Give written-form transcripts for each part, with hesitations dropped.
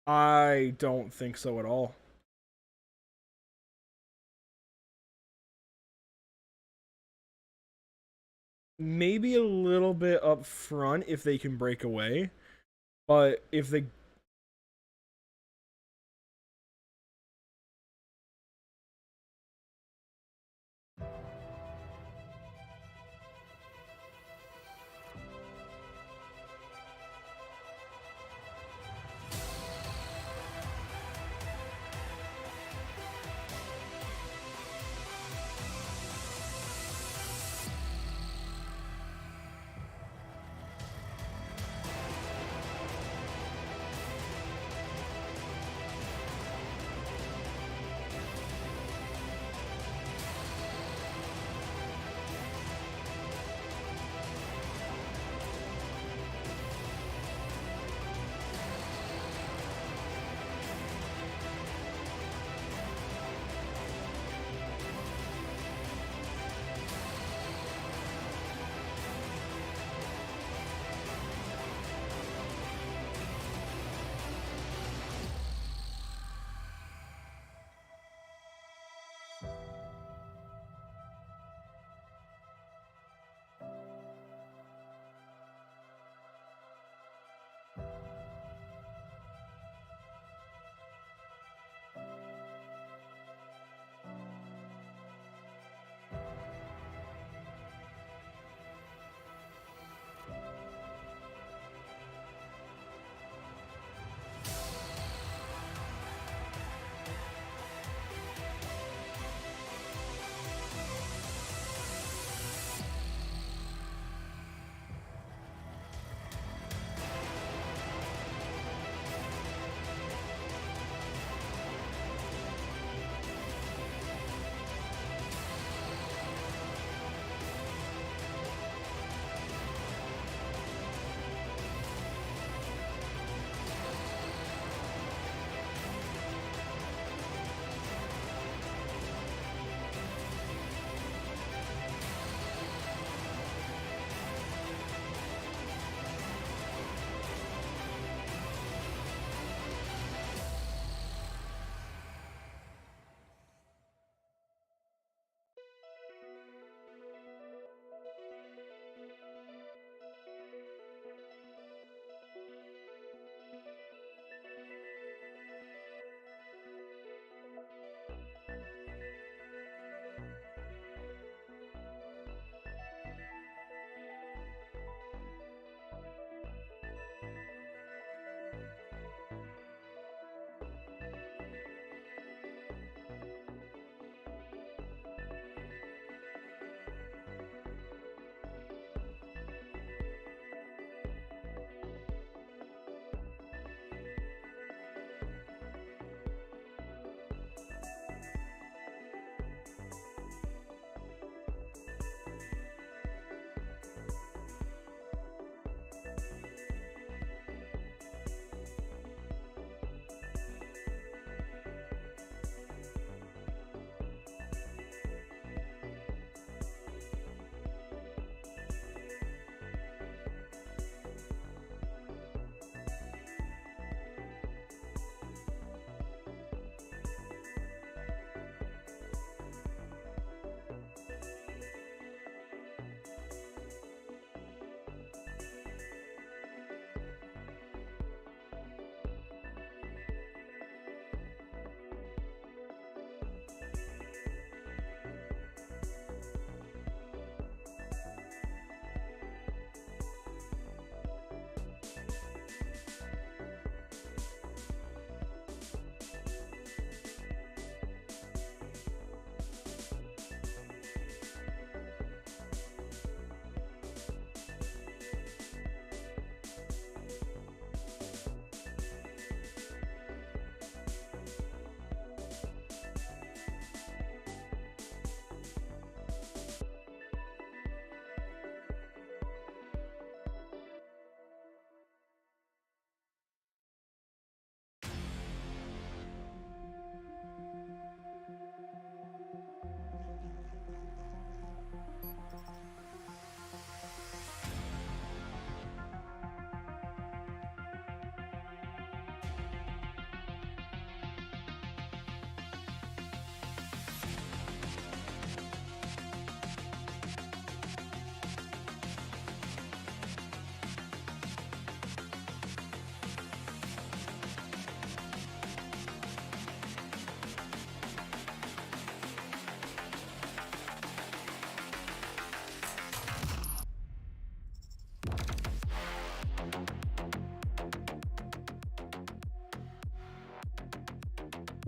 I don't think so at all. Maybe a little bit up front if they can break away, but if they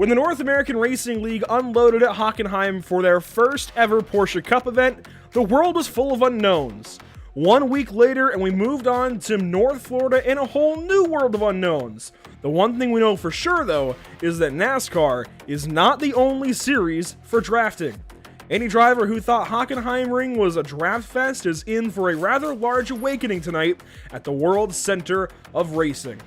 When the North American Racing League unloaded at Hockenheim for their first ever Porsche Cup event, the world was full of unknowns. 1 week later, and we moved on to North Florida in a whole new world of unknowns. The one thing we know for sure, though, is that NASCAR is not the only series for drafting. Any driver who thought Hockenheimring was a draft fest is in for a rather large awakening tonight at the World Center of Racing.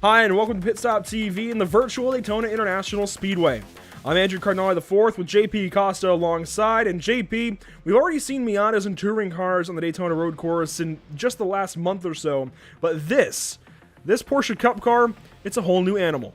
Hi, and welcome to Pit Stop TV and the virtual Daytona International Speedway. I'm Andrew Cardinale IV with JP Costa alongside, and JP, we've already seen Miatas and touring cars on the Daytona road course in just the last month or so, but this Porsche Cup car, it's a whole new animal.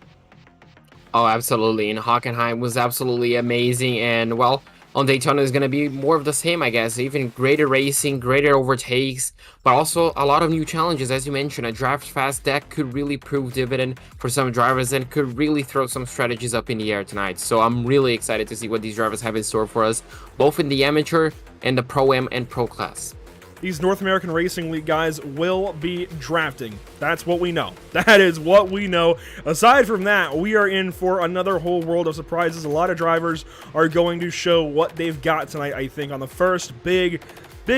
Oh, absolutely, and Hockenheim was absolutely amazing, and well, on Daytona is going to be more of the same, I guess. Even greater racing, greater overtakes, but also a lot of new challenges. As you mentioned, a draft fast deck could really prove dividend for some drivers and could really throw some strategies up in the air tonight. So I'm really excited to see what these drivers have in store for us, both in the amateur and the Pro-Am and Pro class. These North American Racing League guys will be drafting. That's what we know. That is what we know. Aside from that, we are in for another whole world of surprises. A lot of drivers are going to show what they've got tonight, I think, on the first big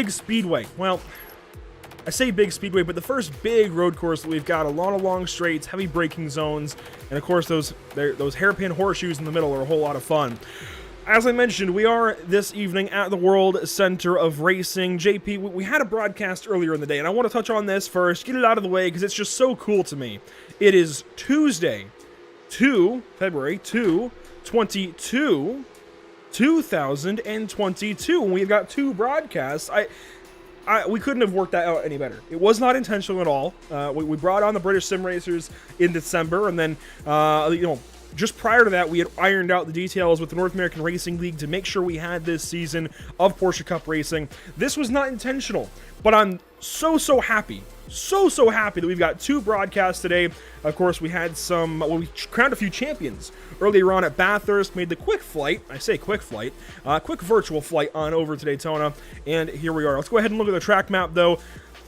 speedway. Well, I say big speedway, but the first big road course that we've got. A lot of long straights, heavy braking zones, and of course those hairpin horseshoes in the middle are a whole lot of fun. As I mentioned, we are this evening at the World Center of Racing. JP, we had a broadcast earlier in the day, and I want to touch on this first, get it out of the way, because it's just so cool to me. It is Tuesday, February 2, 2022, and we've got two broadcasts. We couldn't have worked that out any better. It was not intentional at all. We brought on the British sim racers in December, and then, just prior to that, we had ironed out the details with the North American Racing League to make sure we had this season of Porsche Cup racing. This was not intentional, but I'm so happy that we've got two broadcasts today. Of course, we had we crowned a few champions earlier on at Bathurst, made the quick virtual flight on over to Daytona, and here we are. Let's go ahead and look at the track map, though.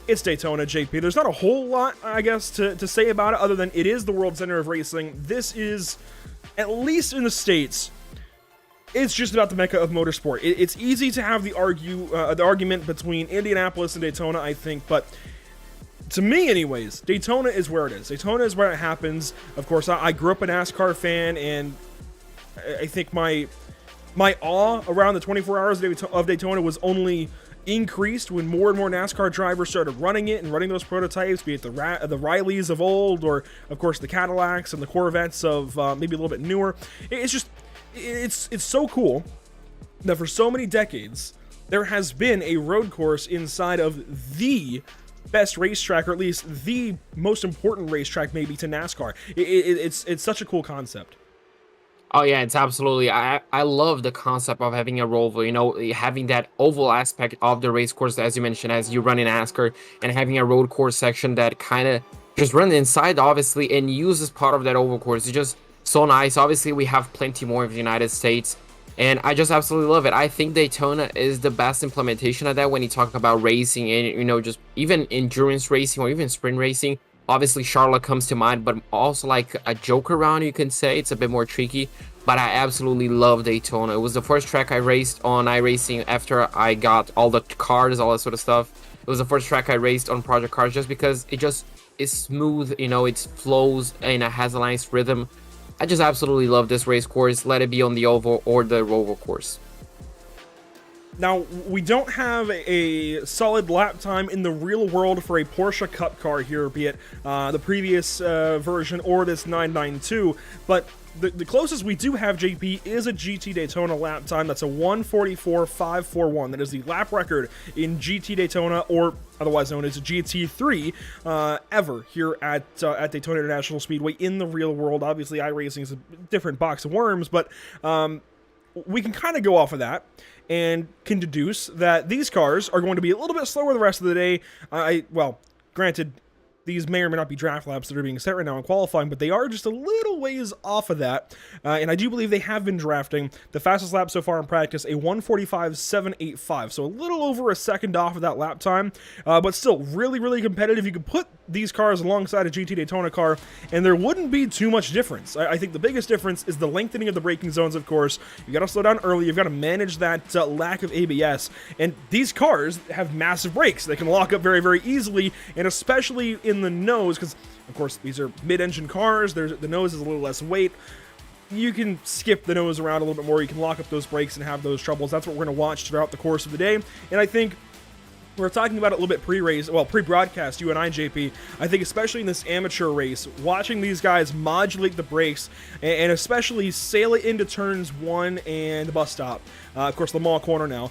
It's Daytona, JP. There's not a whole lot, I guess, to say about it, other than it is the World Center of Racing. This is, at least in the States, it's just about the mecca of motorsport. It's easy to have the argument between Indianapolis and Daytona, I think, but to me, anyways, Daytona is where it is. Daytona is where it happens. Of course, I grew up a NASCAR fan, and I think my awe around the 24 hours of Daytona was only increased when more and more NASCAR drivers started running it and running those prototypes, be it the Rileys of old, or of course the Cadillacs and the Corvettes of maybe a little bit newer. It's so cool that for so many decades there has been a road course inside of the best racetrack, or at least the most important racetrack maybe to NASCAR. It's such a cool concept. Oh yeah, it's absolutely. I love the concept of having a roval, having that oval aspect of the race course, as you mentioned, as you run in NASCAR, and having a road course section that kind of just run inside, obviously, and uses part of that oval course. It's just so nice. Obviously, we have plenty more in the United States, and I just absolutely love it. I think Daytona is the best implementation of that when you talk about racing and, just even endurance racing or even sprint racing. Obviously, Charlotte comes to mind, but also like a joke around, you can say. It's a bit more tricky, but I absolutely love Daytona. It was the first track I raced on iRacing after I got all the cars, all that sort of stuff. It was the first track I raced on Project Cars just because it just is smooth, it flows and it has a nice rhythm. I just absolutely love this race course, let it be on the oval or the roval course. Now, we don't have a solid lap time in the real world for a Porsche Cup car here, be it the previous version or this 992, but the closest we do have, JP, is a GT Daytona lap time. That's a 1:44.541. That is the lap record in GT Daytona, or otherwise known as GT3, ever here at Daytona International Speedway in the real world. Obviously, iRacing is a different box of worms, but we can kind of go off of that and can deduce that these cars are going to be a little bit slower the rest of the day. Well, granted, these may or may not be draft laps that are being set right now in qualifying, but they are just a little ways off of that. And I do believe they have been drafting the fastest lap so far in practice, a 1:45.785. So a little over a second off of that lap time, but still really, really competitive. You could put these cars alongside a GT Daytona car, and there wouldn't be too much difference. I think the biggest difference is the lengthening of the braking zones, of course. You got to slow down early. You've got to manage that lack of ABS. And these cars have massive brakes. They can lock up very, very easily, and especially in the nose, because of course these are mid-engine cars. The nose is a little less weight. You can skip the nose around a little bit more. You can lock up those brakes and have those troubles. That's what we're going to watch throughout the course of the day. And I think we were talking about it a little bit pre-race, well, pre-broadcast, you and I, JP. I think especially in this amateur race, watching these guys modulate the brakes and especially sail it into turns 1 and the bus stop. Of course, Le Mans corner now.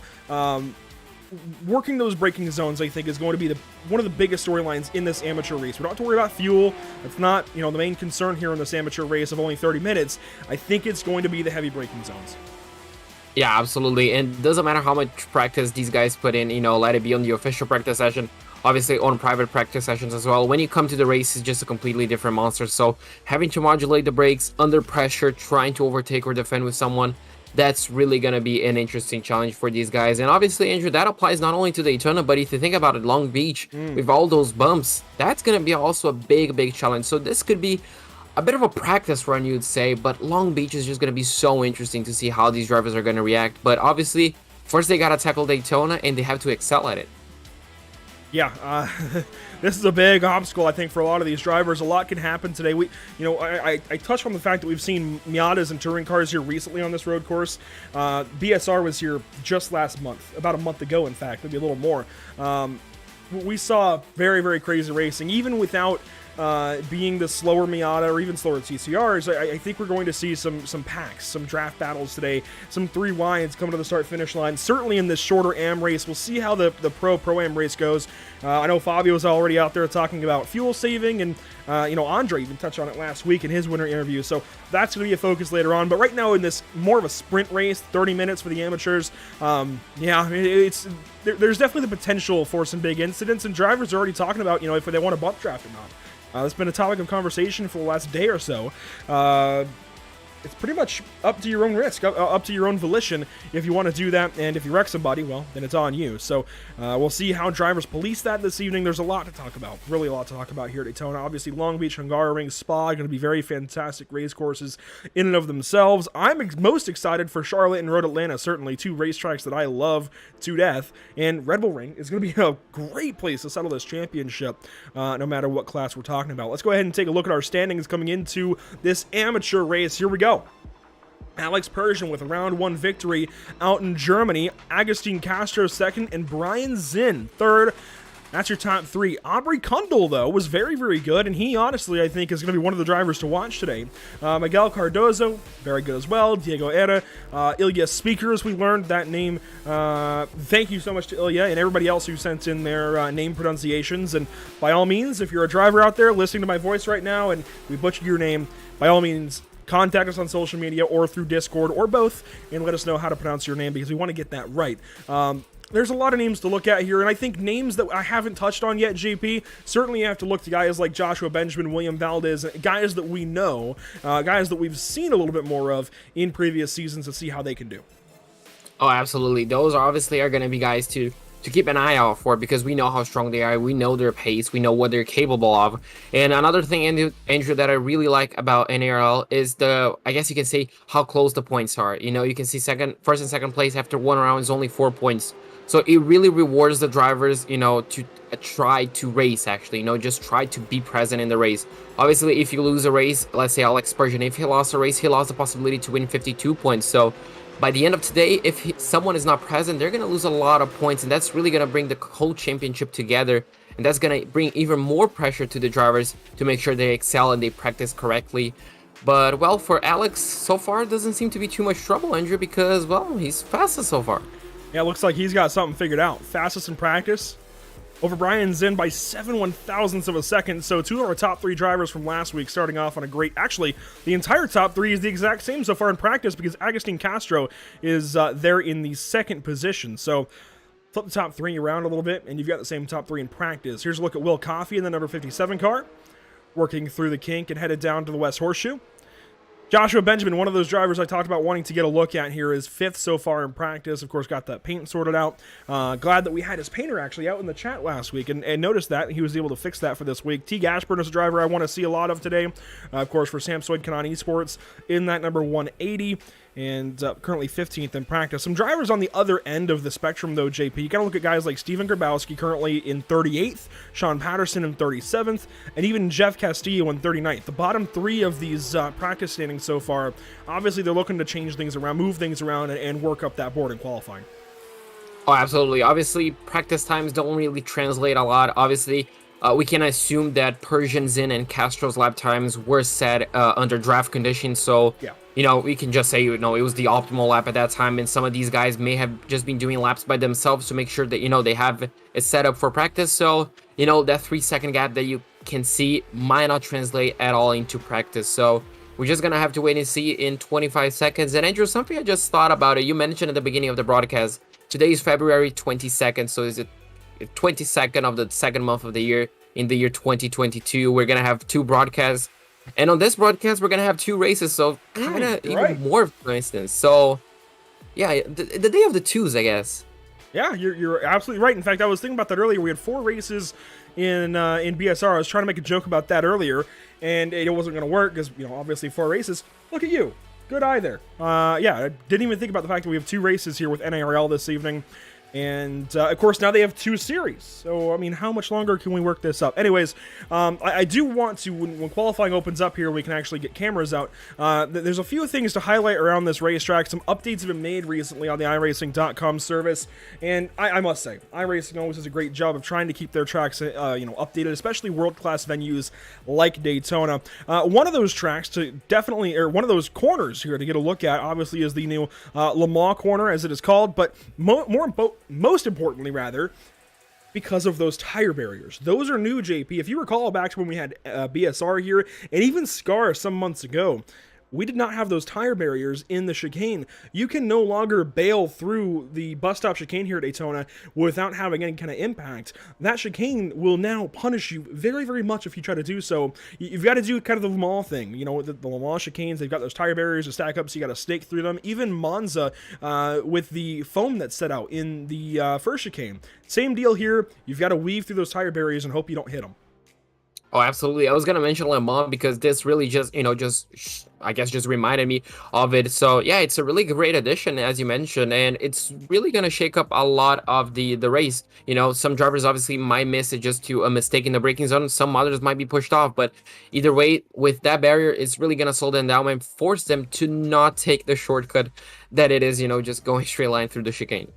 Working those braking zones, I think, is going to be one of the biggest storylines in this amateur race. We don't have to worry about fuel. It's not, the main concern here in this amateur race of only 30 minutes. I think it's going to be the heavy braking zones. Yeah, absolutely. And it doesn't matter how much practice these guys put in, let it be on the official practice session, obviously on private practice sessions as well. When you come to the race, it's just a completely different monster. So having to modulate the brakes under pressure, trying to overtake or defend with someone, that's really going to be an interesting challenge for these guys. And obviously, Andrew, that applies not only to Daytona, but if you think about it, Long Beach, with all those bumps, that's going to be also a big, big challenge. So this could be a bit of a practice run, you'd say, but Long Beach is just going to be so interesting to see how these drivers are going to react. But obviously, first they got to tackle Daytona, and they have to excel at it. Yeah, this is a big obstacle, I think, for a lot of these drivers. A lot can happen today. I touched on the fact that we've seen Miatas and touring cars here recently on this road course. BSR was here just last month, about a month ago, in fact, maybe a little more. We saw very, very crazy racing, even without being the slower Miata or even slower TCRs. I think we're going to see some packs, some draft battles today, some 3 wides coming to the start-finish line. Certainly in this shorter AM race, we'll see how the Pro-Am race goes. I know Fabio's already out there talking about fuel saving, and Andre even touched on it last week in his winter interview, so that's going to be a focus later on. But right now in this more of a sprint race, 30 minutes for the amateurs, there's definitely the potential for some big incidents, and drivers are already talking about, if they want to bump draft or not. It's been a topic of conversation for the last day or so. It's pretty much up to your own risk, up to your own volition if you want to do that, and if you wreck somebody, well, then it's on you. So we'll see how drivers police that this evening. There's a lot to talk about, really a lot to talk about here at Daytona. Obviously, Long Beach, Hungaroring, Spa are going to be very fantastic race courses in and of themselves. I'm most excited for Charlotte and Road Atlanta, certainly, 2 racetracks that I love to death, and Red Bull Ring is going to be a great place to settle this championship, no matter what class we're talking about. Let's go ahead and take a look at our standings coming into this amateur race. Here we go. Alex Persian with a round 1 victory out in Germany. Agustin Castro second, and Brian Zinn third. That's your top 3. Aubrey Kundal, though, was very, very good, and he honestly, I think, is going to be one of the drivers to watch today. Miguel Cardozo, very good as well. Diego Era, Ilya Speakers, we learned that name. Thank you so much to Ilya and everybody else who sent in their name pronunciations. And by all means, if you're a driver out there listening to my voice right now and we butchered your name, by all means, contact us on social media or through Discord or both and let us know how to pronounce your name, because we want to get that right. There's a lot of names to look at here, and I think names that I haven't touched on yet, JP, certainly you have to look to guys like Joshua Benjamin, William Valdez, guys that we know, guys that we've seen a little bit more of in previous seasons to see how they can do. Oh, absolutely. Those obviously are going to be guys to keep an eye out for, because we know how strong they are. We know their pace. We know what they're capable of. And another thing, Andrew, that I really like about NARL is I guess you can say, how close the points are. You can see first and second place after 1 round is only 4 points. So it really rewards the drivers, to try to race, actually, just try to be present in the race. Obviously, if you lose a race, let's say Alex Persian, if he lost a race, he lost the possibility to win 52 points. So by the end of today, if someone is not present, they're going to lose a lot of points, and that's really going to bring the whole championship together, and that's going to bring even more pressure to the drivers to make sure they excel and they practice correctly. But, well, for Alex, so far, it doesn't seem to be too much trouble, Andrew, because, well, he's fastest so far. Yeah, it looks like he's got something figured out. Fastest in practice over Brian Zinn by 7/1000ths of a second. So 2 of our top 3 drivers from last week starting off on a great... Actually, the entire top 3 is the exact same so far in practice, because Agustin Castro is there in the second position. So Flip the top 3 around a little bit, and you've got the same top 3 in practice. Here's a look at Will Coffey in the number 57 car, working through the kink and headed down to the West Horseshoe. Joshua Benjamin, one of those drivers I talked about wanting to get a look at here, is 5th so far in practice. Of course, got that paint sorted out. Glad that we had his painter actually out in the chat last week, and noticed that he was able to fix that for this week. T. Gashburn is a driver I want to see a lot of today. Of course, for Samsoid Kanan Esports in that number 180. And currently 15th in practice. Some drivers on the other end of the spectrum, though, JP. You got to look at guys like Steven Grabowski, currently in 38th, Sean Patterson in 37th, and even Jeff Castillo in 39th. The bottom 3 of these practice standings so far, obviously they're looking to change things around, move things around, and work up that board in qualifying. Oh, absolutely. Obviously, practice times don't really translate a lot. Obviously, we can assume that Persian, Zin, and Castro's lap times were set under draft conditions, so... Yeah. You know, we can just say, you know, it was the optimal lap at that time, and some of these guys may have just been doing laps by themselves to make sure that, you know, they have it set up for practice. So, you know, that 3-second gap that you can see might not translate at all into practice. So we're just going to have to wait and see in 25 seconds. And Andrew, something I just thought about it. You mentioned at the beginning of the broadcast, today is February 22nd. So is it 22nd of the second month of the year in the year 2022? We're going to have 2 broadcasts. And on this broadcast, we're going to have 2 races, so kind of even more, for instance. So, yeah, the day of the twos, I guess. Yeah, you're absolutely right. In fact, I was thinking about that earlier. We had 4 races in BSR. I was trying to make a joke about that earlier, and it wasn't going to work because, you know, obviously 4 races. Look at you. Good eye there. Yeah, I didn't even think about the fact that we have 2 races here with NARL this evening. And, of course, now they have 2 series. So, I mean, how much longer can we work this up? Anyways, I do want to, when qualifying opens up here, we can actually get cameras out. There's a few things to highlight around this racetrack. Some updates have been made recently on the iRacing.com service. And I must say, iRacing always does a great job of trying to keep their tracks, you know, updated, especially world-class venues like Daytona. One of those tracks to definitely, or one of those corners here to get a look at, obviously, is the new Le Mans corner, as it is called. But most importantly, rather, because of those tire barriers. Those are new, JP. If you recall back to when we had BSR here, and even SCAR some months ago, we did not have those tire barriers in the chicane. You can no longer bail through the bus stop chicane here at Daytona without having any kind of impact. That chicane will now punish you very, very much if you try to do so. You've got to do kind of the Le Mans thing. You know, the Le Mans chicanes, they've got those tire barriers to stack up, so you got to stake through them. Even Monza with the foam that's set out in the first chicane. Same deal here. You've got to weave through those tire barriers and hope you don't hit them. Oh, absolutely. I was going to mention Le Mans because this really just, you know, I guess just reminded me of it. So, yeah, it's a really great addition, as you mentioned, and it's really going to shake up a lot of the race. You know, some drivers obviously might miss it just to a mistake in the braking zone. Some others might be pushed off, but either way, with that barrier, it's really going to slow them down and force them to not take the shortcut that it is, you know, just going straight line through the chicane.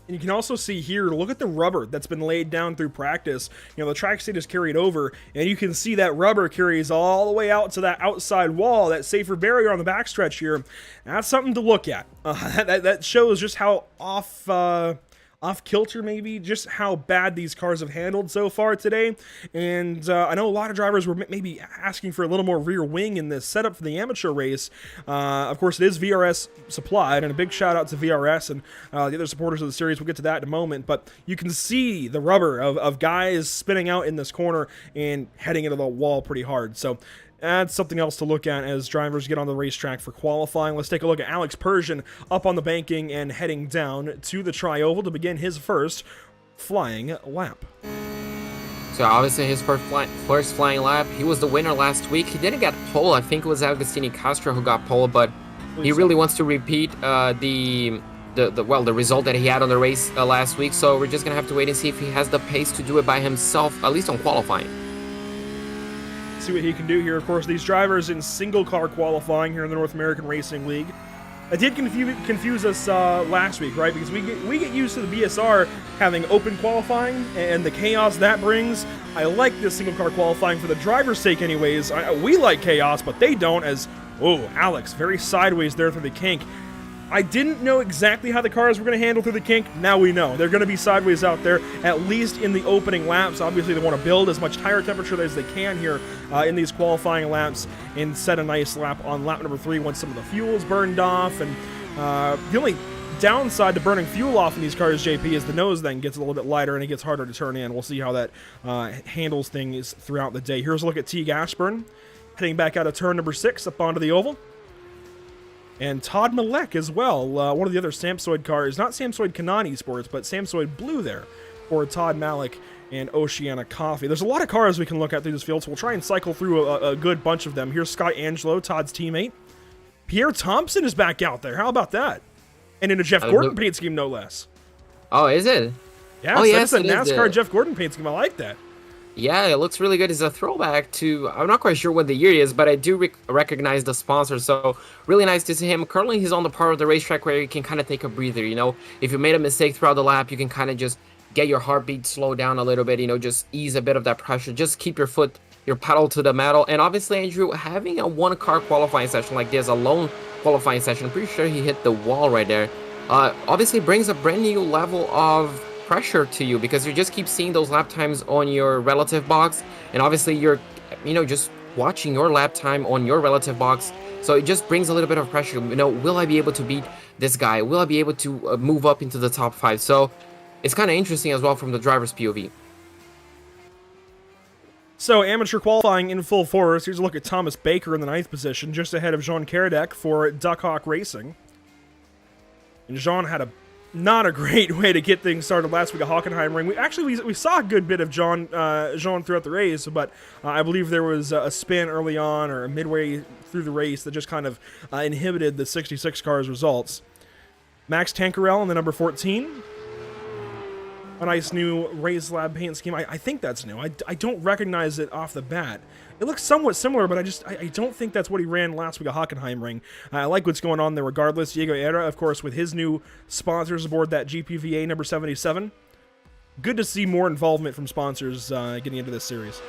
And you can also see here, look at the rubber that's been laid down through practice. You know, the track state is carried over, and you can see that rubber carries all the way out to that outside wall, that safer barrier on the backstretch here. That's something to look at. That shows just how off kilter, maybe, just how bad these cars have handled so far today. And I know a lot of drivers were maybe asking for a little more rear wing in this setup for the amateur race. Of course, it is VRS supplied, and a big shout out to VRS and the other supporters of the series. We'll get to that in a moment, but you can see the rubber of guys spinning out in this corner and heading into the wall pretty hard. So that's something else to look at as drivers get on the racetrack for qualifying. Let's take a look at Alex Persian up on the banking and heading down to the tri-oval to begin his first flying lap. So obviously his first flying lap, he was the winner last week. He didn't get pole. I think it was Agostini Castro who got pole, but he really wants to repeat the result that he had on the race last week. So we're just gonna have to wait and see if he has the pace to do it by himself, at least on qualifying. See what he can do here. Of course, these drivers in single car qualifying here in the North American Racing League. It did confuse us last week, right? Because we get used to the BSR having open qualifying and the chaos that brings. I like this single car qualifying for the driver's sake anyways. We like chaos, but they don't, as, oh, Alex, very sideways there through the kink. I didn't know exactly how the cars were going to handle through the kink. Now we know. They're going to be sideways out there, at least in the opening laps. Obviously, they want to build as much tire temperature as they can here in these qualifying laps and set a nice lap on lap number 3 once some of the fuel's burned off. And the only downside to burning fuel off in these cars, JP, is the nose then gets a little bit lighter and it gets harder to turn in. We'll see how that handles things throughout the day. Here's a look at Teague Ashburn heading back out of turn number 6 up onto the oval. And Todd Malek as well, one of the other Samsoid cars, not Samsoid Kanani Sports, but Samsoid Blue there for Todd Malek and Oceana Coffee. There's a lot of cars we can look at through this field, so we'll try and cycle through a good bunch of them. Here's Scott Angelo, Todd's teammate. Pierre Thompson is back out there. How about that? And in a Jeff Gordon paint scheme, no less. Oh, is it? Yeah, oh, yes, that's a NASCAR Jeff Gordon paint scheme. I like that. Yeah, it looks really good. It's a throwback to, I'm not quite sure what the year is, but I do recognize the sponsor, so really nice to see him. Currently, he's on the part of the racetrack where you can kind of take a breather, you know? If you made a mistake throughout the lap, you can kind of just get your heartbeat slow down a little bit, you know, just ease a bit of that pressure. Just keep your pedal to the metal. And obviously, Andrew, having a one-car qualifying session like this, a lone qualifying session, I'm pretty sure he hit the wall right there, obviously brings a brand new level of pressure to you, because you just keep seeing those lap times on your relative box, and obviously you're, you know, just watching your lap time on your relative box, so it just brings a little bit of pressure. You know, will I be able to beat this guy? Will I be able to move up into the top 5? So it's kind of interesting as well from the driver's POV. So amateur qualifying in full force. Here's a look at Thomas Baker in the 9th position, just ahead of Jean Karadec for Duck Hawk Racing. And Jean had not a great way to get things started last week at Hockenheimring. We saw a good bit of Jean throughout the race, but I believe there was a spin early on or midway through the race that just kind of inhibited the 66 car's results. Max Tankerell in the number 14. A nice new Race Lab paint scheme. I think that's new. I don't recognize it off the bat. It looks somewhat similar, but I don't think that's what he ran last week at Hockenheimring. I like what's going on there regardless. Diego Era, of course, with his new sponsors aboard that GPVA number 77. Good to see more involvement from sponsors getting into this series.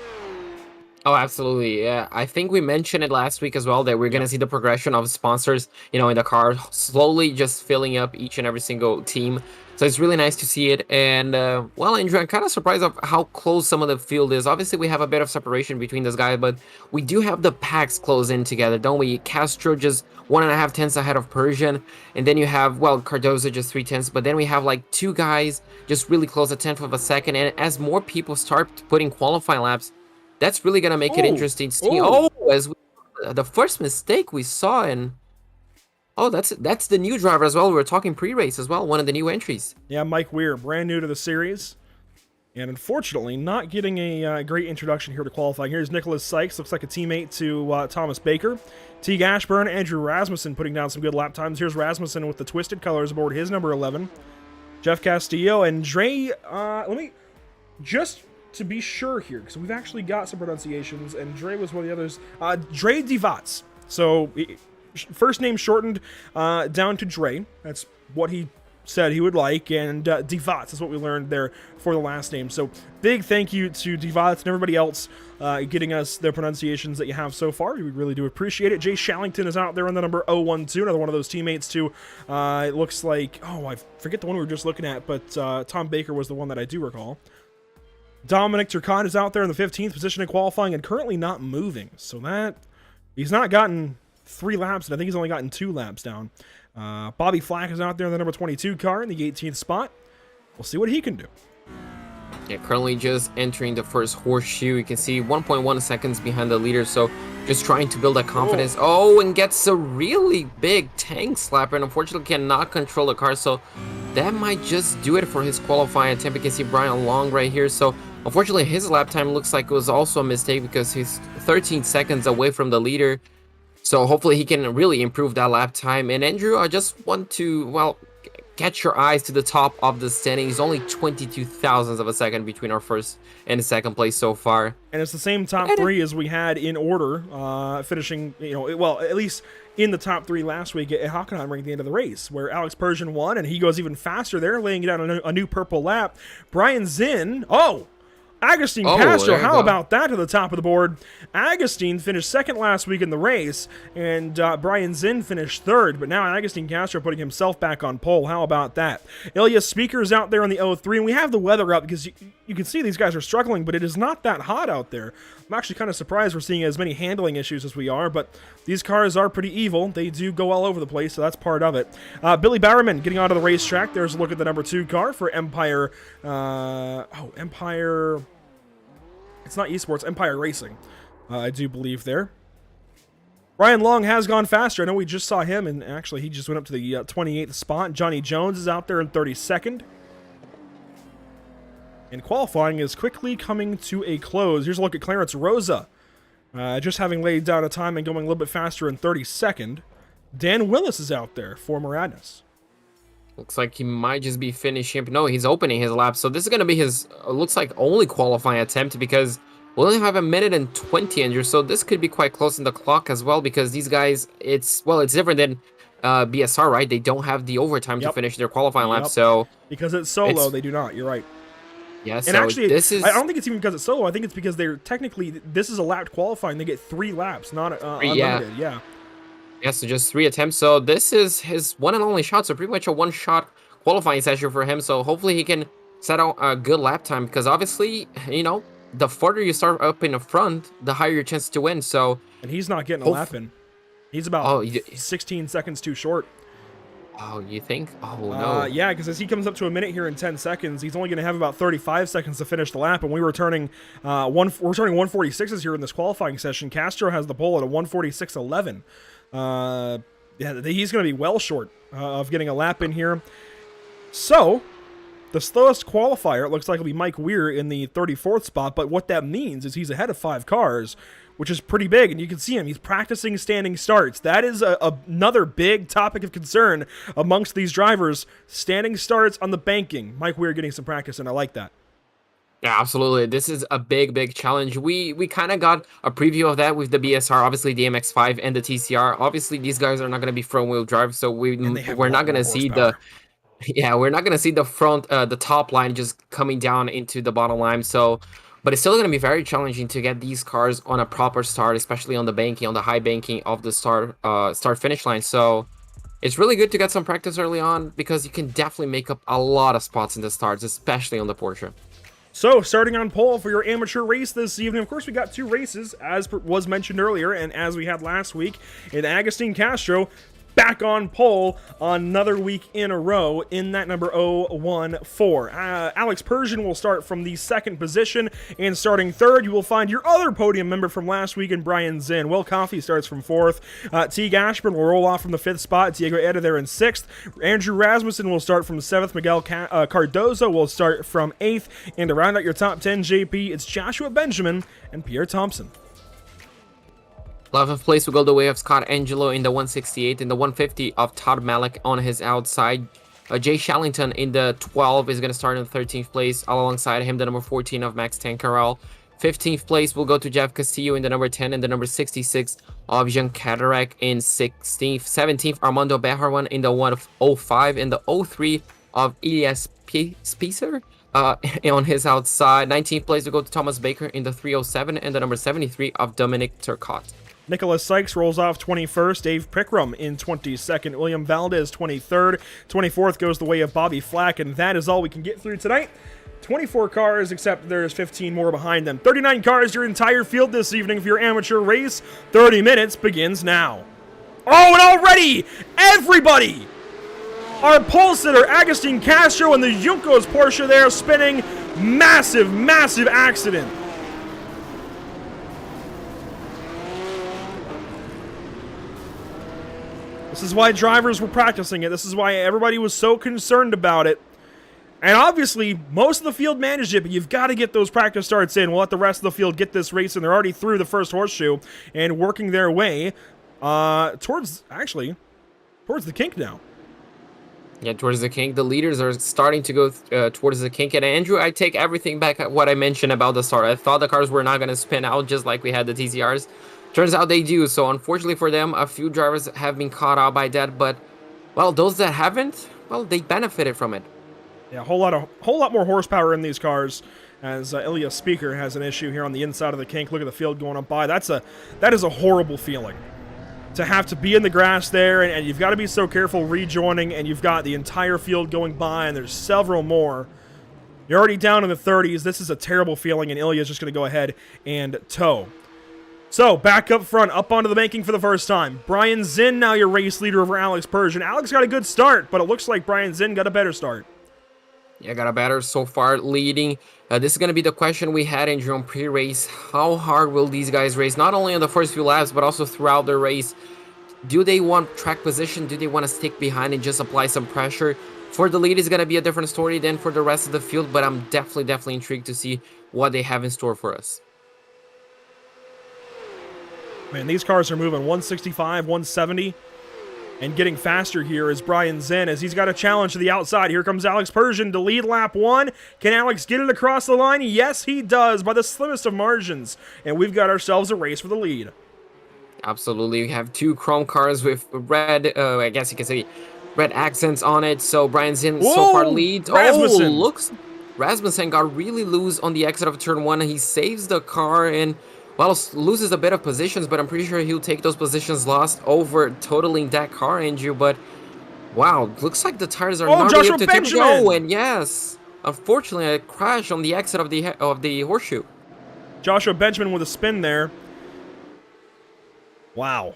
Oh, absolutely. Yeah, I think we mentioned it last week as well, that we're going to see the progression of sponsors, you know, in the car, slowly just filling up each and every single team. So it's really nice to see it. And, well, Andrew, I'm kind of surprised of how close some of the field is. Obviously, we have a bit of separation between those guys, but we do have the packs close in together, don't we? Castro just 1.5 tenths ahead of Persian. And then you have, well, Cardozo just 3 tenths. But then we have like 2 guys just really close, a tenth of a second. And as more people start putting qualifying laps, that's really going to make it interesting to see. As the first mistake we saw in... Oh, that's the new driver as well. We were talking pre-race as well, one of the new entries. Yeah, Mike Weir, brand new to the series. And unfortunately, not getting a great introduction here to qualifying. Here's Nicholas Sykes, looks like a teammate to Thomas Baker. Teague Ashburn, Andrew Rasmussen putting down some good lap times. Here's Rasmussen with the twisted colors aboard his number 11. Jeff Castillo and Dre, let me, just to be sure here, because we've actually got some pronunciations, and Dre was one of the others. Dre Divats. So... first name shortened down to Dre. That's what he said he would like. And Divats is what we learned there for the last name. So big thank you to Divats and everybody else getting us the pronunciations that you have so far. We really do appreciate it. Jay Shallington is out there on the number 012, another one of those teammates too. It looks like, I forget the one we were just looking at, but Tom Baker was the one that I do recall. Dominic Turcotte is out there in the 15th position in qualifying and currently not moving. So that, he's not gotten 3 laps, and I think he's only gotten 2 laps down. Bobby Flack is out there in the number 22 car in the 18th spot. We'll see what he can do. Yeah, currently just entering the first horseshoe. You can see 1.1 seconds behind the leader, so just trying to build that confidence. And gets a really big tank slapper, and unfortunately cannot control the car, so that might just do it for his qualifying attempt. You can see Brian Long right here, so unfortunately his lap time looks like it was also a mistake because he's 13 seconds away from the leader. So hopefully he can really improve that lap time. And Andrew, I just want to, catch your eyes to the top of the standings. Only 22 thousandths of a second between our first and second place so far. And it's the same top 3 as we had in order, finishing, at least in the top 3 last week at Hockenheimring at the end of the race, where Alex Persian won, and he goes even faster there, laying down a new purple lap. Brian Zinn, Agustin Oh, Castro, there you how go. about that to the top of the board? Agustin finished second last week in the race, and Brian Zinn finished third, but now Agustin Castro putting himself back on pole. How about that? Ilya Speaker's out there on the 03, and we have the weather up because you can see these guys are struggling, but it is not that hot out there. I'm actually kind of surprised we're seeing as many handling issues as we are, but these cars are pretty evil. They do go all over the place, so that's part of it. Billy Barrowman getting onto the racetrack. There's a look at the number 2 car for Empire. Empire. It's not esports, Empire Racing, I do believe there. Ryan Long has gone faster. I know we just saw him, and actually he just went up to the 28th spot. Johnny Jones is out there in 32nd. And qualifying is quickly coming to a close. Here's a look at Clarence Rosa. Just having laid down a time and going a little bit faster in 32nd. Dan Willis is out there for Moradnes. Looks like he might just be finishing up. No, he's opening his lap. So this is going to be his, looks like, only qualifying attempt because we only have 1 minute and 20, Andrew. So this could be quite close in the clock as well because these guys, it's different than BSR, right? They don't have the overtime to finish their qualifying lap. So because it's solo, they do not. You're right. Yeah, and so actually, this is... I don't think it's even because it's solo. I think it's because they're technically, this is a lapped qualifying. They get 3 laps, not unlimited. Yeah. Yeah, so just 3 attempts. So this is his one and only shot. So pretty much a one-shot qualifying session for him. So hopefully he can set out a good lap time because obviously, you know, the further you start up in the front, the higher your chance to win. So and he's not getting a lap in. He's about 16 seconds too short. Oh, you think? Oh, no. Yeah, because as he comes up to 1 minute here in 10 seconds, he's only going to have about 35 seconds to finish the lap, and we're turning 146s here in this qualifying session. Castro has the pole at a 146.11. Yeah, he's going to be well short of getting a lap in here. So, the slowest qualifier, it looks like, will be Mike Weir in the 34th spot, but what that means is he's ahead of 5 cars, which is pretty big, and you can see him. He's practicing standing starts. That is another big topic of concern amongst these drivers. Standing starts on the banking. Mike Weir getting some practice, and I like that. Yeah, absolutely. This is a big challenge. We kind of got a preview of that with the BSR, obviously the MX-5 and the TCR. Obviously, these guys are not going to be front-wheel drive, so we're not going to see the... Yeah, we're not going to see the front, the top line just coming down into the bottom line, so... But it's still going to be very challenging to get these cars on a proper start, especially on the banking, on the high banking of the start-finish line. So it's really good to get some practice early on because you can definitely make up a lot of spots in the starts, especially on the Porsche. So, starting on pole for your amateur race this evening, of course, we got 2 races, as was mentioned earlier, and as we had last week, in Agustin Castro, back on pole another week in a row in that number 014. Alex Persian will start from the 2nd position, and starting 3rd, you will find your other podium member from last week in Brian Zinn. Will Coffey starts from 4th. Teague Ashburn will roll off from the 5th spot. Diego Eda there in 6th. Andrew Rasmussen will start from 7th. Miguel Cardozo will start from 8th. And to round out your top 10, JP, it's Joshua Benjamin and Pierre Thompson. 11th place will go the way of Scott Angelo in the 168, in the 150 of Todd Malik on his outside. Jay Shallington in the 12 is going to start in the 13th place. All alongside him, the number 14 of Max Tancarel. 15th place will go to Jeff Castillo in the number 10 and the number 66 of Jean Cadillac in 16th. 17th, Armando Bejarwan in the 105 and the 03 of Elias Spicer on his outside. 19th place will go to Thomas Baker in the 307 and the number 73 of Dominic Turcotte. Nicholas Sykes rolls off 21st. Dave Pickram in 22nd. William Valdez 23rd. 24th goes the way of Bobby Flack, and that is all we can get through tonight. 24 cars, except there's 15 more behind them. 39 cars, your entire field this evening for your amateur race. 30 minutes begins now. Oh, and already, everybody! Our pole sitter, Agustin Castro, and the Juncos Porsche there spinning. Massive accident. This is why drivers were practicing it. This is why everybody was so concerned about it. And obviously, most of the field managed it, but you've got to get those practice starts in. We'll let the rest of the field get this race, and they're already through the first horseshoe and working their way towards the kink now. Yeah, towards the kink. The leaders are starting to go towards the kink. And Andrew, I take everything back at what I mentioned about the start. I thought the cars were not going to spin out just like we had the TCRs. Turns out they do. So unfortunately for them, a few drivers have been caught out by that. But, well, those that haven't, well, they benefited from it. Yeah, a whole lot more horsepower in these cars. as Ilya Speaker has an issue here on the inside of the kink. Look at the field going up by. That is a horrible feeling. To have to be in the grass there, and you've got to be so careful rejoining, and you've got the entire field going by, and there's several more. You're already down in the 30s. This is a terrible feeling, and Ilya's just going to go ahead and tow. So, back up front, up onto the banking for the first time. Brian Zinn, now your race leader over Alex Persian. Alex got a good start, but it looks like Brian Zinn got a better start. Yeah, got a better so far leading. This is going to be the question we had in on pre-race. How hard will these guys race? Not only on the first few laps, but also throughout the race. Do they want track position? Do they want to stick behind and just apply some pressure? For the lead, it's going to be a different story than for the rest of the field, but I'm definitely intrigued to see what they have in store for us. Man, these cars are moving 165, 170. And getting faster here is Brian Zinn as he's got a challenge to the outside. Here comes Alex Persian to lead lap 1. Can Alex get it across the line? Yes, he does by the slimmest of margins. And we've got ourselves a race for the lead. Absolutely. We have 2 chrome cars with red, I guess you can say, red accents on it. So Brian Zinn so far leads. Rasmussen. Oh, looks. Rasmussen got really loose on the exit of turn 1. He saves the car and, well, loses a bit of positions, but I'm pretty sure he'll take those positions lost over totaling that car, Andrew. But wow, looks like the tires are not really up to Benjamin. tempo. And yes, unfortunately, a crash on the exit of the horseshoe. Joshua Benjamin with a spin there. Wow,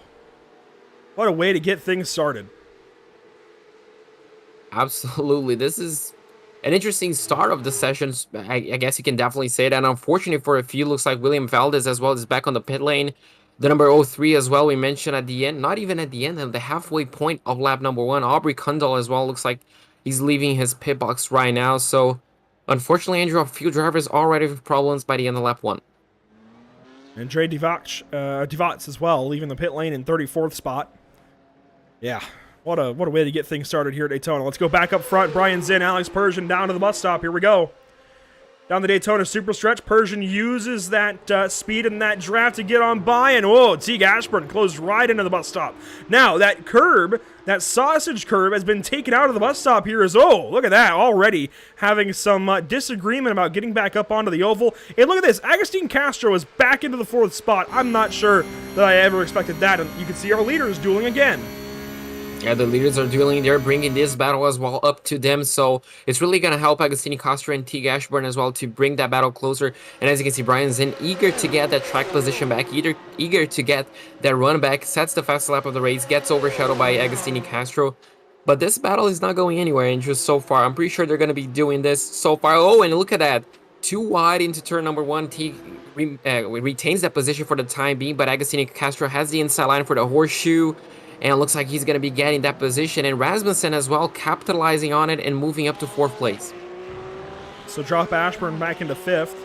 what a way to get things started. Absolutely, this is an interesting start of the sessions. I guess you can definitely say that. And unfortunately for a few, looks like William Valdez as well is back on the pit lane. The number 03 as well, we mentioned at the end, not even at the end, at the halfway point of lap number 1. Aubrey Kundal as well, looks like he's leaving his pit box right now. So unfortunately, Andrew, a few drivers already with problems by the end of lap 1. And Dre Divac as well, leaving the pit lane in 34th spot. Yeah. What a way to get things started here at Daytona. Let's go back up front. Brian Zinn, Alex Persian down to the bus stop. Here we go. Down the Daytona super stretch. Persian uses that speed and that draft to get on by. And whoa, Teague Ashburn closed right into the bus stop. Now, that curb, that sausage curb has been taken out of the bus stop here. Look at that. Already having some disagreement about getting back up onto the oval. And look at this. Agustin Castro is back into the 4th spot. I'm not sure that I ever expected that. And you can see our leaders dueling again. Yeah, the leaders are dueling. They're bringing this battle as well up to them. So it's really going to help Agostini Castro and Teague Ashburn as well to bring that battle closer. And as you can see, Brian Zinn eager to get that track position back, eager to get that run back, sets the fast lap of the race, gets overshadowed by Agostini Castro. But this battle is not going anywhere, and just so far, I'm pretty sure they're going to be doing this so far. Oh, and look at that. Too wide into turn number 1. Teague retains that position for the time being, but Agostini Castro has the inside line for the horseshoe. And it looks like he's going to be getting that position. And Rasmussen as well, capitalizing on it and moving up to 4th place. So drop Ashburn back into 5th.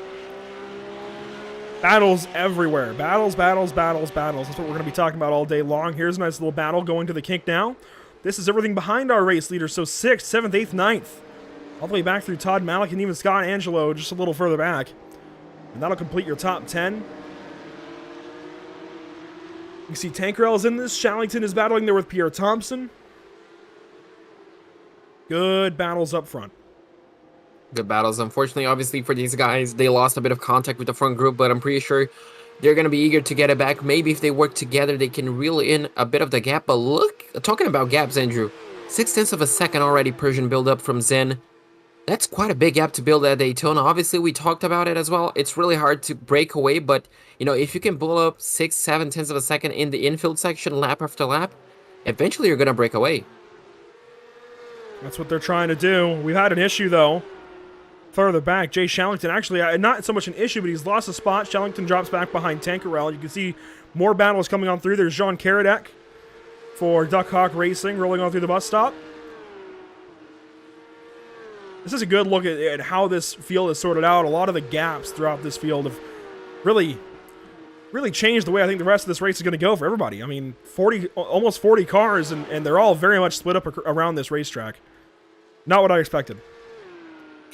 Battles everywhere. Battles. That's what we're going to be talking about all day long. Here's a nice little battle going to the kink now. This is everything behind our race leaders. So 6th, 7th, 8th, 9th. All the way back through Todd Malik and even Scott Angelo just a little further back. And that'll complete your top 10. You see Tankerell's in this. Shallington is battling there with Pierre Thompson. Good battles up front. Good battles. Unfortunately, obviously, for these guys, they lost a bit of contact with the front group, but I'm pretty sure they're going to be eager to get it back. Maybe if they work together, they can reel in a bit of the gap. But look, talking about gaps, Andrew, 0.6 of a second already Persian build up from Zinn. That's quite a big gap to build at Daytona. Obviously, we talked about it as well. It's really hard to break away, but, you know, if you can blow up 6-7 of a second in the infield section lap after lap, eventually you're going to break away. That's what they're trying to do. We've had an issue, though. Further back, Jay Shallington, actually, not so much an issue, but he's lost a spot. Shallington drops back behind Tankerell. You can see more battles coming on through. There's Jean Karadek for Duck Hawk Racing rolling on through the bus stop. This is a good look at how this field is sorted out. A lot of the gaps throughout this field have really changed the way I think the rest of this race is going to go for everybody. I mean, almost 40 cars, and they're all very much split up around this racetrack. Not what I expected.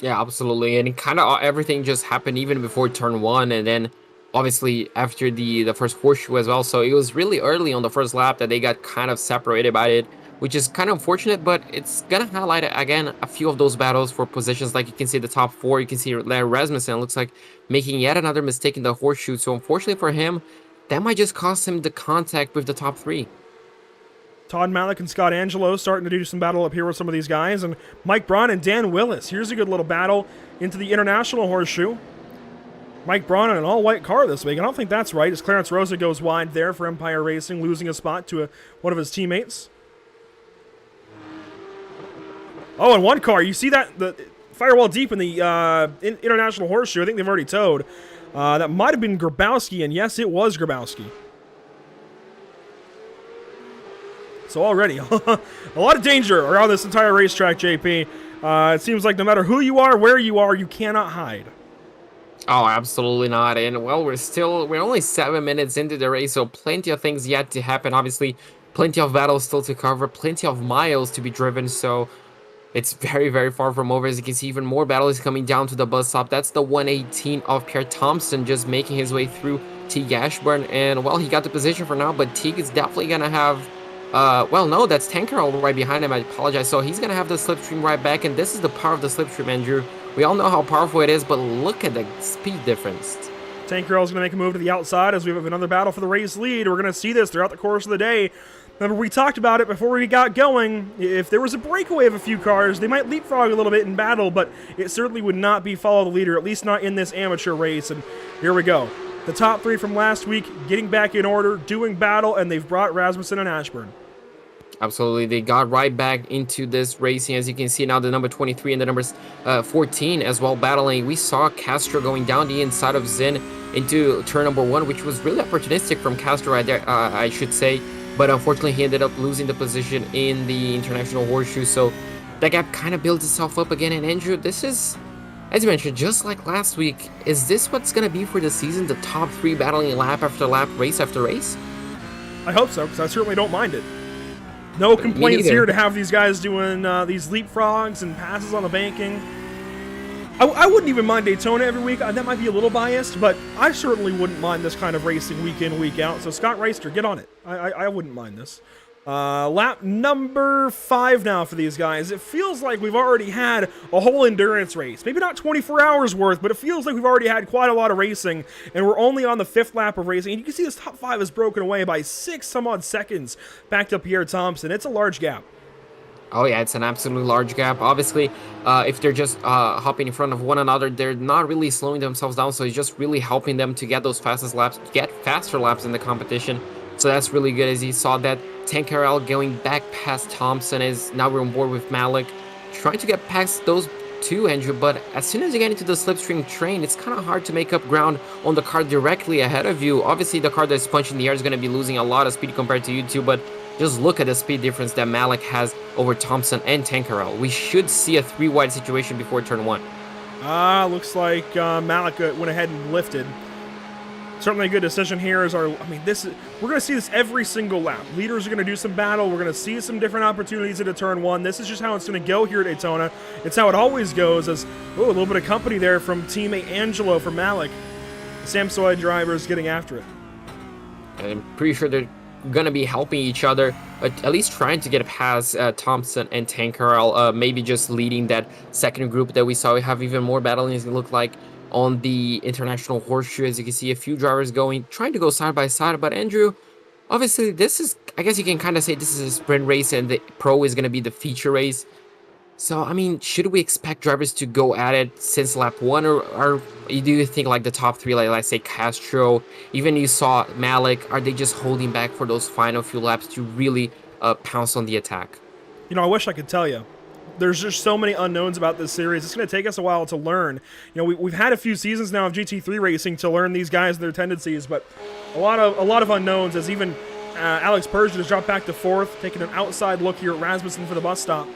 Yeah, absolutely. And kind of everything just happened even before turn 1, and then obviously after the first horseshoe as well. So it was really early on the first lap that they got kind of separated by it, which is kind of unfortunate, but it's gonna highlight again a few of those battles for positions. Like you can see the top 4, you can see Larry Rasmussen looks like making yet another mistake in the horseshoe. So unfortunately for him, that might just cost him the contact with the top 3. Todd Malik and Scott Angelo starting to do some battle up here with some of these guys. And Mike Braun and Dan Willis. Here's a good little battle into the International Horseshoe. Mike Braun in an all-white car this week. I don't think that's right, as Clarence Rosa goes wide there for Empire Racing, losing a spot to one of his teammates. Oh, and one car. You see that? The firewall deep in the International Horseshoe. I think they've already towed. That might have been Grabowski, and yes, it was Grabowski. So already, a lot of danger around this entire racetrack, JP. It seems like no matter who you are, where you are, you cannot hide. Oh, absolutely not. And well, we're only 7 minutes into the race, so plenty of things yet to happen. Obviously, plenty of battles still to cover, plenty of miles to be driven, so it's very, very far from over. As you can see, even more battles coming down to the bus stop. That's the 118 of Pierre Thompson just making his way through Teague Ashburn. And, well, he got the position for now, but Teague is definitely going to have... well, no, that's Tankerl right behind him. I apologize. So he's going to have the slipstream right back, and this is the power of the slipstream, Andrew. We all know how powerful it is, but look at the speed difference. Tankerl is going to make a move to the outside as we have another battle for the race lead. We're going to see this throughout the course of the day. Remember, we talked about it before we got going. If there was a breakaway of a few cars, they might leapfrog a little bit in battle, but it certainly would not be follow the leader, at least not in this amateur race. And here we go. The top 3 from last week getting back in order, doing battle, and they've brought Rasmussen and Ashburn. Absolutely, they got right back into this racing. As you can see now, the number 23 and the numbers 14 as well battling. We saw Castro going down the inside of Zinn into turn number 1, which was really opportunistic from Castro right there, I should say. But unfortunately, he ended up losing the position in the International Horseshoe. So that gap kind of builds itself up again. And Andrew, this is, as you mentioned, just like last week, is this what's going to be for the season? The top 3 battling lap after lap, race after race? I hope so, because I certainly don't mind it. No complaints here to have these guys doing these leapfrogs and passes on the banking. I wouldn't even mind Daytona every week. That might be a little biased, but I certainly wouldn't mind this kind of racing week in, week out. So Scott Reister, get on it. I wouldn't mind this. Lap number 5 now for these guys. It feels like we've already had a whole endurance race. Maybe not 24 hours worth, but it feels like we've already had quite a lot of racing, and we're only on the 5th lap of racing. And you can see this top 5 is broken away by 6 some odd seconds back to Pierre Thompson. It's a large gap. Oh yeah, it's an absolutely large gap. Obviously, if they're just hopping in front of one another, they're not really slowing themselves down, so it's just really helping them to get those fastest laps, get faster laps in the competition. So that's really good. As you saw that Tankerl going back past Thompson, is now we're on board with Malik, trying to get past those 2, Andrew, but as soon as you get into the slipstream train, it's kind of hard to make up ground on the car directly ahead of you. Obviously, the car that's punching the air is going to be losing a lot of speed compared to you two, but just look at the speed difference that Malik has over Thompson and Tankerl. We should see a 3-wide situation before turn 1. Looks like Malik went ahead and lifted. Certainly a good decision here. We're going to see this every single lap. Leaders are going to do some battle. We're going to see some different opportunities into turn 1. This is just how it's going to go here at Daytona. It's how it always goes. As a little bit of company there from teammate Angelo for Malik. The Samsoy driver is getting after it. I'm pretty sure they're going to be helping each other, at least trying to get past Thompson and Tankerl. Maybe just leading that second group that we saw. We have even more battling, as it looked like, on the International Horseshoe. As you can see, a few drivers trying to go side by side. But Andrew, obviously this is, I guess you can kind of say this is a sprint race and the Pro is going to be the feature race. So, I mean, should we expect drivers to go at it since lap 1? Or do you think like the top 3, like let's say Castro, even you saw Malik, are they just holding back for those final few laps to really pounce on the attack? You know, I wish I could tell you. There's just so many unknowns about this series. It's going to take us a while to learn. You know, we've had a few seasons now of GT3 racing to learn these guys and their tendencies, but a lot of unknowns. As even Alex Persian has dropped back to 4th, taking an outside look here at Rasmussen for the bus stop.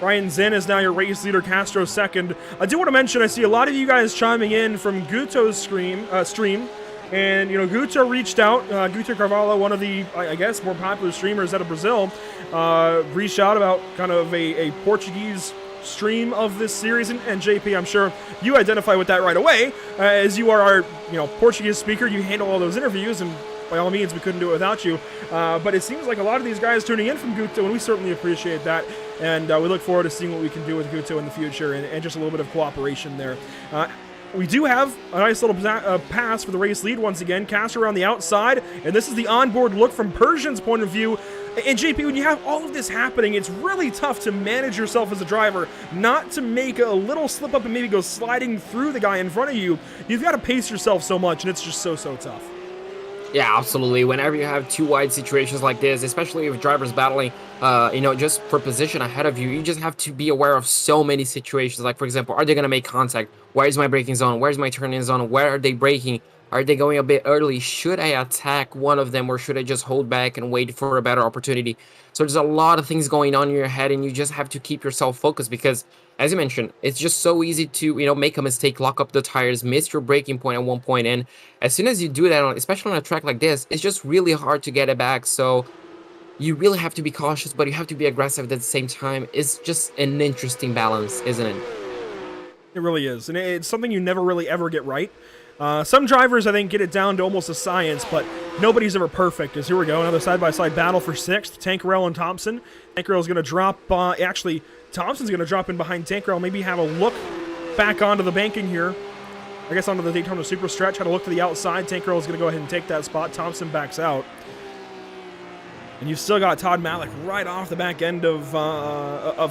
Ryan Zinn is now your race leader, Castro 2nd. I do want to mention, I see a lot of you guys chiming in from Guto's stream. And, you know, Guto reached out. Guto Carvalho, one of the, I guess, more popular streamers out of Brazil, reached out about kind of a Portuguese stream of this series. And JP, I'm sure you identify with that right away, as you are our, Portuguese speaker. You handle all those interviews, and by all means, we couldn't do it without you. But it seems like a lot of these guys tuning in from Guto, and we certainly appreciate that. And we look forward to seeing what we can do with Guto in the future, and just a little bit of cooperation there. We do have a nice little pass for the race lead once again. Castro around the outside, and this is the onboard look from Persian's point of view. And JP, when you have all of this happening, it's really tough to manage yourself as a driver, not to make a little slip up and maybe go sliding through the guy in front of you. You've got to pace yourself so much, and it's just so tough. Yeah, absolutely. Whenever you have two wide situations like this, especially if drivers battling, just for position ahead of you, you just have to be aware of so many situations. Like, for example, are they going to make contact? Where is my braking zone? Where's my turning zone? Where are they braking? Are they going a bit early? Should I attack one of them, or should I just hold back and wait for a better opportunity? So there's a lot of things going on in your head, and you just have to keep yourself focused because, as you mentioned, it's just so easy to, make a mistake, lock up the tires, miss your braking point at one point, and as soon as you do that, especially on a track like this, it's just really hard to get it back. So you really have to be cautious, but you have to be aggressive at the same time. It's just an interesting balance, isn't it? It really is, and it's something you never really ever get right. Some drivers, I think, get it down to almost a science, but nobody's ever perfect. As here we go, another side-by-side battle for 6th. Tankerell and Thompson. Tankerell's going to drop, actually, Thompson's going to drop in behind Tankerell, maybe have a look back onto the banking here. I guess onto the Daytona Super Stretch, had a look to the outside. Tankerell's going to go ahead and take that spot. Thompson backs out. And you've still got Todd Malik right off the back end of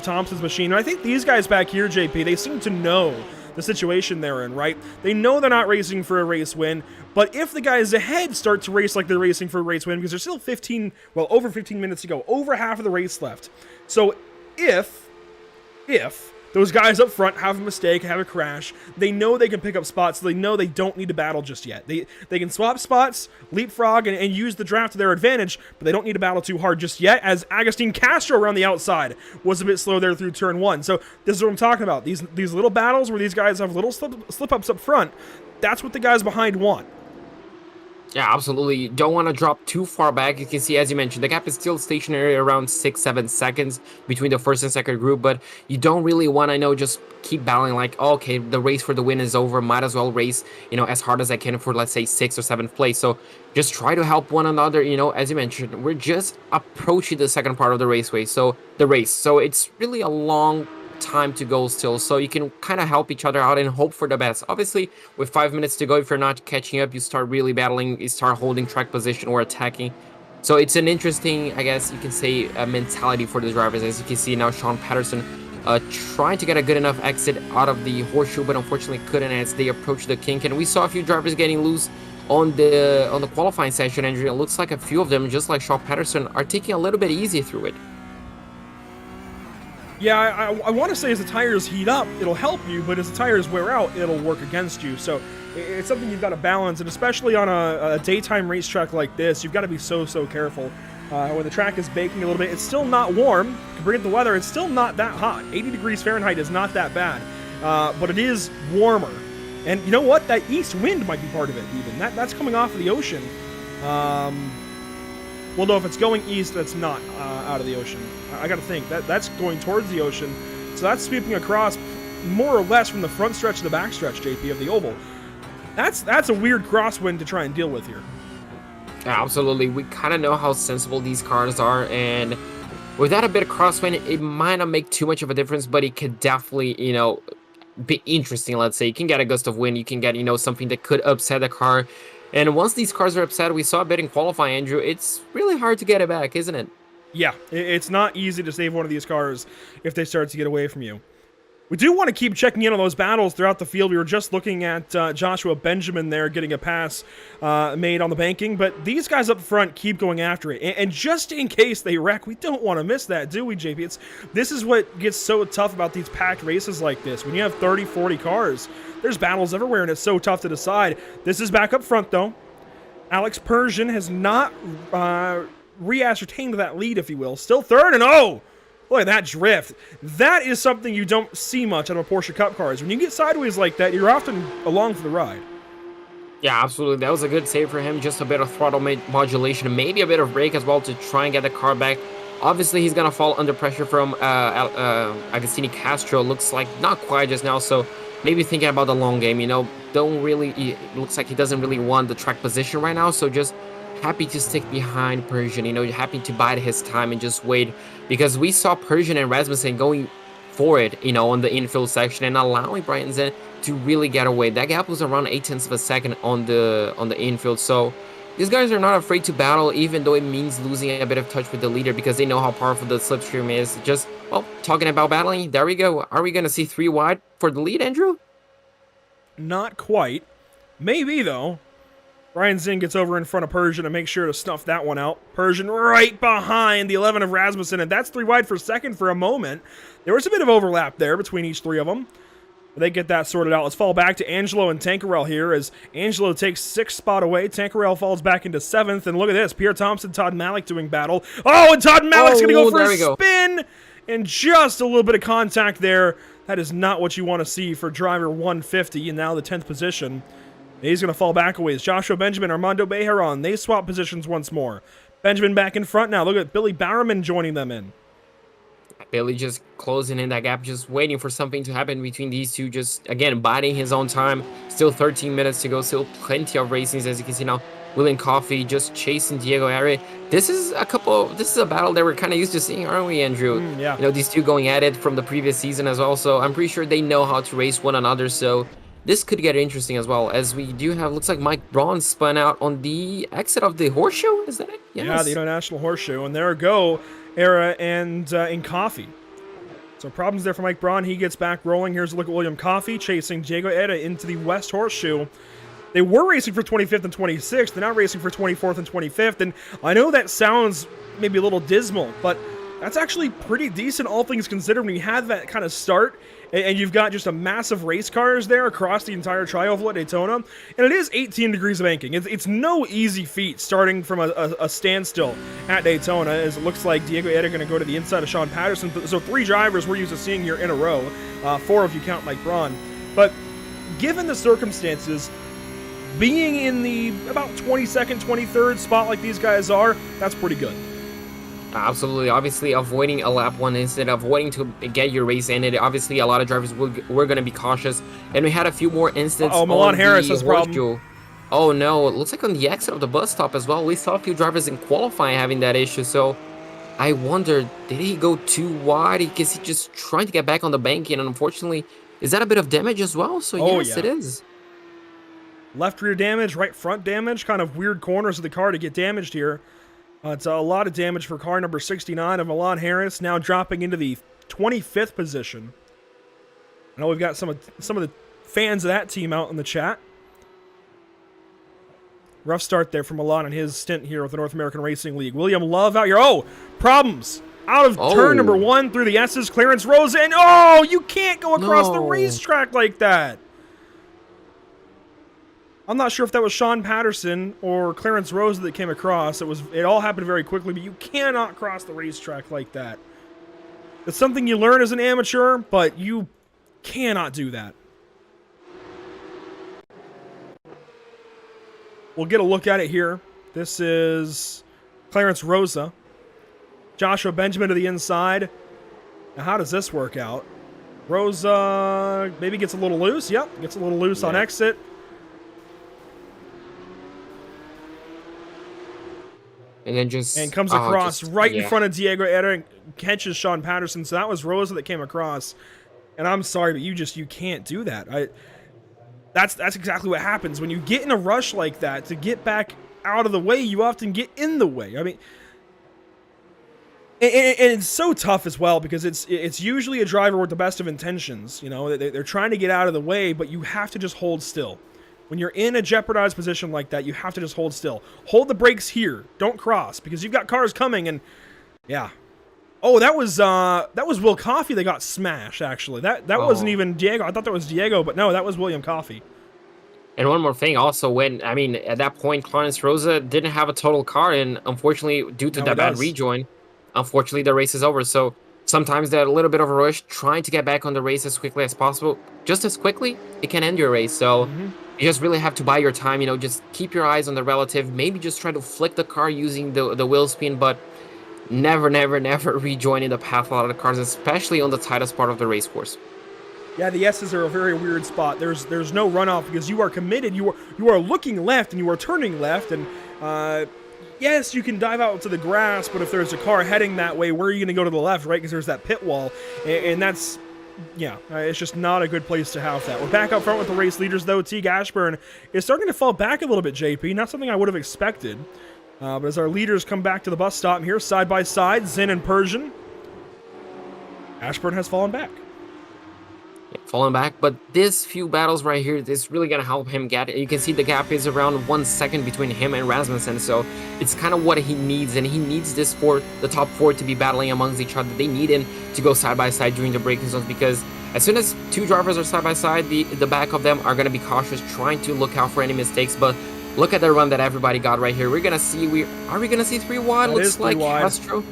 Thompson's machine. And I think these guys back here, JP, they seem to know the situation they're in, right? They know they're not racing for a race win, but if the guys ahead start to race like they're racing for a race win, because there's still over 15 minutes to go, over half of the race left. So if those guys up front have a mistake, have a crash, they know they can pick up spots, so they know they don't need to battle just yet. They can swap spots, leapfrog, and use the draft to their advantage, but they don't need to battle too hard just yet, as Agustin Castro around the outside was a bit slow there through turn 1. So this is what I'm talking about. These little battles where these guys have little slip-ups up front, that's what the guys behind want. Yeah, absolutely. You don't want to drop too far back. You can see, as you mentioned, the gap is still stationary around 6-7 seconds between the first and second group, but you don't really want to, just keep battling like, oh, okay, the race for the win is over. Might as well race, as hard as I can for, let's say, 6th or 7th place. So just try to help one another. As you mentioned, we're just approaching the second part of the raceway. So So it's really a long time to go still, so you can kind of help each other out and hope for the best. Obviously, with 5 minutes to go, if you're not catching up, you start really battling, you start holding track position or attacking. So it's an interesting, I guess you can say, mentality for the drivers. As you can see now, Sean Patterson trying to get a good enough exit out of the horseshoe, but unfortunately couldn't as they approach the kink. And we saw a few drivers getting loose on the qualifying session, and it looks like a few of them, just like Sean Patterson, are taking a little bit easy through it. Yeah, I want to say as the tires heat up, it'll help you, but as the tires wear out, it'll work against you. So it's something you've got to balance, and especially on a daytime racetrack like this, you've got to be so careful. When the track is baking a little bit, it's still not warm. Compared to the weather, it's still not that hot. 80 degrees Fahrenheit is not that bad, but it is warmer. And you know what? That east wind might be part of it, even. That's coming off of the ocean. Well, no, if it's going east, that's not out of the ocean. I got to think. That's going towards the ocean. So that's sweeping across more or less from the front stretch to the back stretch, JP, of the oval. That's a weird crosswind to try and deal with here. Yeah, absolutely. We kind of know how sensible these cars are, and without a bit of crosswind, it might not make too much of a difference, but it could definitely, be interesting, let's say. You can get a gust of wind, you can get, something that could upset the car. And once these cars are upset, we saw a bit in qualifying, Andrew, it's really hard to get it back, isn't it? Yeah, it's not easy to save one of these cars if they start to get away from you. We do want to keep checking in on those battles throughout the field. We were just looking at Joshua Benjamin there getting a pass made on the banking, but these guys up front keep going after it. And just in case they wreck, we don't want to miss that, do we, JP? This is what gets so tough about these packed races like this. When you have 30, 40 cars, there's battles everywhere, and it's so tough to decide. This is back up front, though. Alex Persian has not re-ascertained that lead, if you will. Still third, and oh! Look at that drift. That is something you don't see much out of a Porsche Cup cars. When you get sideways like that, you're often along for the ride. Yeah, absolutely. That was a good save for him. Just a bit of throttle modulation, maybe a bit of brake as well to try and get the car back. Obviously, he's going to fall under pressure from Agostini Castro. Looks like not quite just now, so maybe thinking about the long game. It looks like he doesn't really want the track position right now, so just happy to stick behind Persian, happy to bide his time and just wait, because we saw Persian and Rasmussen going for it, on the infield section and allowing Brian Zen to really get away. That gap was around 0.8 of a second on the infield. So these guys are not afraid to battle, even though it means losing a bit of touch with the leader, because they know how powerful the slipstream is. Just, well, talking about battling, there we go. Are we going to see 3 wide for the lead, Andrew? Not quite. Maybe, though. Brian Zinn gets over in front of Persian and makes sure to snuff that one out. Persian right behind the 11 of Rasmussen, and that's 3 wide for second for a moment. There was a bit of overlap there between each 3 of them. But they get that sorted out. Let's fall back to Angelo and Tankerel here as Angelo takes 6th spot away. Tankerel falls back into 7th, and look at this. Pierre Thompson, Todd Malik doing battle. Oh, and Todd Malik's going to go for a spin! And just a little bit of contact there. That is not what you want to see for driver 150, and now the 10th position. He's going to fall back a ways. Joshua Benjamin, Armando Bejaron, they swap positions once more. Benjamin back in front now. Look at Billy Bowerman joining them in. Billy just closing in that gap, just waiting for something to happen between these two. Just, again, biding his own time. Still 13 minutes to go. Still plenty of racings, as you can see now. William Coffey just chasing Diego Aire. This is a battle that we're kind of used to seeing, aren't we, Andrew? Yeah. These two going at it from the previous season as well. So I'm pretty sure they know how to race one another. So this could get interesting as well, as we do have, looks like Mike Braun spun out on the exit of the horseshoe. Is that it? Yes. Yeah, the International Horseshoe. And there go Era and in Coffey. So problems there for Mike Braun. He gets back rolling. Here's a look at William Coffey chasing Diego Era into the West Horseshoe. They were racing for 25th and 26th. They're now racing for 24th and 25th. And I know that sounds maybe a little dismal, but that's actually pretty decent, all things considered, when you have that kind of start and you've got just a massive race cars there across the entire tri-oval at Daytona. And it is 18 degrees of banking. It's no easy feat starting from a standstill at Daytona, as it looks like Diego Eda going to go to the inside of Sean Patterson. So 3 drivers we're used to seeing here in a row, 4 if you count Mike Braun. But given the circumstances, being in the about 22nd, 23rd spot like these guys are, that's pretty good. Absolutely. Obviously, avoiding a lap 1 instead of waiting to get your race ended. Obviously, a lot of drivers were going to be cautious. And we had a few more instances. Oh, Milan Harris has a problem. Oh, no. It looks like on the exit of the bus stop as well. We saw a few drivers in qualifying having that issue. So I wonder, did he go too wide? Because he just trying to get back on the banking. And unfortunately, is that a bit of damage as well? So yes, it is. Left rear damage, right front damage. Kind of weird corners of the car to get damaged here. It's a lot of damage for car number 69 of Milan Harris, now dropping into the 25th position. I know we've got some of the fans of that team out in the chat. Rough start there for Milan and his stint here with the North American Racing League. William Love out here. Oh, problems. Out of turn number 1 through the S's. Clarence Rosa, and oh, you can't go across the racetrack like that. I'm not sure if that was Sean Patterson or Clarence Rosa that came across. It all happened very quickly, but you cannot cross the racetrack like that. It's something you learn as an amateur, but you cannot do that. We'll get a look at it here. This is Clarence Rosa. Joshua Benjamin to the inside. Now, how does this work out? Rosa maybe gets a little loose. Yep, gets a little loose on exit. And then comes across in front of Diego Eda and catches Sean Patterson. So that was Rosa that came across. And I'm sorry, but you can't do that. That's exactly what happens. When you get in a rush like that, to get back out of the way, you often get in the way. I mean, and it's so tough as well, because it's usually a driver with the best of intentions. You know, they're trying to get out of the way, but you have to just hold still. When you're in a jeopardized position like that, you have to just hold still. Hold the brakes here. Don't cross, because you've got cars coming. And yeah. Oh, that was Will Coffey that got smashed. Actually, that wasn't even Diego. I thought that was Diego, but no, that was William Coffey. And one more thing, also, at that point, Clarence Rosa didn't have a total car, and unfortunately, due to that bad rejoin, unfortunately, the race is over. So sometimes they're a little bit of a rush, trying to get back on the race as quickly as possible. Just as quickly, it can end your race. So you just really have to buy your time. Just keep your eyes on the relative. Maybe just try to flick the car using the wheel spin, but never rejoining the path a lot of the cars, especially on the tightest part of the race course. Yeah, the S's are a very weird spot. There's no runoff, because you are committed. You are looking left and you are turning left, and yes, you can dive out to the grass, but if there's a car heading that way, where are you going to go to the left, right? Because there's that pit wall, and that's, yeah, it's just not a good place to have that. We're back up front with the race leaders, though. Teague Ashburn is starting to fall back a little bit, JP. Not something I would have expected. But as our leaders come back to the bus stop here, side by side, Zinn and Persian, Ashburn has fallen back. Yeah, falling back, but this few battles right here is really going to help him get it. You can see the gap is around 1 second between him and Rasmussen, so it's kind of what he needs, and he needs this for the top 4 to be battling amongst each other. They need him to go side by side during the braking zones, because as soon as 2 drivers are side by side, the back of them are going to be cautious, trying to look out for any mistakes. But look at the run that everybody got right here. We're going to see, are we going to see 3 wide? That Looks like Castro.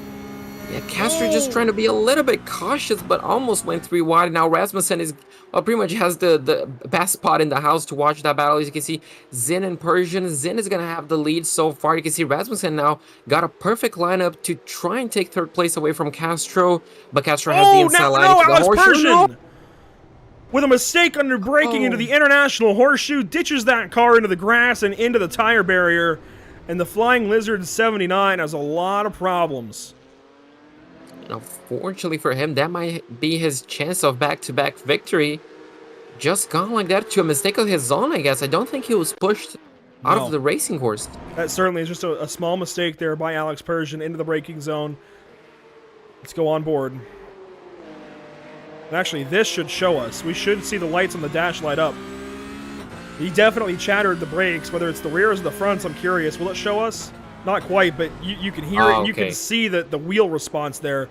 Yeah, Castro just trying to be a little bit cautious, but almost went 3 wide. Now Rasmussen is pretty much has the best spot in the house to watch that battle. As you can see, Zinn and Persian. Zinn is going to have the lead so far. You can see Rasmussen now got a perfect lineup to try and take 3rd place away from Castro, but Castro has the inside line to the horseshoe. Persian, with a mistake under braking into the International Horseshoe, ditches that car into the grass and into the tire barrier, and the Flying Lizard 79 has a lot of problems. Unfortunately for him, that might be his chance of back-to-back victory. Just gone like that to a mistake of his own, I guess. I don't think he was pushed out of the racing course. That certainly is just a small mistake there by Alex Persian into the braking zone. Let's go on board. And actually, this should show us. We should see the lights on the dash light up. He definitely chattered the brakes, whether it's the rears or the fronts. I'm curious. Will it show us? Not quite, but you can hear it, and you can see the wheel response there.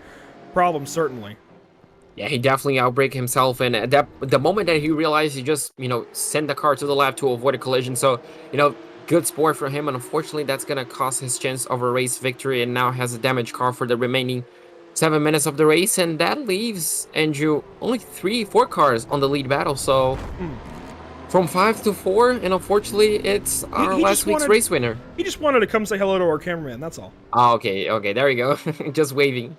Problem, certainly. Yeah, he definitely outbraked himself, and at the moment that he realized, he just, sent the car to the left to avoid a collision. So, good sport for him, and unfortunately, that's going to cost his chance of a race victory, and now has a damaged car for the remaining 7 minutes of the race, and that leaves, Andrew, only 4 cars on the lead battle, so... From 5 to 4, and unfortunately, it's our last week's race winner. He just wanted to come say hello to our cameraman, that's all. Oh, okay, there we go. Just waving.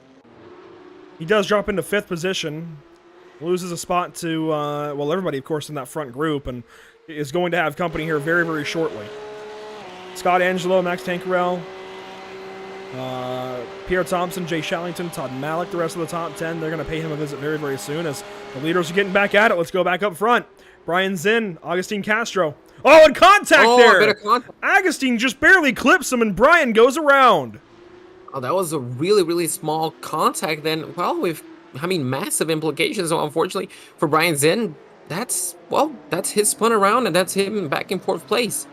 He does drop into 5th position, loses a spot to, well, everybody, of course, in that front group, and is going to have company here very, very shortly. Scott Angelo, Max Tankerell, Pierre Thompson, Jay Shallington, Todd Malik, the rest of the top 10. They're going to pay him a visit very, very soon as the leaders are getting back at it. Let's go back up front. Brian Zinn, Agustin Castro. Oh, and contact there! A bit of contact. Agustin just barely clips him, and Brian goes around. Oh, that was a really, really small contact then. Well, with, massive implications. So, unfortunately, for Brian Zinn, that's his spun around, and that's him back in 4th place.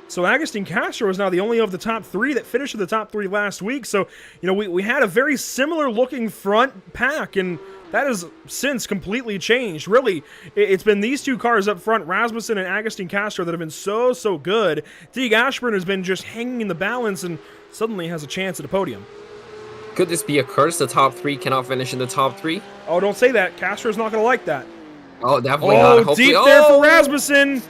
So Agustin Castro is now the only of the top 3 that finished in the top 3 last week. So, we had a very similar looking front pack, and that has since completely changed. Really, it's been these 2 cars up front, Rasmussen and Agustin Castro, that have been so good. Teague Ashburn has been just hanging in the balance and suddenly has a chance at a podium. Could this be a curse? The top 3 cannot finish in the top 3? Oh, don't say that. Castro's not going to like that. Oh, definitely not. Hopefully, deep there for Rasmussen.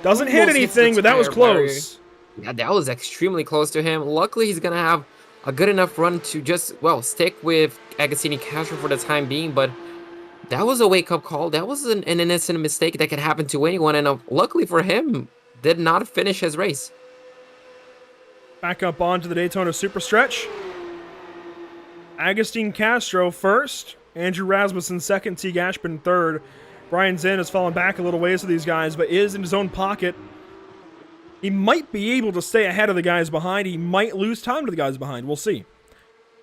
Doesn't hit anything, but that was close. Yeah, that was extremely close to him. Luckily, he's going to have a good enough run to just, stick with Agostini Castro for the time being, but that was a wake-up call. That was an innocent mistake that could happen to anyone, and luckily for him, did not finish his race. Back up onto the Daytona Superstretch. Agustin Castro first, Andrew Rasmussen second, Teague Ashburn third. Brian Zinn has fallen back a little ways to these guys, but is in his own pocket. He might be able to stay ahead of the guys behind. He might lose time to the guys behind. We'll see.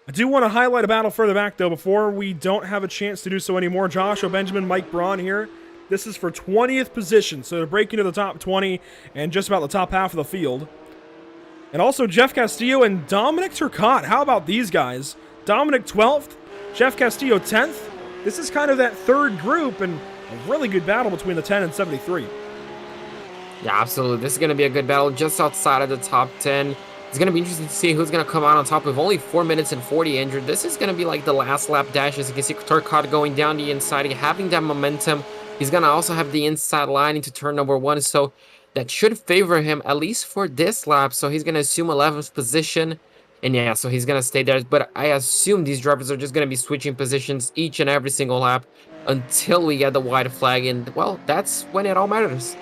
I do want to highlight a battle further back, though, before we don't have a chance to do so anymore. Joshua Benjamin, Mike Braun here. This is for 20th position, so to break into the top 20 and just about the top half of the field. And also Jeff Castillo and Dominic Turcotte. How about these guys? Dominic 12th, Jeff Castillo 10th. This is kind of that third group, and a really good battle between the 10 and 73. Yeah, absolutely. This is going to be a good battle just outside of the top 10. It's going to be interesting to see who's going to come out on top with only 4 minutes and 40 injured. This is going to be like the last lap dash. As you can see, Turcotte going down the inside, having that momentum. He's going to also have the inside line into turn number 1, so that should favor him, at least for this lap. So he's going to assume 11th position. And yeah, so he's going to stay there. But I assume these drivers are just going to be switching positions each and every single lap until we get the white flag. And, well, that's when it all matters.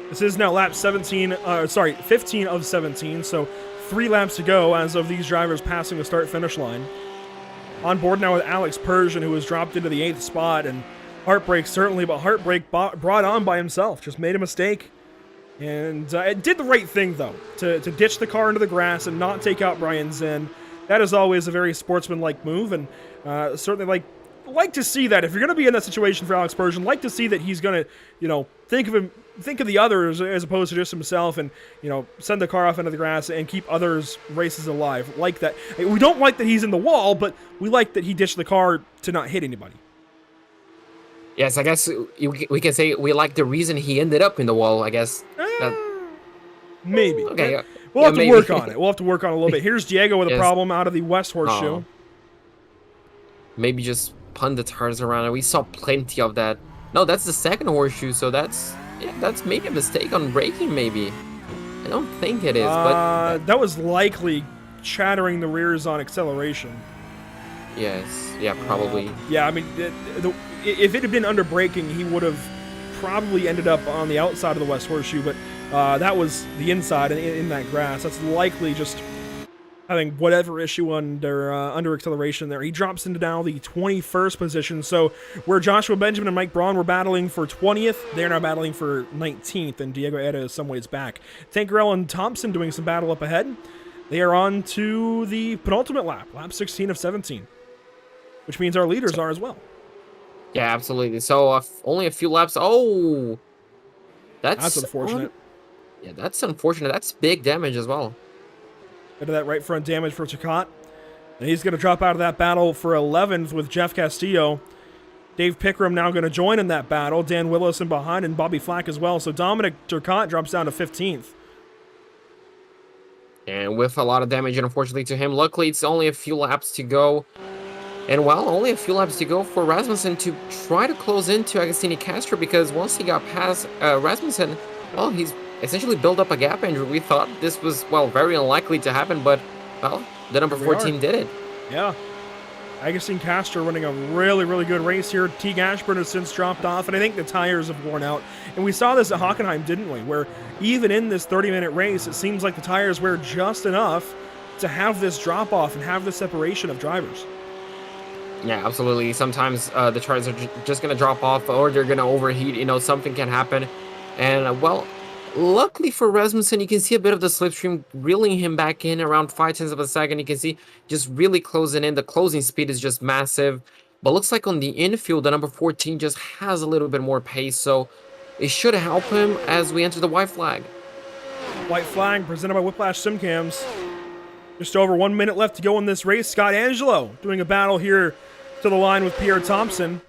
This is now lap 15 of 17, so 3 laps to go as of these drivers passing the start-finish line. On board now with Alex Persian, who has dropped into the 8th spot, and heartbreak certainly, but heartbreak brought on by himself. Just made a mistake, and it did the right thing, though, to ditch the car into the grass and not take out Brian Zinn. That is always a very sportsmanlike move, and certainly like to see that. If you're going to be in that situation for Alex Persian, like to see that he's going to, think of the others as opposed to just himself, and send the car off into the grass and keep others' races alive. Like that. We don't like that he's in the wall, but we like that he ditched the car to not hit anybody. Yes, I guess we can say we like the reason he ended up in the wall, I guess. Maybe. Okay. We'll have to work on it. We'll have to work on it a little bit. Here's Diego with a problem out of the West Horseshoe. Oh. Maybe just pun the tires around, and we saw plenty of that. No, that's the second horseshoe, so that's maybe a mistake on braking, maybe. I don't think it is, but... that was likely chattering the rears on acceleration. Yes, yeah, probably. Yeah, I mean, if it had been under braking, he would have probably ended up on the outside of the West Horseshoe, but that was the inside in that grass. That's likely just having whatever issue under acceleration there. He drops into now the 21st position, so where Joshua Benjamin and Mike Braun were battling for 20th, they're now battling for 19th, and Diego Eda is some ways back. Tankerell and Thompson doing some battle up ahead. They are on to the penultimate lap 16 of 17, which means our leaders are as well. Yeah, absolutely. So only a few laps. Oh, that's unfortunate. Yeah, that's unfortunate. That's big damage as well. Bit of that right front damage for Turcotte. And he's going to drop out of that battle for 11th with Jeff Castillo. Dave Pickram now going to join in that battle. Dan Willison behind, and Bobby Flack as well. So Dominic Turcotte drops down to 15th. And with a lot of damage, unfortunately, to him. Luckily, it's only a few laps to go. And, well, only a few laps to go for Rasmussen to try to close into Agostini Castro, because once he got past Rasmussen, well, he's essentially built up a gap, Andrew. We thought this was, well, very unlikely to happen, but, well, the number 14 did it. Yeah. Agostini Castro running a really, really good race here. Teague Ashburn has since dropped off, and I think the tires have worn out. And we saw this at Hockenheim, didn't we? Where even in this 30-minute race, it seems like the tires wear just enough to have this drop-off and have this separation of drivers. Yeah, absolutely. Sometimes the tires are just going to drop off, or they're going to overheat. Something can happen. And, well, luckily for Rasmussen, you can see a bit of the slipstream reeling him back in around 0.5 of a second. You can see just really closing in. The closing speed is just massive. But looks like on the infield, the number 14 just has a little bit more pace. So it should help him as we enter the white flag. White flag presented by Whiplash Simcams. Just over 1 minute left to go in this race. Scott Angelo doing a battle here to the line with Pierre Thompson.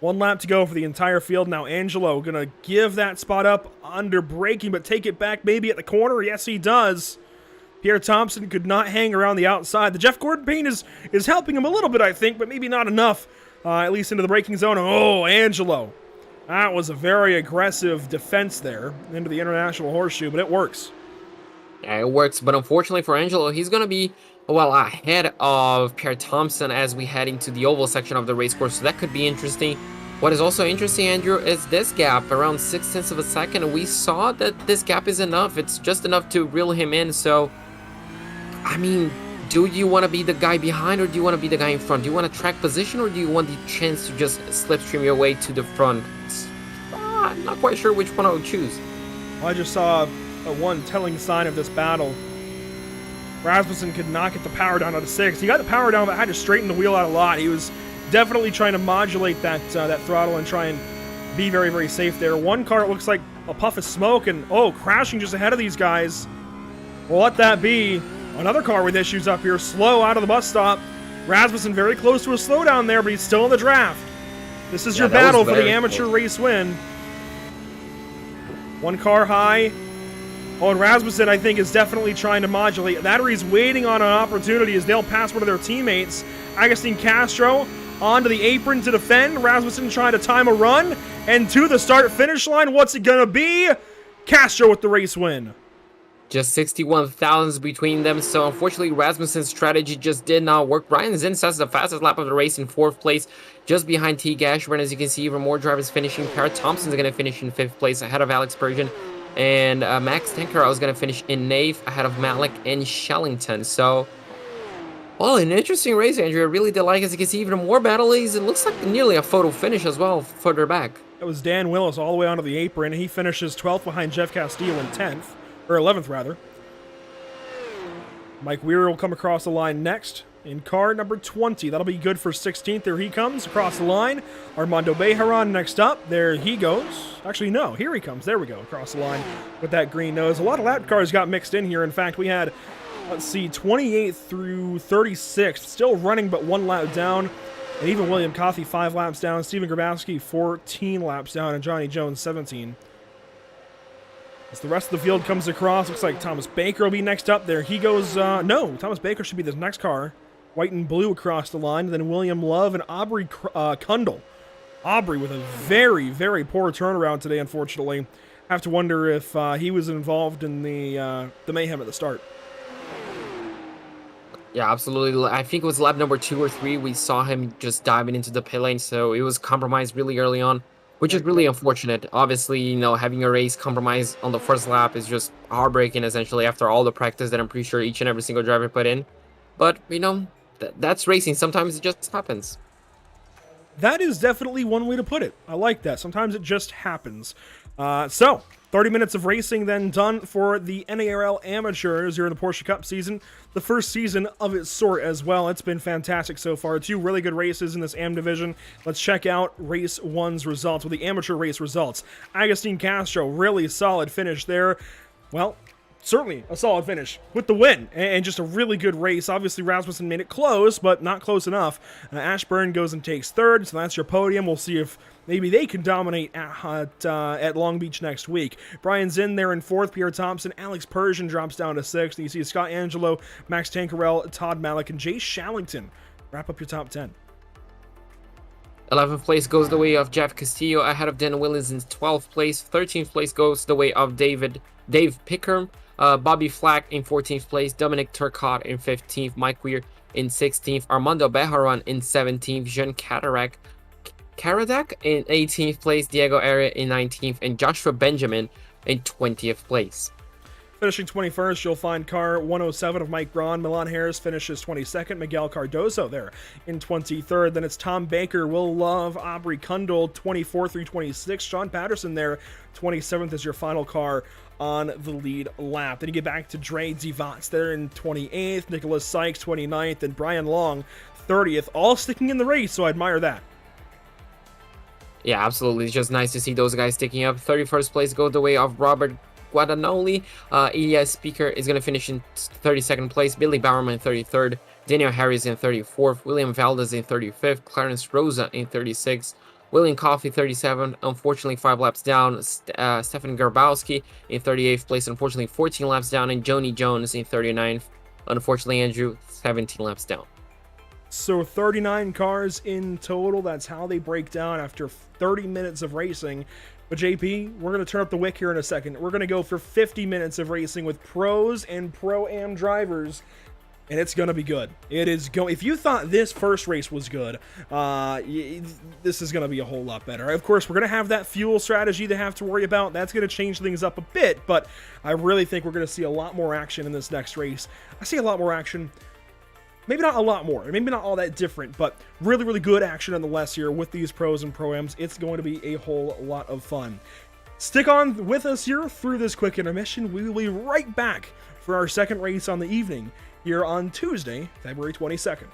1 lap to go for the entire field. Now Angelo going to give that spot up under braking, but take it back maybe at the corner. Yes, he does. Pierre Thompson could not hang around the outside. The Jeff Gordon paint is helping him a little bit, I think, but maybe not enough, at least into the braking zone. Oh, Angelo. That was a very aggressive defense there into the International Horseshoe, but it works. Yeah, it works, but unfortunately for Angelo, he's going to be, well, ahead of Pierre Thompson as we head into the oval section of the race course, so that could be interesting. What is also interesting, Andrew, is this gap, around 0.6 of a second. We saw that this gap is enough. It's just enough to reel him in, so, I mean, do you want to be the guy behind, or do you want to be the guy in front? Do you want a track position, or do you want the chance to just slipstream your way to the front? I'm not quite sure which one I would choose. Well, I just saw one telling sign of this battle. Rasmussen could not get the power down out of 6. He got the power down, but had to straighten the wheel out a lot. He was definitely trying to modulate that throttle and try and be very, very safe there. One car, it looks like a puff of smoke, and crashing just ahead of these guys. We'll let that be. Another car with issues up here, slow out of the bus stop. Rasmussen very close to a slowdown there, but he's still in the draft. This is your battle for the amateur race win. One car high. And Rasmussen, I think, is definitely trying to modulate that, or he's waiting on an opportunity as they'll pass one of their teammates. Agustin Castro onto the apron to defend. Rasmussen trying to time a run. And to the start-finish line, what's it going to be? Castro with the race win. Just 61 thousandths between them, so unfortunately Rasmussen's strategy just did not work. Brian Zinn sets the fastest lap of the race in 4th place, just behind T. Gashburn. As you can see, even more drivers finishing. Parrot Thompson's going to finish in 5th place ahead of Alex Persian, and Max Tanker is going to finish in 8th ahead of Malik and Shellington. So, well, an interesting race, Andrew. I really did like it. As you can see, even more battles. It looks like nearly a photo finish as well, further back. That was Dan Willis all the way onto the apron. He finishes 12th behind Jeff Castillo in 10th. Or 11th, rather. Mike Weir will come across the line next in car number 20. That'll be good for 16th. There he comes across the line. Armando Bejaran next up. There he goes. Actually, no. Here he comes. There we go. Across the line with that green nose. A lot of lap cars got mixed in here. In fact, we had, let's see, 28th through 36th. Still running, but 1 lap down. And even William Coffey, 5 laps down. Stephen Grabowski, 14 laps down. And Johnny Jones, 17. As the rest of the field comes across, looks like Thomas Baker will be next up. There he goes. No, Thomas Baker should be this next car. White and blue across the line. And then William Love and Aubrey Kundle. Aubrey with a very, very poor turnaround today, unfortunately. Have to wonder if he was involved in the mayhem at the start. Yeah, absolutely. I think it was lap number 2 or 3. We saw him just diving into the pit lane, so it was compromised really early on. Which is really unfortunate. Obviously, you know, having a race compromise on the first lap is just heartbreaking, essentially, after all the practice that I'm pretty sure each and every single driver put in. But, you know, that's racing. Sometimes it just happens. That is definitely one way to put it. I like that. Sometimes it just happens. So, 30 minutes of racing then done for the NARL amateurs here in the Porsche Cup season. The first season of its sort as well. It's been fantastic so far. 2 really good races in this AM division. Let's check out race 1's results with the amateur race results. Agustin Castro, really solid finish there. Well, certainly a solid finish with the win and just a really good race. Obviously, Rasmussen made it close, but not close enough. Ashburn goes and takes 3rd, so that's your podium. We'll see if maybe they can dominate at Long Beach next week. Brian Zinn there in 4th, Pierre Thompson. Alex Persian drops down to 6th. And you see Scott Angelo, Max Tankerell, Todd Malik, and Jay Shallington wrap up your top 10. 11th place goes the way of Jeff Castillo ahead of Dan Willis in 12th place. 13th place goes the way of Dave Pickham. Bobby Flack in 14th place, Dominic Turcotte in 15th, Mike Weir in 16th, Armando Bejaran in 17th, Jean Karadak in 18th place, Diego Area in 19th, and Joshua Benjamin in 20th place. Finishing 21st, you'll find car 107 of Mike Braun. Milan Harris finishes 22nd. Miguel Cardozo there in 23rd. Then it's Tom Baker, Will Love, Aubrey Kundle, 24 through 26. Sean Patterson there, 27th is your final car on the lead lap. Then you get back to Dre Zivats there in 28th. Nicholas Sykes, 29th. And Brian Long, 30th. All sticking in the race, so I admire that. Yeah, absolutely. It's just nice to see those guys sticking up. 31st place goes the way of Robert Guadagnoli. Elias Speaker is going to finish in 32nd place. Billy Bowerman in 33rd. Daniel Harris in 34th. William Valdez in 35th. Clarence Rosa in 36th. William Coffey, 37th. Unfortunately, 5 laps down. Stefan Grabowski in 38th place. Unfortunately, 14 laps down. And Johnny Jones in 39th. Unfortunately, Andrew, 17 laps down. So 39 cars in total. That's how they break down after 30 minutes of racing. But JP, we're going to turn up the wick here in a second. We're going to go for 50 minutes of racing with pros and pro-am drivers, and it's going to be good. It is going. If you thought this first race was good, this is going to be a whole lot better. Of course, we're going to have that fuel strategy to have to worry about. That's going to change things up a bit, but I really think we're going to see a lot more action in this next race. I see a lot more action. Maybe not a lot more, maybe not all that different, but really, really good action nonetheless here with these pros and pro-ams. It's going to be a whole lot of fun. Stick on with us here through this quick intermission. We will be right back for our second race on the evening here on Tuesday, February 22nd.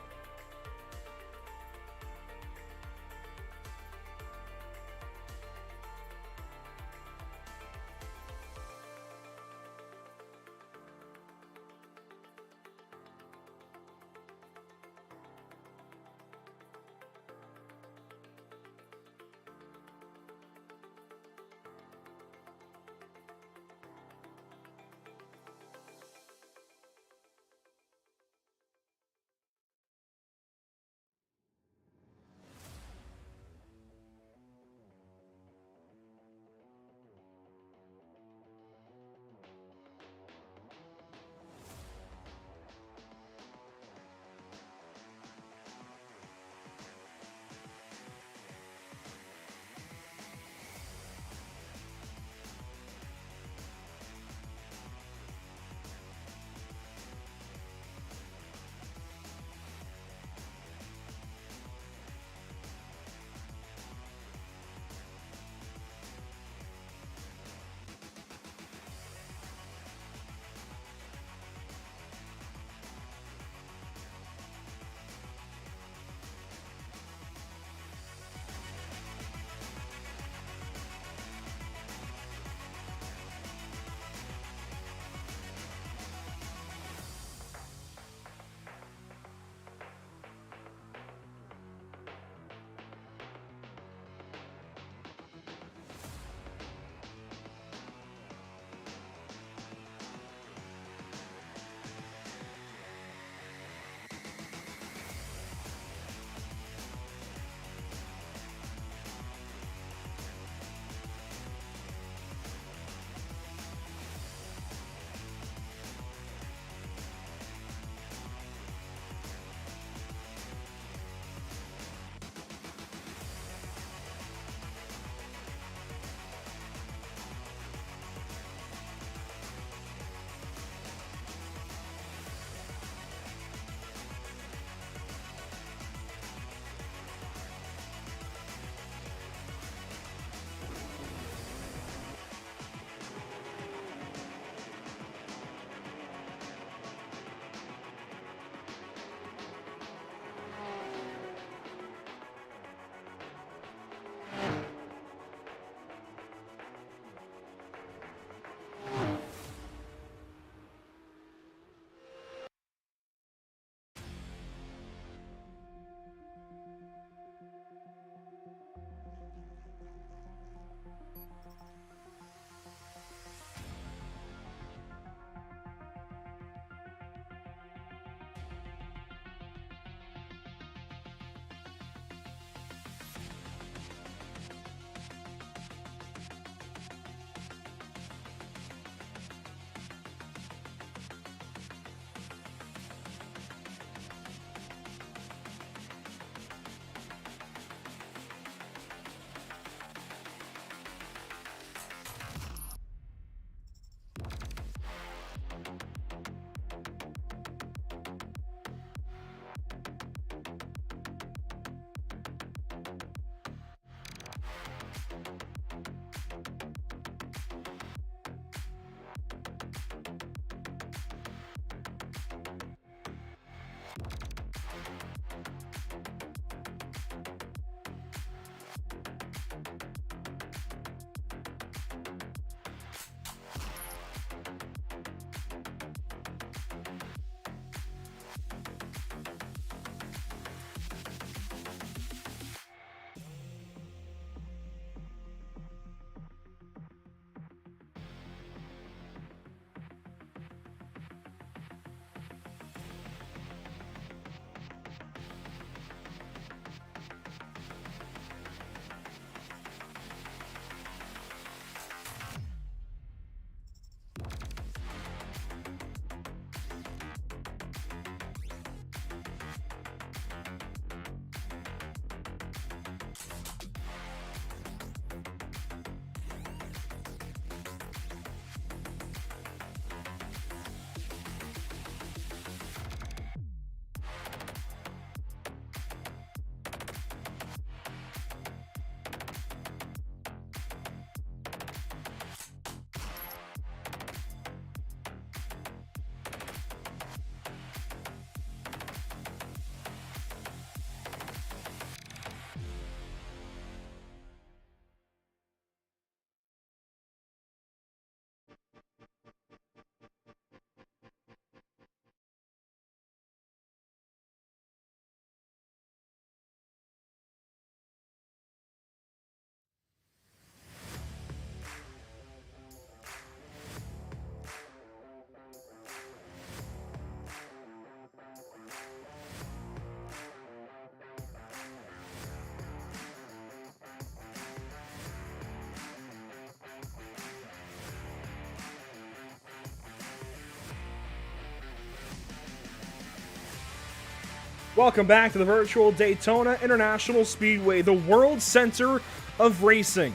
Welcome back to the virtual Daytona International Speedway, the world center of racing.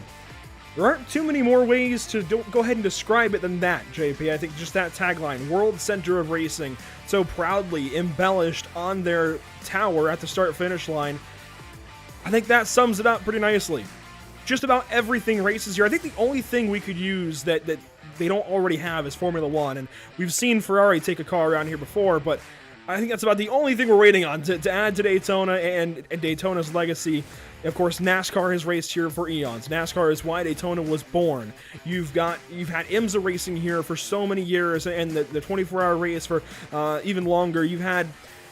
There aren't too many more ways to go ahead and describe it than that, JP. I think just that tagline, world center of racing, so proudly embellished on their tower at the start-finish line. I think that sums it up pretty nicely. Just about everything races here. I think the only thing we could use that they don't already have is Formula One, and we've seen Ferrari take a car around here before, but I think that's about the only thing we're waiting on to add to Daytona and Daytona's legacy. Of course, NASCAR has raced here for eons. NASCAR is why Daytona was born. You've had IMSA racing here for so many years, and the 24-hour race for even longer. You've had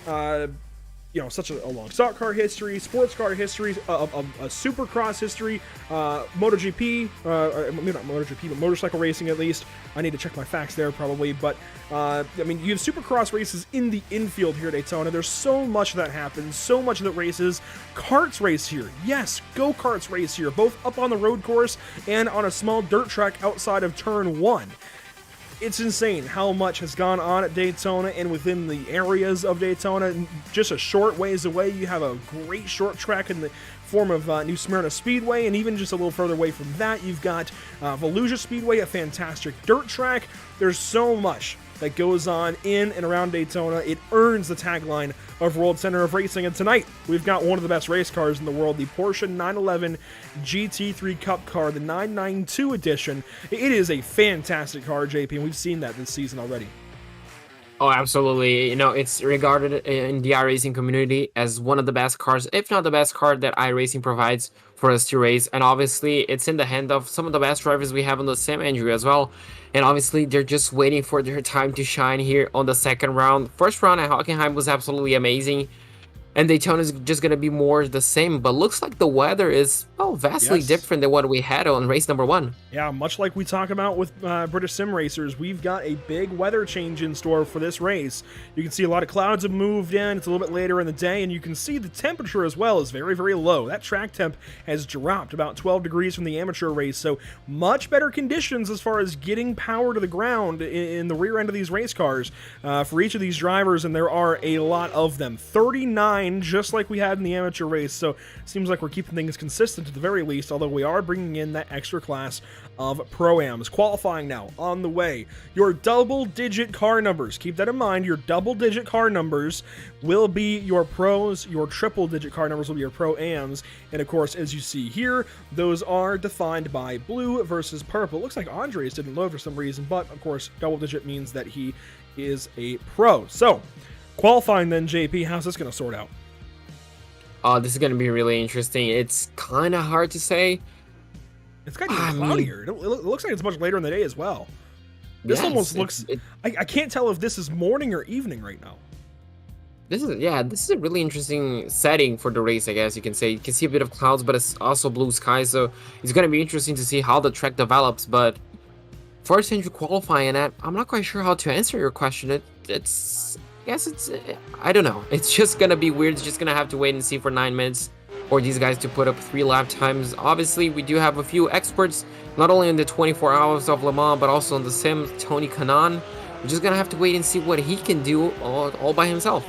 such a long stock car history, sports car history, a supercross history, MotoGP, maybe not MotoGP, but motorcycle racing at least. I need to check my facts there probably, but you have supercross races in the infield here at Daytona. There's so much that happens, so much that races. Karts race here. Yes, go-karts race here, both up on the road course and on a small dirt track outside of Turn 1. It's insane how much has gone on at Daytona and within the areas of Daytona. Just a short ways away, you have a great short track in the form of New Smyrna Speedway, and even just a little further away from that, you've got Volusia Speedway, a fantastic dirt track. There's so much that goes on in and around Daytona. It earns the tagline of World Center of Racing, and tonight we've got one of the best race cars in the world, the Porsche 911 GT3 Cup car, the 992 edition. It is a fantastic car, JP, and we've seen that this season already. Oh, absolutely. It's regarded in the iRacing community as one of the best cars, if not the best car that iRacing provides for us to race. And obviously, it's in the hand of some of the best drivers we have on the sim, Andrew, as well. And obviously, they're just waiting for their time to shine here on the second round. First round at Hockenheim was absolutely amazing. And Daytona is just going to be more the same, but looks like the weather is, vastly different than what we had on race number 1. Yeah, much like we talk about with British sim racers, we've got a big weather change in store for this race. You can see a lot of clouds have moved in. It's a little bit later in the day, and you can see the temperature as well is very, very low. That track temp has dropped about 12 degrees from the amateur race, so much better conditions as far as getting power to the ground in the rear end of these race cars for each of these drivers, and there are a lot of them. 39, just like we had in the amateur race, so it seems like we're keeping things consistent at the very least, although we are bringing in that extra class of Pro-Ams. Qualifying now on the way. Your double-digit car numbers, keep that in mind, your double-digit car numbers will be your pros, your triple-digit car numbers will be your Pro-Ams, and of course, as you see here, those are defined by blue versus purple. It looks like Andres didn't load for some reason, but of course, double-digit means that he is a pro. So, qualifying then, JP, how's this going to sort out? This is going to be really interesting. It's kind of hard to say. It's kind of cloudier. It looks like it's much later in the day as well. This almost looks... I can't tell if this is morning or evening right now. This is a really interesting setting for the race, I guess you can say. You can see a bit of clouds, but it's also blue sky, so it's going to be interesting to see how the track develops. But first into qualifying, I'm not quite sure how to answer your question. I don't know. It's just gonna be weird. It's just gonna have to wait and see for 9 minutes for these guys to put up 3 lap times. Obviously, we do have a few experts, not only in the 24 hours of Le Mans, but also in the sim, Tony Kanaan. We're just gonna have to wait and see what he can do all by himself.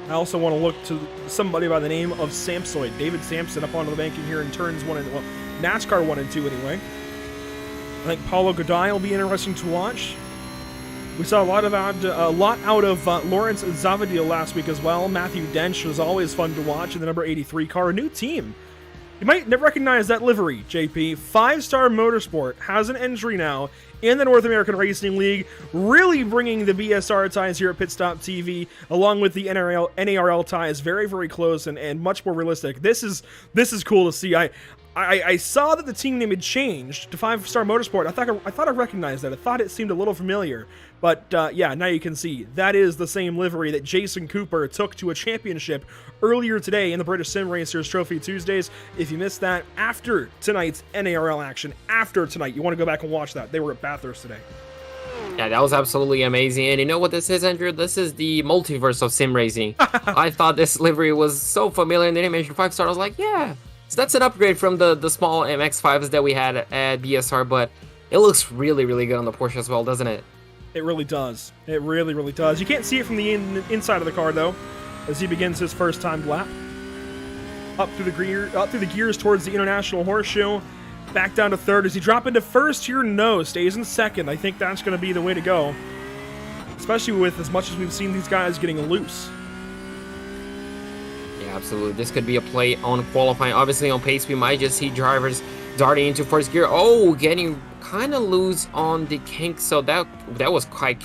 I also want to look to somebody by the name of Samsoid, David Sampson, up onto the banking here in turns 1 and NASCAR 1 and 2 anyway. I think Paulo Goday will be interesting to watch. We saw a lot out of Lawrence Zavadil last week as well. Matthew Dench was always fun to watch in the number 83 car. A new team. You might never recognize that livery, JP. 5-Star Motorsport has an entry now in the North American Racing League, really bringing the BSR ties here at Pit Stop TV, along with the NARL ties, very, very close and much more realistic. This is cool to see. I saw that the team name had changed to 5-Star Motorsport. I thought I recognized that. I thought it seemed a little familiar. But yeah, now you can see that is the same livery that Jason Cooper took to a championship earlier today in the British Sim Racers Trophy Tuesdays. If you missed that, after tonight's NARL action, after tonight, you want to go back and watch that. They were at Bathurst today. Yeah, that was absolutely amazing. And you know what this is, Andrew? This is the multiverse of sim racing. I thought this livery was so familiar in the animation 5-star. I was like, yeah. So that's an upgrade from the small MX-5s that we had at BSR, but it looks really, really good on the Porsche as well, doesn't it? It really does. It really, really does. You can't see it from the inside of the car, though. as he begins his first timed lap. Up through the gears towards the International Horseshoe. Back down to third. Does he drop into first here? No, stays in second. I think that's going to be the way to go, especially with as much as we've seen these guys getting loose. Yeah, absolutely. This could be a play on qualifying. Obviously, on pace, we might just see drivers darting into first gear. Oh, getting kind of loose on the kink. So that was quite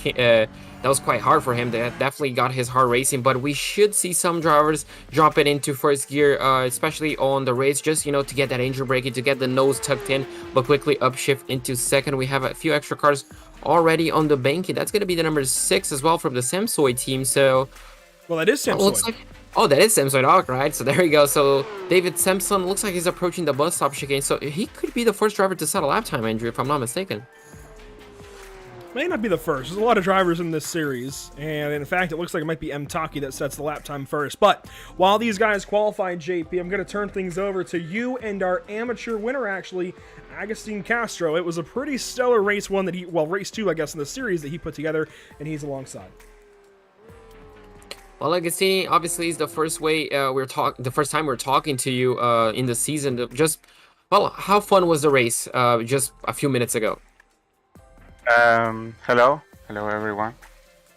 hard for him. That definitely got his heart racing. But we should see some drivers drop it into first gear, especially on the race, just to get that engine braking, to get the nose tucked in, but quickly upshift into second. We have a few extra cars already on the banking. That's going to be the number 6 as well from the Samsoy team. So, well, that is Samsoy. Oh, that is Samson Dog, right? So there you go. So David Sampson looks like he's approaching the bus stop chicane. So he could be the first driver to set a lap time, Andrew, if I'm not mistaken. May not be the first. There's a lot of drivers in this series, and in fact, it looks like it might be M. Taki that sets the lap time first. But while these guys qualify, JP, I'm going to turn things over to you and our amateur winner, actually, Agustin Castro. It was a pretty stellar race one that race 2, I guess, in the series that he put together, and he's alongside. Well, Agustin, obviously, is the first time we're talking to you in the season. How fun was the race just a few minutes ago? Hello everyone.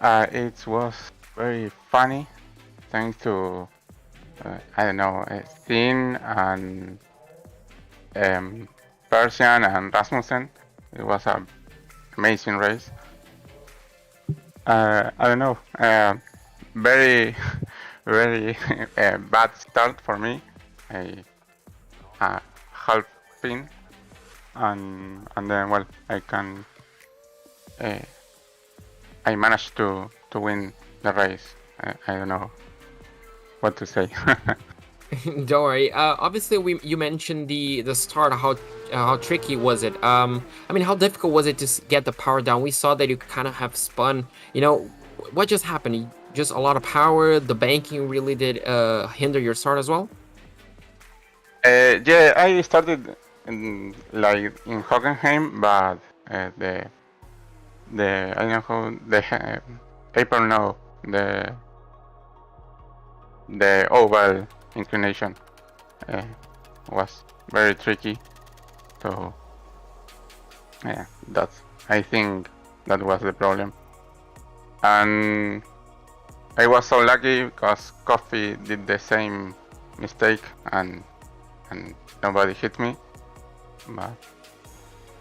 It was very funny, thanks to Steen and Persian and Rasmussen. It was an amazing race. Very very bad start for me. Half pin, and then I managed to win the race. I don't know what to say. Don't worry. Obviously, you mentioned the start. How tricky was it? How difficult was it to get the power down? We saw that you kind of have spun. What just happened? Just a lot of power. The banking really did hinder your start as well. Yeah, I started in Hockenheim, but the oval inclination was very tricky. So yeah, I think that was the problem. And I was so lucky because Coffee did the same mistake and nobody hit me.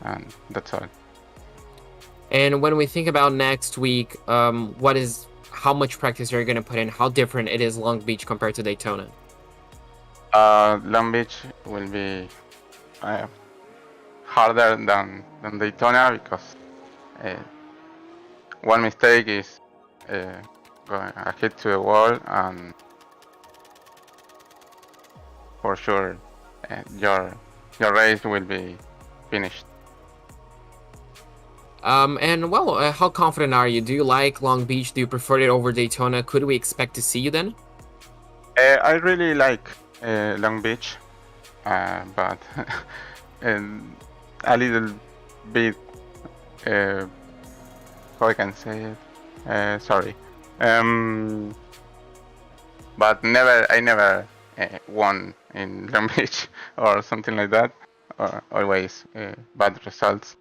And that's all. And when we think about next week, how much practice are you going to put in? How different it is Long Beach compared to Daytona? Long Beach will be harder than Daytona because one mistake is a hit to the wall, and for sure your race will be finished. How confident are you? Do you like Long Beach? Do you prefer it over Daytona? Could we expect to see you then? I really like Long Beach, but a little bit, how I can say it, sorry. But I never won in Long Beach or something like that. Always bad results.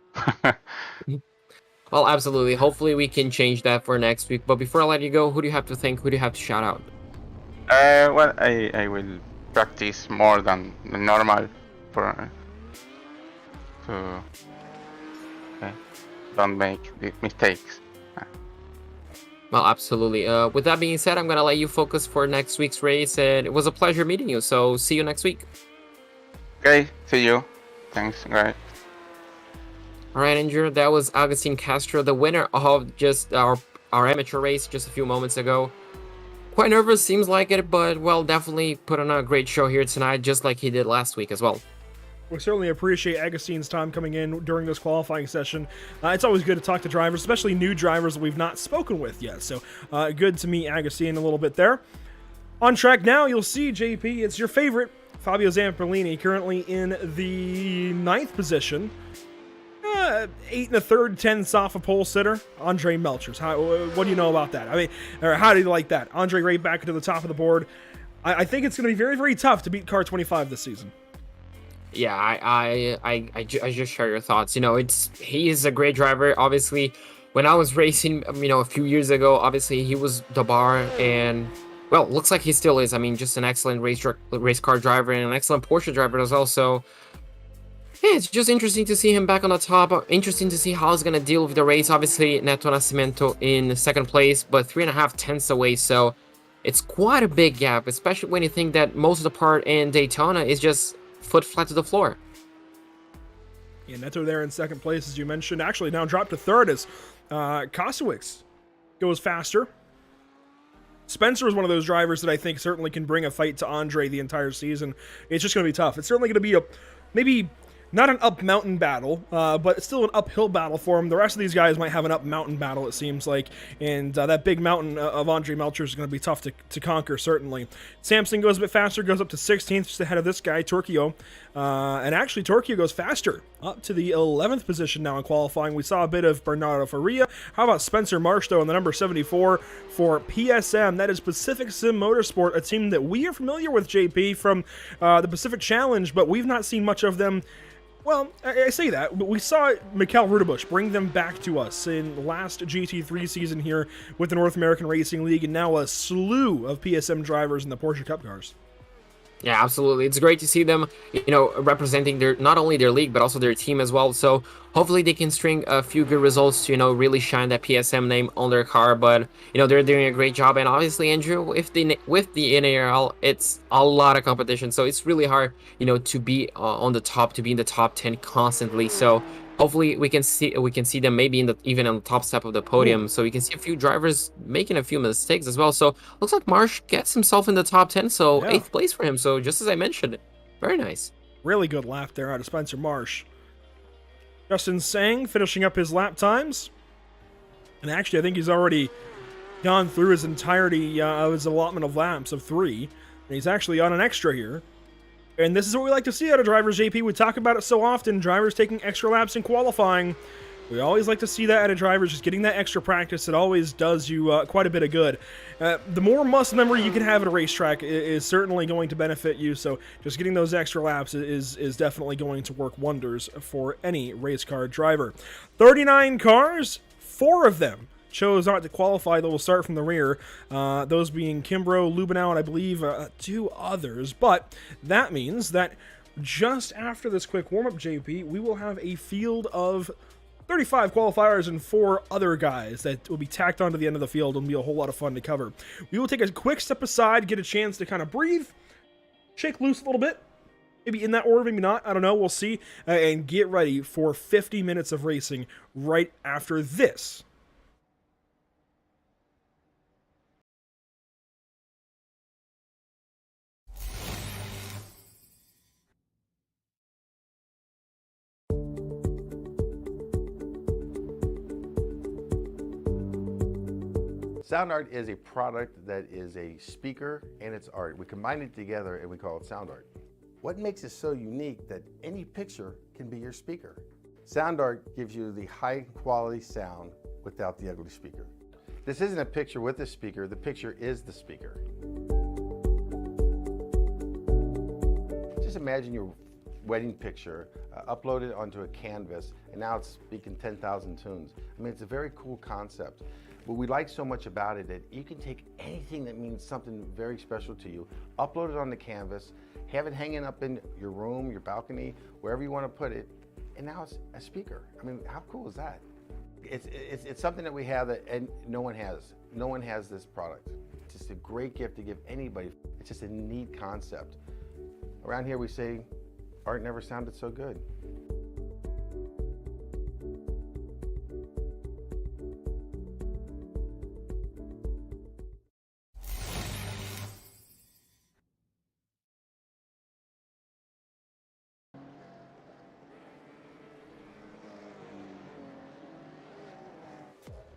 Well, absolutely. Hopefully we can change that for next week. But before I let you go, who do you have to thank? Who do you have to shout out? I will practice more than normal to don't make the mistakes. Well, absolutely. With that being said, I'm going to let you focus for next week's race. And it was a pleasure meeting you. So see you next week. Okay, see you. Thanks, guys. All right, Andrew, that was Agustin Castro, the winner of just our amateur race just a few moments ago. Quite nervous, seems like it, but, well, definitely put on a great show here tonight, just like he did last week as well. We certainly appreciate Agustin's time coming in during this qualifying session. It's always good to talk to drivers, especially new drivers that we've not spoken with yet. So good to meet Agustin a little bit there. On track now, you'll see, JP, it's your favorite, Fabio Zamperlini, currently in the 9th position. 8 1/3 tenths off a pole sitter, Andre Melchers. What do you know about that? I mean, or how do you like that? Andre right back to the top of the board. I think it's going to be very, very tough to beat car 25 this season. Yeah, I just share your thoughts. You know, he is a great driver. Obviously, when I was racing, you know, a few years ago, obviously he was the bar, and well, looks like he still is. I mean, just an excellent race car driver and an excellent Porsche driver as well. So yeah, it's just interesting to see him back on the top. Interesting to see how he's gonna deal with the race. Obviously, Neto Nascimento in second place, but 3.5 tenths away. So it's quite a big gap, especially when you think that most of the part in Daytona is just foot flat to the floor. Yeah, Neto there in second place, as you mentioned. Actually, now dropped to third as Kosowicz goes faster. Spencer is one of those drivers that I think certainly can bring a fight to Andre the entire season. It's just going to be tough. It's certainly going to be maybe not an up mountain battle, but it's still an uphill battle for him. The rest of these guys might have an up mountain battle, it seems like, and that big mountain of Andre Melcher is going to be tough to conquer, certainly. Sampson goes a bit faster, goes up to 16th, just ahead of this guy, Turkio, and actually Turkio goes faster, up to the 11th position now in qualifying. We saw a bit of Bernardo Faria. How about Spencer Marsh, though, in the number 74 for PSM? That is Pacific Sim Motorsport, a team that we are familiar with, JP, from the Pacific Challenge, but we've not seen much of them. Well, I say that, but we saw Mikkel Rudebusch bring them back to us in last GT3 season here with the North American Racing League, and now a slew of PSM drivers in the Porsche Cup cars. Yeah, absolutely. It's great to see them, you know, representing not only their league, but also their team as well. So hopefully they can string a few good results to, you know, really shine that PSM name on their car. But, you know, they're doing a great job. And obviously, Andrew, with the NARL, it's a lot of competition. So it's really hard, you know, to be on the top, to be in the top 10 constantly. So hopefully we can see them maybe even on the top step of the podium. So we can see a few drivers making a few mistakes as well. So looks like Marsh gets himself in the top 10. So yeah. 8th place for him. So just as I mentioned, very nice. Really good lap there out of Spencer Marsh. Justin Sang finishing up his lap times. And actually, I think he's already gone through his entirety of his allotment of laps of 3. And he's actually on an extra here. And this is what we like to see out of drivers, JP. We talk about it so often, drivers taking extra laps in qualifying. We always like to see that out of drivers, just getting that extra practice. It always does you quite a bit of good. The more muscle memory you can have at a racetrack is certainly going to benefit you, so just getting those extra laps is definitely going to work wonders for any race car driver. 39 cars, 4 of them chose not to qualify. They will start from the rear, those being Kimbrough, Lubenow, and I believe 2 others. But that means that just after this quick warm-up, JP, we will have a field of 35 qualifiers and 4 other guys that will be tacked onto the end of the field and be a whole lot of fun to cover. We will take a quick step aside, get a chance to kind of breathe, shake loose a little bit, maybe in that order, maybe not, I don't know, we'll see, and get ready for 50 minutes of racing right after this. Sound art is a product that is a speaker and it's art. We combine it together and we call it sound art. What makes it so unique that any picture can be your speaker? Sound art gives you the high quality sound without the ugly speaker. This isn't a picture with a speaker, the picture is the speaker. Just imagine your wedding picture, uploaded onto a canvas, and now it's speaking 10,000 tunes. I mean, it's a very cool concept. What we like so much about it that you can take anything that means something very special to you, upload it on the canvas, have it hanging up in your room, your balcony, wherever you want to put it, and now it's a speaker. I mean, how cool is that? It's something that we have that and no one has. No one has this product. It's just a great gift to give anybody. It's just a neat concept. Around here we say, art never sounded so good.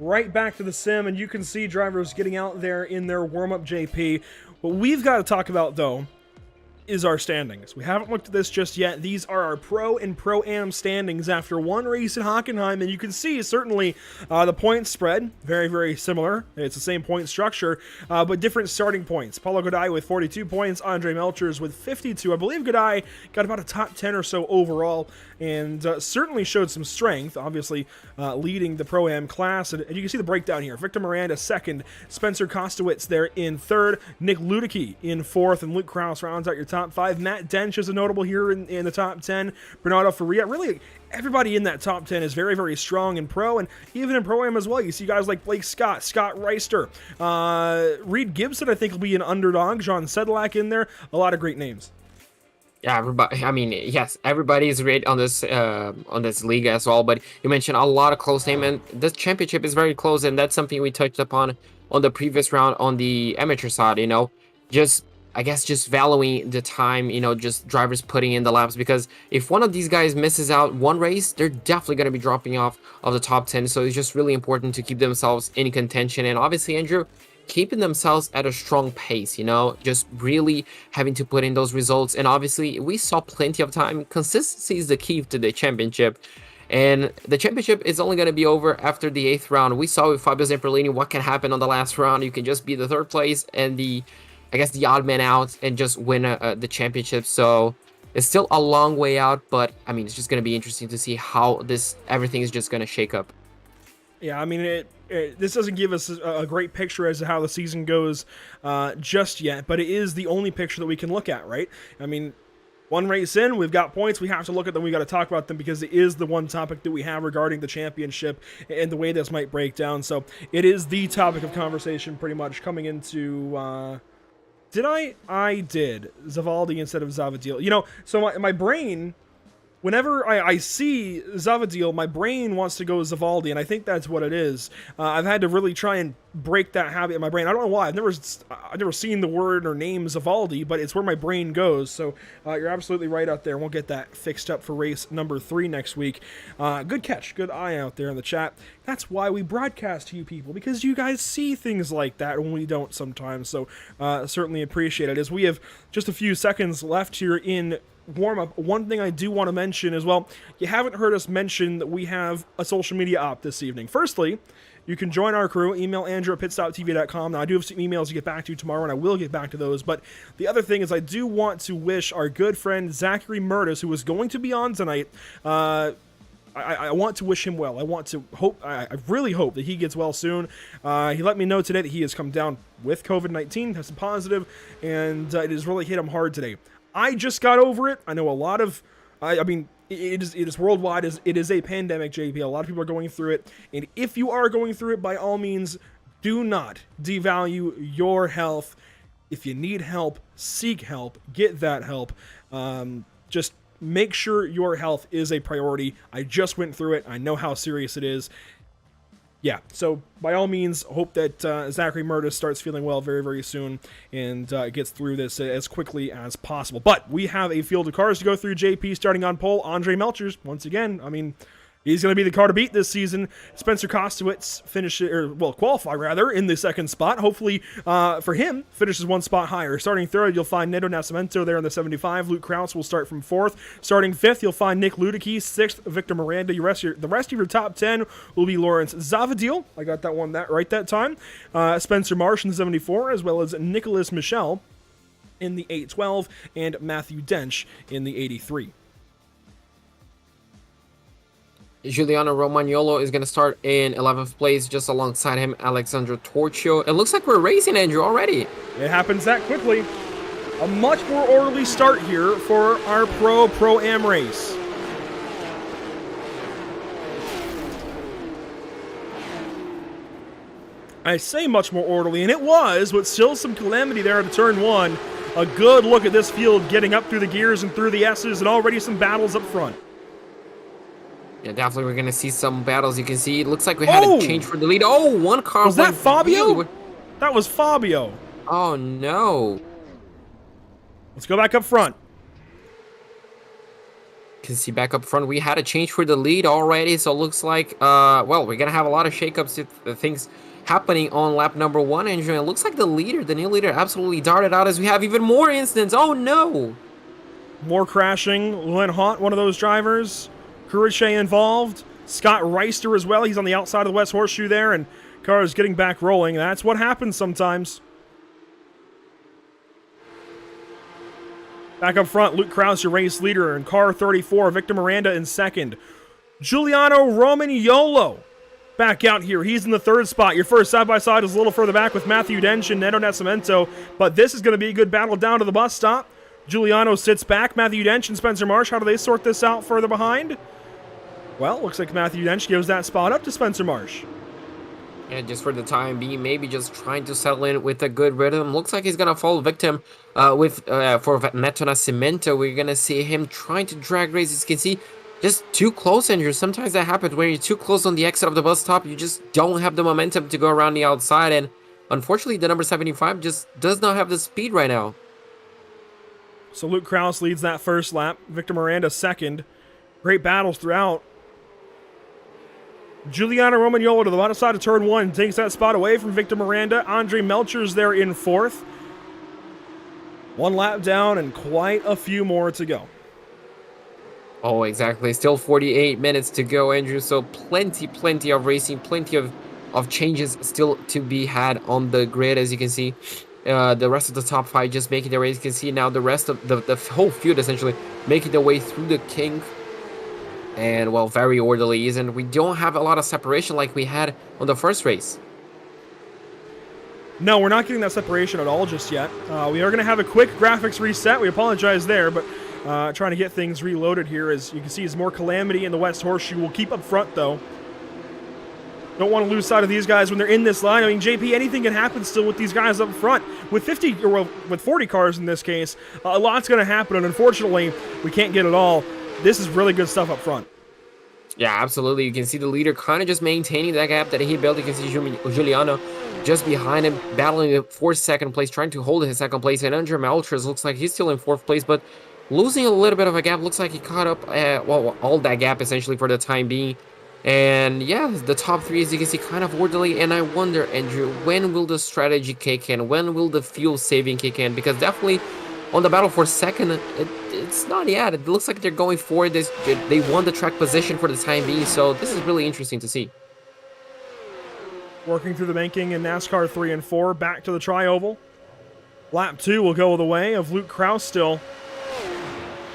Right back to the sim, and you can see drivers getting out there in their warm-up, JP. What we've got to talk about, though, is our standings. We haven't looked at this just yet. These are our Pro and Pro-Am standings after one race at Hockenheim, and you can see certainly the point spread, very, very similar. It's the same point structure, but different starting points. Paulo Godai with 42 points, Andre Melchers with 52. I believe Godai got about a top 10 or so overall, and certainly showed some strength, obviously leading the Pro-Am class. And you can see the breakdown here. Victor Miranda second, Spencer Kostowitz there in third, Nick Ludicky in fourth, and Luke Krause rounds out your top 5. Matt Dench is a notable here in the top 10. Bernardo Faria, really everybody in that top 10 is very, very strong in Pro, and even in Pro-Am as well. You see guys like Blake Scott, Scott Reister, Reed Gibson, I think will be an underdog, John Sedlak in there, a lot of great names. Yeah, everybody. I mean, yes, everybody is great on this league as well. But you mentioned a lot of close names, and this championship is very close, and that's something we touched upon on the previous round on the amateur side. You know, just I guess just valuing the time. You know, just drivers putting in the laps, because if one of these guys misses out one race, they're definitely going to be dropping off of the top 10. So it's just really important to keep themselves in contention, and obviously, Andrew, keeping themselves at a strong pace, you know, just really having to put in those results. And obviously we saw plenty of time. Consistency is the key to the championship, and the championship is only going to be over after the 8th round. We saw with Fabio Zamperlini what can happen on the last round. You can just be the 3rd place and the odd man out and just win the championship. So it's still a long way out, but I mean, it's just going to be interesting to see how everything is just going to shake up. Yeah, I mean, this doesn't give us a great picture as to how the season goes just yet, but it is the only picture that we can look at, right? I mean, one race in, we've got points, we have to look at them, we got to talk about them, because it is the one topic that we have regarding the championship and the way this might break down. So it is the topic of conversation pretty much coming into... I did Zavaldi instead of Zavadil. You know, so my brain... Whenever I see Zavadil, my brain wants to go Zavaldi, and I think that's what it is. I've had to really try and break that habit in my brain. I don't know why. I've never seen the word or name Zavaldi, but it's where my brain goes. So you're absolutely right out there. We'll get that fixed up for race number 3 next week. Good catch. Good eye out there in the chat. That's why we broadcast to you people, because you guys see things like that when we don't sometimes. So certainly appreciate it. As we have just a few seconds left here in warm-up, one thing I do want to mention as well, you haven't heard us mention that we have a social media op this evening. Firstly, you can join our crew, email Andrew at pitstoptv.com. Now, I do have some emails to get back to tomorrow, and I will get back to those, but the other thing is I do want to wish our good friend Zachary Murtis, who was going to be on tonight, I want to wish him well. I really hope that he gets well soon. He let me know today that he has come down with COVID-19, tested positive, and it has really hit him hard today. I just got over it. I know a lot of, I mean, it is worldwide. It is a pandemic, JP. A lot of people are going through it. And if you are going through it, by all means, do not devalue your health. If you need help, seek help. Get that help. Just make sure your health is a priority. I just went through it. I know how serious it is. Yeah, so by all means, hope that Zachary Murtis starts feeling well very, very soon and gets through this as quickly as possible. But we have a field of cars to go through. JP starting on pole. Andre Melchers, once again, I mean, he's going to be the car to beat this season. Spencer Kostowitz qualify rather in the 2nd spot. Hopefully for him, finishes 1 spot higher. Starting 3rd, you'll find Neto Nascimento there in the 75. Luke Krause will start from 4th. Starting 5th, you'll find Nick Ludicky. 6th, Victor Miranda. The rest of your top 10 will be Lawrence Zavadil. I got that one right that time. Spencer Marsh in the 74, as well as Nicholas Michel in the 812, and Matthew Dench in the 83. Giuliano Romagnolo is going to start in 11th place, just alongside him, Alexandro Torchio. It looks like we're racing, Andrew, already. It happens that quickly. A much more orderly start here for our Pro-Am race. I say much more orderly, and it was, but still some calamity there at turn 1. A good look at this field getting up through the gears and through the S's, and already some battles up front. Yeah, definitely we're going to see some battles. You can see it looks like we had a change for the lead. Oh, one car. Was that Fabio? That was Fabio. Oh, no. Let's go back up front. You can see back up front, we had a change for the lead already. So it looks like, well, we're going to have a lot of shakeups if things happening on lap number 1, Andrew. It looks like the new leader absolutely darted out as we have even more incidents. Oh no! More crashing. Len Haunt, one of those drivers. Kurichet involved. Scott Reister as well. He's on the outside of the West Horseshoe there, and car is getting back rolling. That's what happens sometimes. Back up front, Luke Krause, your race leader, in car 34. Victor Miranda in second. Giuliano Romagnolo back out here. He's in the third spot. Your first side-by-side is a little further back with Matthew Dench and Neto Nascimento, but this is going to be a good battle down to the bus stop. Giuliano sits back. Matthew Dench and Spencer Marsh, how do they sort this out further behind? Well, looks like Matthew Dench gives that spot up to Spencer Marsh. Yeah, just for the time being, maybe just trying to settle in with a good rhythm. Looks like he's going to fall victim for Neto Nascimento. We're going to see him trying to drag race. As you can see, just too close, Andrew. Sometimes that happens when you're too close on the exit of the bus stop. You just don't have the momentum to go around the outside. And unfortunately, the number 75 just does not have the speed right now. So Luke Krause leads that first lap. Victor Miranda second. Great battles throughout. Giuliano Romagnolo to the bottom side of turn 1 takes that spot away from Victor Miranda. Andre Melcher's there in fourth. One lap down and quite a few more to go. Oh, exactly. Still 48 minutes to go, Andrew. So plenty of racing, plenty of changes still to be had on the grid, as you can see. The rest of the top 5 just making their way. As you can see now, the rest of the whole field essentially making their way through the kink. And, well, very orderly, and we don't have a lot of separation like we had on the first race. No, we're not getting that separation at all just yet. We are going to have a quick graphics reset. We apologize there, but trying to get things reloaded here. As you can see, is more Calamity in the West Horseshoe. We'll keep up front, though. Don't want to lose sight of these guys when they're in this line. I mean, JP, anything can happen still with these guys up front. With 50, or well, with 40 cars in this case, a lot's going to happen, and unfortunately, we can't get it all. This is really good stuff up front. Yeah, absolutely. You can see the leader kind of just maintaining that gap that he built. You can see Giuliano just behind him, battling for second place, trying to hold his second place. And Andre Melchers looks like he's still in fourth place, but losing a little bit of a gap. Looks like he caught up, well, all that gap essentially for the time being. And yeah, the top 3, as you can see, kind of orderly. And I wonder, Andrew, when will the strategy kick in? When will the fuel saving kick in? Because definitely on the battle for second, it's not yet. It looks like they're going for this. They won the track position for the time being, so this is really interesting to see. Working through the banking in NASCAR 3 and 4, back to the Tri-Oval. Lap 2 will go the way of Luke Krause still.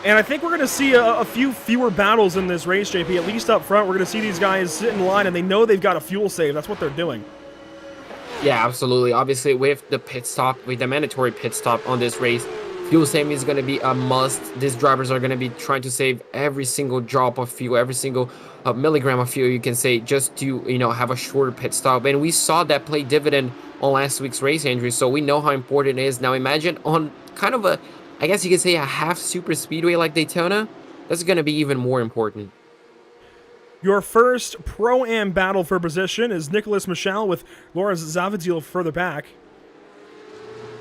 And I think we're going to see a few fewer battles in this race, JP. At least up front, we're going to see these guys sit in line, and they know they've got a fuel save. That's what they're doing. Yeah, absolutely. Obviously, with the pit stop, with the mandatory pit stop on this race, fuel saving is going to be a must. These drivers are going to be trying to save every single drop of fuel, every single milligram of fuel, you can say, just to, have a shorter pit stop. And we saw that play dividend on last week's race, Andrew, so we know how important it is. Now imagine on kind of I guess you could say a half super speedway like Daytona, that's going to be even more important. Your first Pro-Am battle for position is Nicholas Michel with Lawrence Zavadil further back.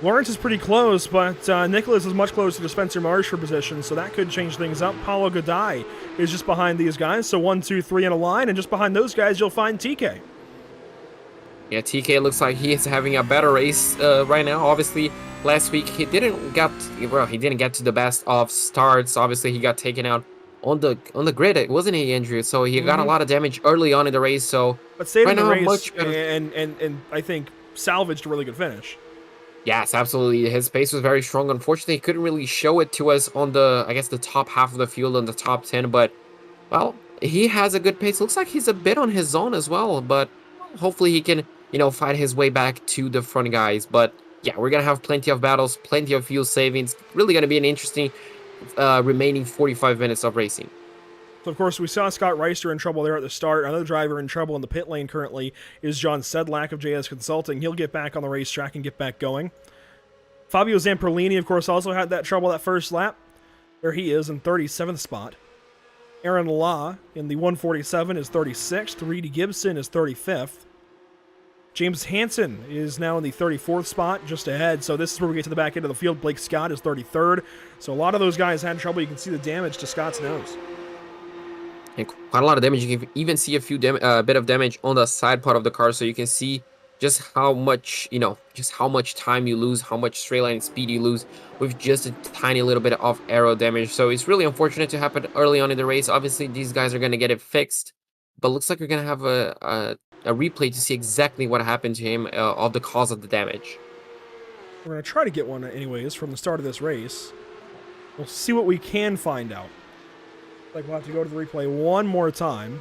Lawrence is pretty close, but Nicholas is much closer to Spencer Marsh for position, so that could change things up. Paulo Godai is just behind these guys, so 1, 2, 3 in a line, and just behind those guys, you'll find TK. Yeah, TK looks like he is having a better race right now. Obviously, last week he didn't get to the best of starts. Obviously, he got taken out on the grid. It wasn't he, Andrew? So he got a lot of damage early on in the race. So but saving right the now, race much better. And I think salvaged a really good finish. Yes, absolutely. His pace was very strong. Unfortunately, he couldn't really show it to us on the, I guess, the top half of the field on the top 10. But, well, he has a good pace. Looks like he's a bit on his own as well. But hopefully he can, fight his way back to the front guys. But, yeah, we're going to have plenty of battles, plenty of fuel savings. Really going to be an interesting remaining 45 minutes of racing. So, of course, we saw Scott Reister in trouble there at the start. Another driver in trouble in the pit lane currently is John Sedlak of JS Consulting. He'll get back on the racetrack and get back going. Fabio Zamperlini, of course, also had that trouble that first lap. There he is in 37th spot. Aaron Law in the 147 is 36th. Reedy Gibson is 35th. James Hansen is now in the 34th spot, just ahead. So this is where we get to the back end of the field. Blake Scott is 33rd. So a lot of those guys had trouble. You can see the damage to Scott's nose. And quite a lot of damage. You can even see a few bit of damage on the side part of the car. So you can see just how much, just how much time you lose, how much straight line speed you lose with just a tiny little bit of aero damage. So it's really unfortunate to happen early on in the race. Obviously, these guys are going to get it fixed, but looks like we're going to have a replay to see exactly what happened to him of the cause of the damage. We're going to try to get one anyways from the start of this race. We'll see what we can find out. Like, we'll have to go to the replay one more time.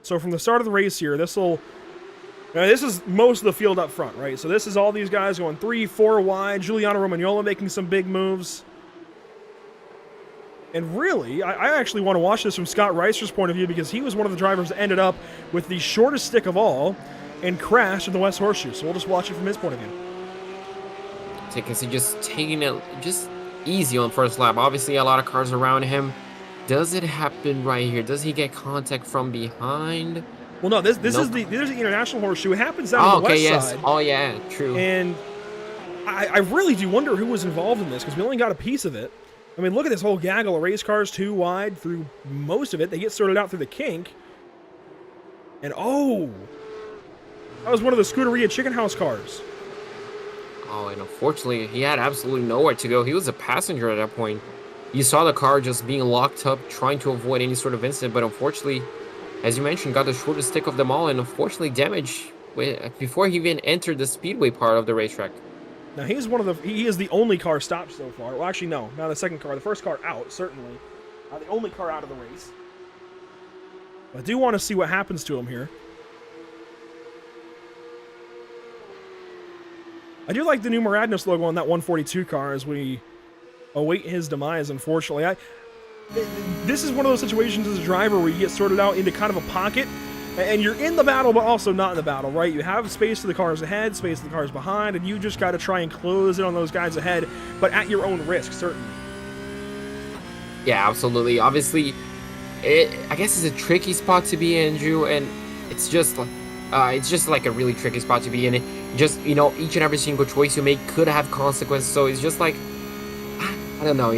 So from the start of the race here, this is most of the field up front, right? So this is all these guys going 3, 4 wide. Giuliano Romagnola making some big moves. And really, I actually want to watch this from Scott Reister's point of view, because he was one of the drivers that ended up with the shortest stick of all and crashed in the West Horseshoe. So we'll just watch it from his point of view. So you can see just taking it just easy on first lap. Obviously, a lot of cars around him. Does it happen right here? Does he get contact from behind? Well, no. This is the International Horseshoe. It happens down on the west side. Oh, yeah, true. And I really do wonder who was involved in this, because we only got a piece of it. I mean, look at this whole gaggle of race cars, 2 wide through most of it. They get sorted out through the kink. And oh, that was one of the Scuderia Chicken House cars. Oh, and unfortunately, he had absolutely nowhere to go. He was a passenger at that point. You saw the car just being locked up, trying to avoid any sort of incident, but unfortunately, as you mentioned, got the shortest stick of them all, and unfortunately damaged before he even entered the speedway part of the racetrack. Now, he is the only car stopped so far. Well, actually, no, not the second car. The first car out, certainly. The only car out of the race. But I do want to see what happens to him here. I do like the new Maradnos logo on that 142 car as we await his demise, unfortunately. This is one of those situations as a driver where you get sorted out into kind of a pocket, and you're in the battle, but also not in the battle, right? You have space to the cars ahead, space to the cars behind, and you just got to try and close in on those guys ahead, but at your own risk, certainly. Yeah, absolutely. Obviously, I guess it's a tricky spot to be in, Drew, and it's just like a really tricky spot to be in. Just, each and every single choice you make could have consequences, so it's just like, I don't know,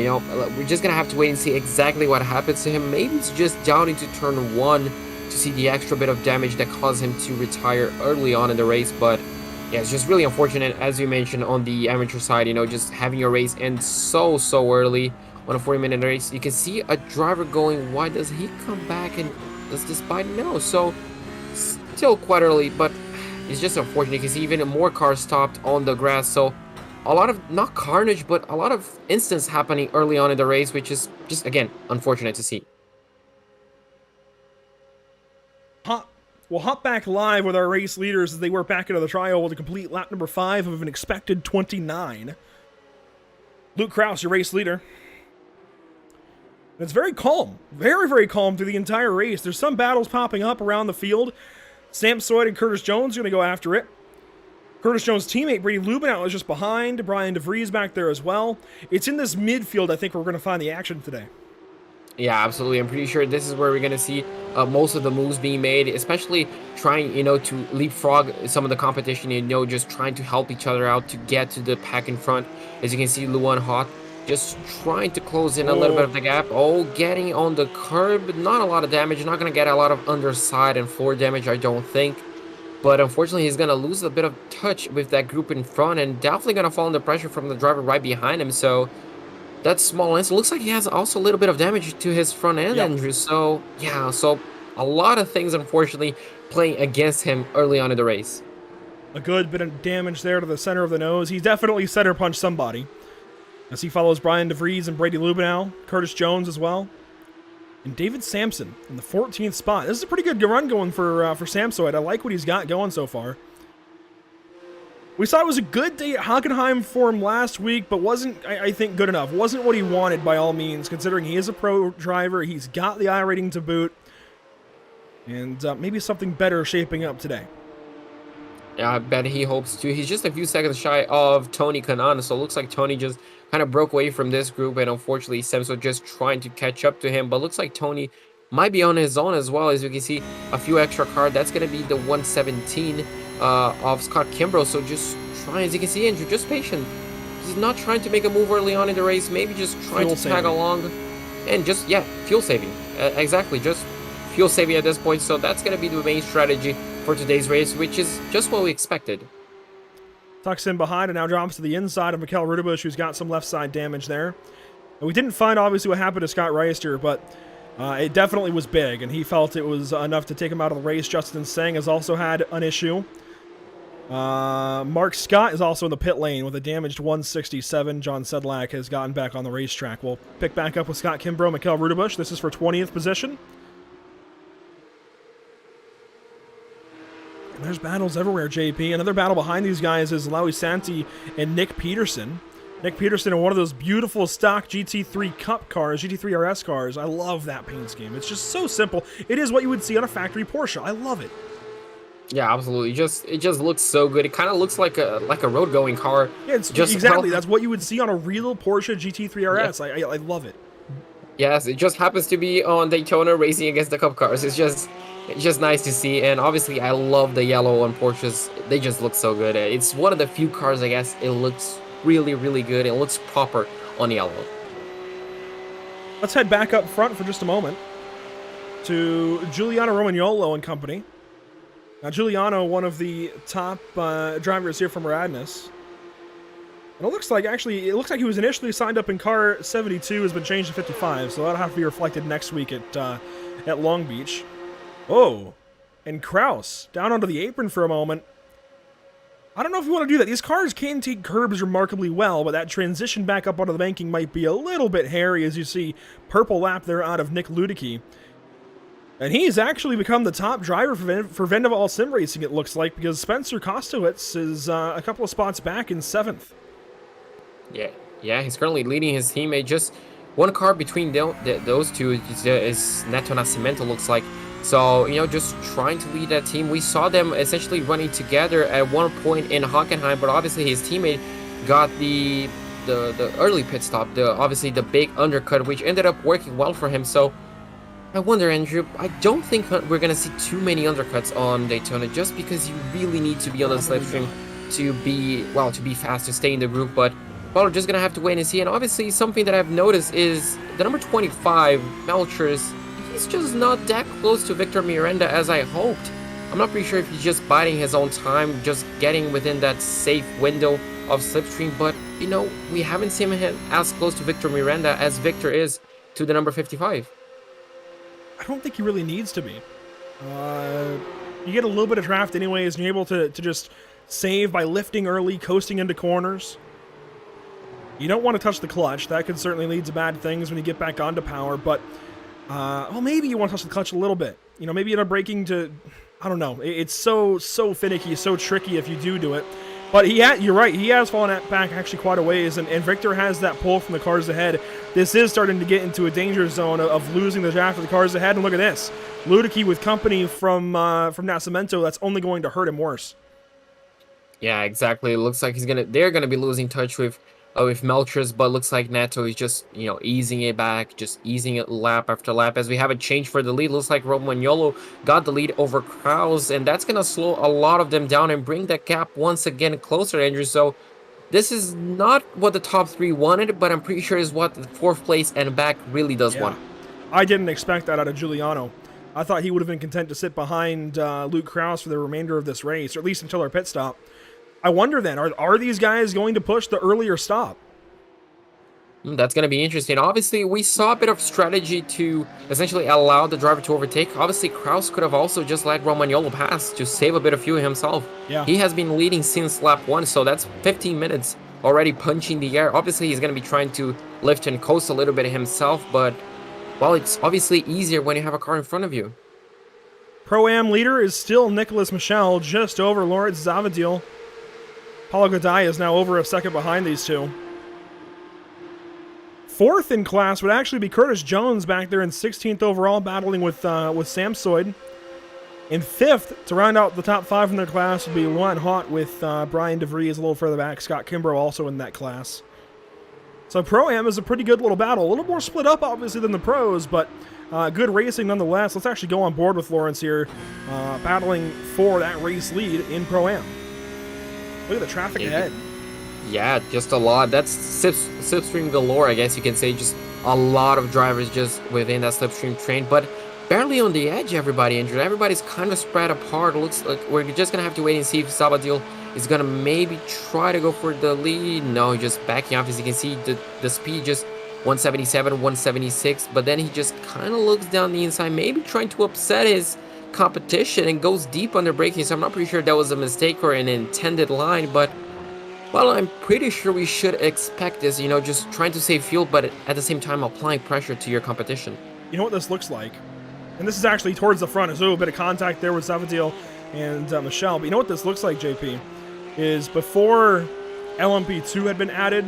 we're just gonna have to wait and see exactly what happens to him. Maybe it's just down into turn 1 to see the extra bit of damage that caused him to retire early on in the race, but yeah, it's just really unfortunate, as you mentioned, on the amateur side, just having your race end so early on a 40-minute race. You can see a driver going, why does he come back, and does this bite? No, so still quite early, but it's just unfortunate. You can see even more cars stopped on the grass, so a lot of, not carnage, but a lot of incidents happening early on in the race, which is just, again, unfortunate to see. We'll hop back live with our race leaders as they work back into the trial to complete lap number 5 of an expected 29. Luke Kraus, your race leader. And it's very calm. Very calm through the entire race. There's some battles popping up around the field. Sam Soyd and Curtis Jones are going to go after it. Curtis Jones' teammate Brady Lubinow is just behind. Brian DeVries back there as well. It's in this midfield I think we're going to find the action today. Yeah, absolutely. I'm pretty sure this is where we're going to see most of the moves being made, especially trying, to leapfrog some of the competition, just trying to help each other out to get to the pack in front. As you can see, Luan Hot just trying to close in a little bit of the gap. Getting on the curb. Not a lot of damage. Not going to get a lot of underside and floor damage, I don't think. But unfortunately, he's going to lose a bit of touch with that group in front and definitely going to fall under pressure from the driver right behind him. So that small incident looks like he has also a little bit of damage to his front end, Andrew. So, yeah, so a lot of things, unfortunately, playing against him early on in the race. A good bit of damage there to the center of the nose. He's definitely center punched somebody. As he follows Brian DeVries and Brady Lubinow, Curtis Jones as well. And David Sampson in the 14th spot. This is a pretty good run going for Samsoid. I like what he's got going so far. We saw it was a good day at Hockenheim for him last week, but wasn't, I think, good enough. Wasn't what he wanted by all means, considering he is a pro driver. He's got the I rating to boot. And maybe something better shaping up today. Yeah, I bet he hopes to. He's just a few seconds shy of Tony Kanaan, so it looks like Tony just kind of broke away from this group, and unfortunately Samso just trying to catch up to him, but looks like Tony might be on his own as well. As you can see, a few extra cars. That's going to be the 117 of Scott Kimbrough, so just trying, as you can see, Andrew, just patient. He's not trying to make a move early on in the race, maybe just trying to tag along. and just, yeah, fuel saving. Exactly, just fuel saving at this point. So that's going to be the main strategy for today's race, which is just what we expected. Tucks in behind and now drops to the inside of Mikel Rudebush, who's got some left side damage there. And we didn't find, obviously, what happened to Scott Reister, but it definitely was big, and he felt it was enough to take him out of the race. Justin Sang has also had an issue. Mark Scott is also in the pit lane with a damaged 167. John Sedlak has gotten back on the racetrack. We'll pick back up with Scott Kimbrough, Mikel Rudebush. This is for 20th position. And there's battles everywhere, JP. Another battle behind these guys is Lowy Santi and Nick Peterson. Nick Peterson in one of those beautiful stock GT3 Cup cars, GT3 RS cars. I love that paint scheme. It's just so simple. It is what you would see on a factory Porsche. I love it. Yeah, absolutely. It just looks so good. It kind of looks like a road going car. Yeah, it's just exactly. That's what you would see on a real Porsche GT3 RS. Yeah. I love it. Yes, it just happens to be on Daytona racing against the Cup cars. It's just nice to see. And obviously, I love the yellow on Porsches. They just look so good. It's one of the few cars, I guess, it looks really, really good. It looks proper on yellow. Let's head back up front for just a moment to Giuliano Romagnolo and company. Now, Giuliano, one of the top drivers here from Radness. And it looks like he was initially signed up in car 72, has been changed to 55, so that'll have to be reflected next week at Long Beach. Oh, and Kraus down onto the apron for a moment. I don't know if you want to do that. These cars can take curbs remarkably well, but that transition back up onto the banking might be a little bit hairy, as you see purple lap there out of Nick Ludicky. And he's actually become the top driver for Vendaval Sim Racing, it looks like, because Spencer Kostowitz is a couple of spots back in 7th. Yeah, he's currently leading his teammate. Just one car between those two is Neto Nascimento, looks like. So, just trying to lead that team. We saw them essentially running together at one point in Hockenheim, but obviously his teammate got the early pit stop, obviously the big undercut, which ended up working well for him. So I wonder, Andrew, I don't think we're going to see too many undercuts on Daytona, just because you really need to be on the slipstream to be fast, to stay in the group. But, well, we're just going to have to wait and see. And obviously something that I've noticed is the number 25, Melchers, he's just not that close to Victor Miranda as I hoped. I'm not pretty sure if he's just biding his own time, just getting within that safe window of slipstream, but, we haven't seen him as close to Victor Miranda as Victor is to the number 55. I don't think he really needs to be. You get a little bit of draft anyways, and you're able to just save by lifting early, coasting into corners. You don't want to touch the clutch. That could certainly lead to bad things when you get back onto power, but maybe you want to touch the clutch a little bit. Maybe you're braking to, I don't know. It's so finicky, so tricky if you do it. But you're right, he has fallen back actually quite a ways, and Victor has that pull from the cars ahead. This is starting to get into a danger zone of losing the draft of the cars ahead, and look at this. Ludicky with company from Nascimento, that's only going to hurt him worse. Yeah, exactly. It looks like they're gonna be losing touch with Melchers, but looks like Neto is just, easing it back, just easing it lap after lap as we have a change for the lead. Looks like Romagnolo got the lead over Kraus, and that's going to slow a lot of them down and bring that gap once again closer, Andrew. So this is not what the top 3 wanted, but I'm pretty sure is what the 4th place and back really does want. I didn't expect that out of Giuliano. I thought he would have been content to sit behind Luke Kraus for the remainder of this race, or at least until our pit stop. I wonder then, are these guys going to push the earlier stop? That's going to be interesting. Obviously, we saw a bit of strategy to essentially allow the driver to overtake. Obviously, Kraus could have also just let Romagnolo pass to save a bit of fuel himself. Yeah. He has been leading since lap 1, so that's 15 minutes already punching the air. Obviously, he's going to be trying to lift and coast a little bit himself, but, well, it's obviously easier when you have a car in front of you. Pro-Am leader is still Nicholas Michel, just over Lawrence Zavadil. Paulo Goday is now over a second behind these two. 4th in class would actually be Curtis Jones back there in 16th overall, battling with Samsoid. In 5th, to round out the top 5 in their class, would be Juan Haught with Brian DeVries a little further back. Scott Kimbrough also in that class. So Pro-Am is a pretty good little battle. A little more split up, obviously, than the pros, but good racing nonetheless. Let's actually go on board with Lawrence here, battling for that race lead in Pro-Am. Look at the traffic ahead. Yeah, just a lot. That's slipstream galore, I guess you can say. Just a lot of drivers just within that slipstream train, but barely on the edge, everybody injured. Everybody's kind of spread apart. It looks like we're just going to have to wait and see if Sabadell is going to maybe try to go for the lead. No, just backing off. As you can see, the speed just 177, 176, but then he just kind of looks down the inside, maybe trying to upset his competition and goes deep under braking. So I'm not pretty sure that was a mistake or an intended line, but well, I'm pretty sure we should expect this, just trying to save fuel, but at the same time applying pressure to your competition. You know what this looks like? And this is actually towards the front. There's a little bit of contact there with Savadil and Michelle. But you know what this looks like, JP? Is before LMP2 had been added,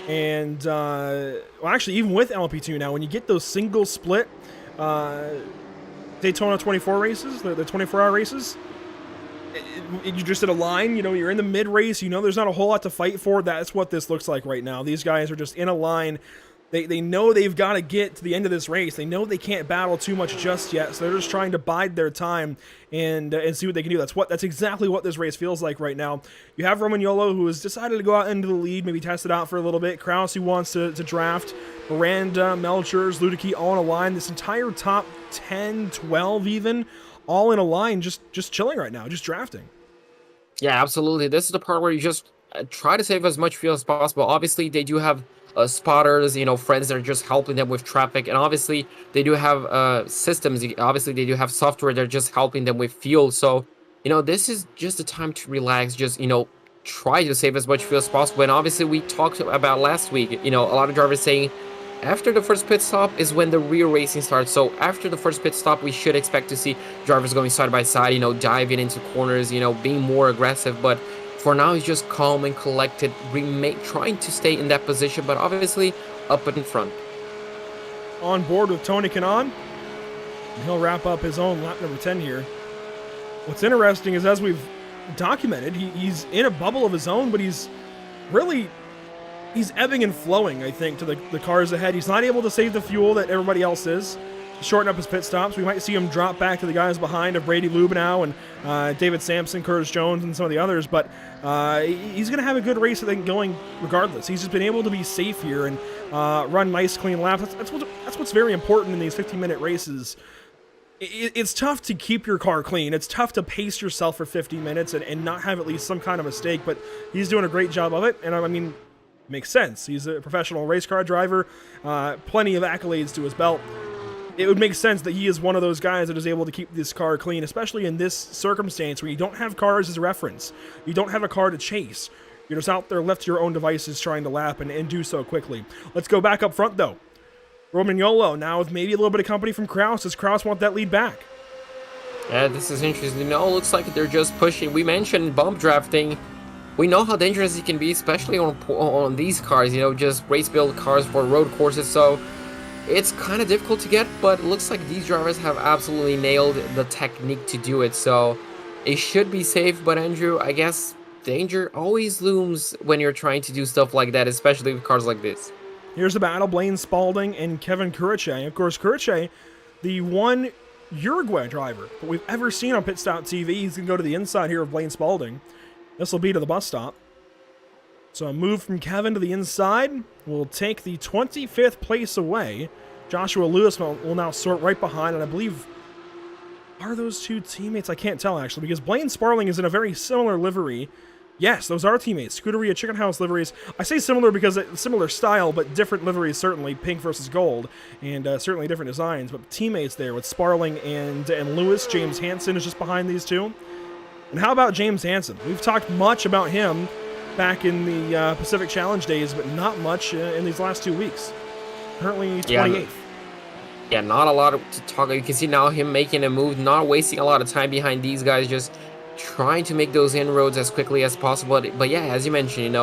and well, actually, even with LMP2 now, when you get those single split Daytona 24 races, the 24-hour races, you just in a line, you're in the mid-race, there's not a whole lot to fight for. That's what this looks like right now. These guys are just in a line. They know they've got to get to the end of this race. They know they can't battle too much just yet, so they're just trying to bide their time and see what they can do. That's exactly what this race feels like right now. You have Romagnolo, who has decided to go out into the lead, maybe test it out for a little bit. Kraus, who wants to draft. Miranda, Melchers, Ludicky, all in a line. This entire top 10, 12 even, all in a line, just chilling right now, just drafting. Yeah, absolutely. This is the part where you just try to save as much fuel as possible. Obviously, they do have spotters, friends that are just helping them with traffic, and obviously they do have systems. Obviously, they do have software that are just helping them with fuel. So, this is just a time to relax. Just try to save as much fuel as possible. And obviously, we talked about last week. A lot of drivers saying after the first pit stop is when the real racing starts. So after the first pit stop, we should expect to see drivers going side by side, diving into corners, being more aggressive. But for now, he's just calm and collected, trying to stay in that position, but obviously up in front. On board with Tony Kanaan, and he'll wrap up his own lap number 10 here. What's interesting is, as we've documented, he's in a bubble of his own, but he's ebbing and flowing, I think, to the cars ahead. He's not able to save the fuel that everybody else is. Shorten up his pit stops. We might see him drop back to the guys behind of Brady Lubenow and David Sampson, Curtis Jones, and some of the others, but he's going to have a good race, I think, going regardless. He's just been able to be safe here and run nice, clean laps. That's what's very important in these 15-minute races. It's tough to keep your car clean. It's tough to pace yourself for 50 minutes and not have at least some kind of mistake, but he's doing a great job of it, and I mean, makes sense. He's a professional race car driver, plenty of accolades to his belt. It would make sense that he is one of those guys that is able to keep this car clean, especially in this circumstance where you don't have cars as a reference. You don't have a car to chase. You're just out there left to your own devices trying to lap and do so quickly. Let's go back up front, though. Romagnolo now with maybe a little bit of company from Kraus. Does Kraus want that lead back? Yeah, this is interesting. Looks like they're just pushing. We mentioned bump drafting. We know how dangerous it can be, especially on these cars, just race-built cars for road courses. So it's kind of difficult to get, but it looks like these drivers have absolutely nailed the technique to do it. So it should be safe, but Andrew, I guess danger always looms when you're trying to do stuff like that, especially with cars like this. Here's the battle, Blaine Spalding and Kevin Kuriche. Of course, Kuriche, the one Uruguay driver that we've ever seen on Pit Stop TV. He's going to go to the inside here of Blaine Spalding. This will be to the bus stop. So a move from Kevin to the inside will take the 25th place away. Joshua Lewis will now sort right behind, and I believe, are those two teammates? I can't tell, actually, because Blaine Sparling is in a very similar livery. Yes, those are teammates. Scuderia Chicken House liveries. I say similar because it's similar style, but different liveries, certainly. Pink versus gold, and certainly different designs. But teammates there with Sparling and Lewis. James Hansen is just behind these two. And how about James Hansen? We've talked much about him back in the Pacific Challenge days, but not much in these last 2 weeks. Currently 28th. Yeah, not a lot to talk. You can see now him making a move, not wasting a lot of time behind these guys, just trying to make those inroads as quickly as possible. But yeah, as you mentioned,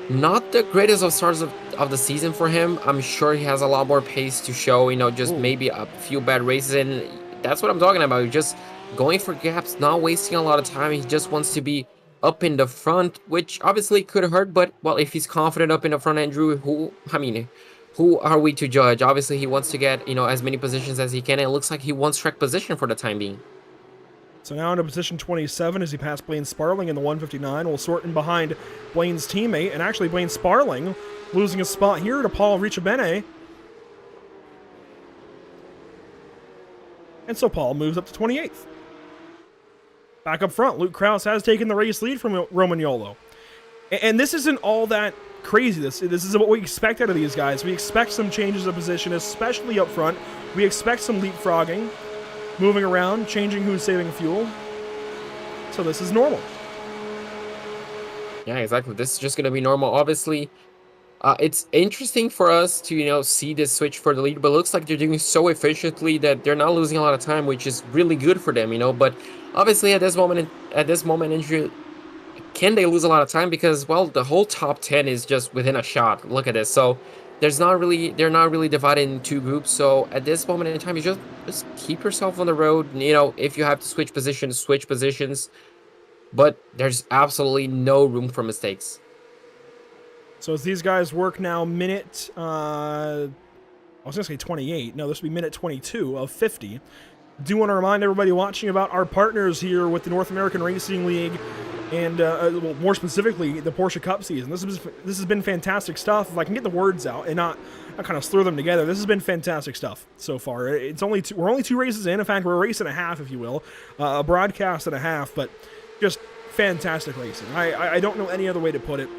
not the greatest of starts of the season for him. I'm sure he has a lot more pace to show, just maybe a few bad races. And that's what I'm talking about. Just going for gaps, not wasting a lot of time. He just wants to be up in the front, which obviously could hurt. But, well, if he's confident up in the front, Andrew, who are we to judge? Obviously, he wants to get, as many positions as he can. And it looks like he wants track position for the time being. So now into position 27 as he passed Blaine Sparling in the 159. Will sort in behind Blaine's teammate. And actually, Blaine Sparling losing a spot here to Paul Ricciabene. And so Paul moves up to 28th. Back up front, Luke Krause has taken the race lead from Romagnolo. And this isn't all that crazy. This is what we expect out of these guys. We expect some changes of position, especially up front. We expect some leapfrogging, moving around, changing who's saving fuel. So this is normal. Yeah, exactly. This is just going to be normal. Obviously, it's interesting for us to, see this switch for the lead, but it looks like they're doing so efficiently that they're not losing a lot of time, which is really good for them, But obviously, at this moment, Andrew, can they lose a lot of time? Because, well, the whole top 10 is just within a shot. Look at this. So they're not really divided in two groups. So at this moment in time, you just keep yourself on the road. If you have to switch positions, switch positions. But there's absolutely no room for mistakes. So as these guys work now minute, I was going to say 28. No, this would be minute 22 of 50. Do want to remind everybody watching about our partners here with the North American Racing League and, well, more specifically, the Porsche Cup season. This has been fantastic stuff. If I can get the words out and not kind of slur them together, this has been fantastic stuff so far. We're only 2 races in. In fact, we're a race and a half, if you will, a broadcast and a half, but just fantastic racing. I don't know any other way to put it.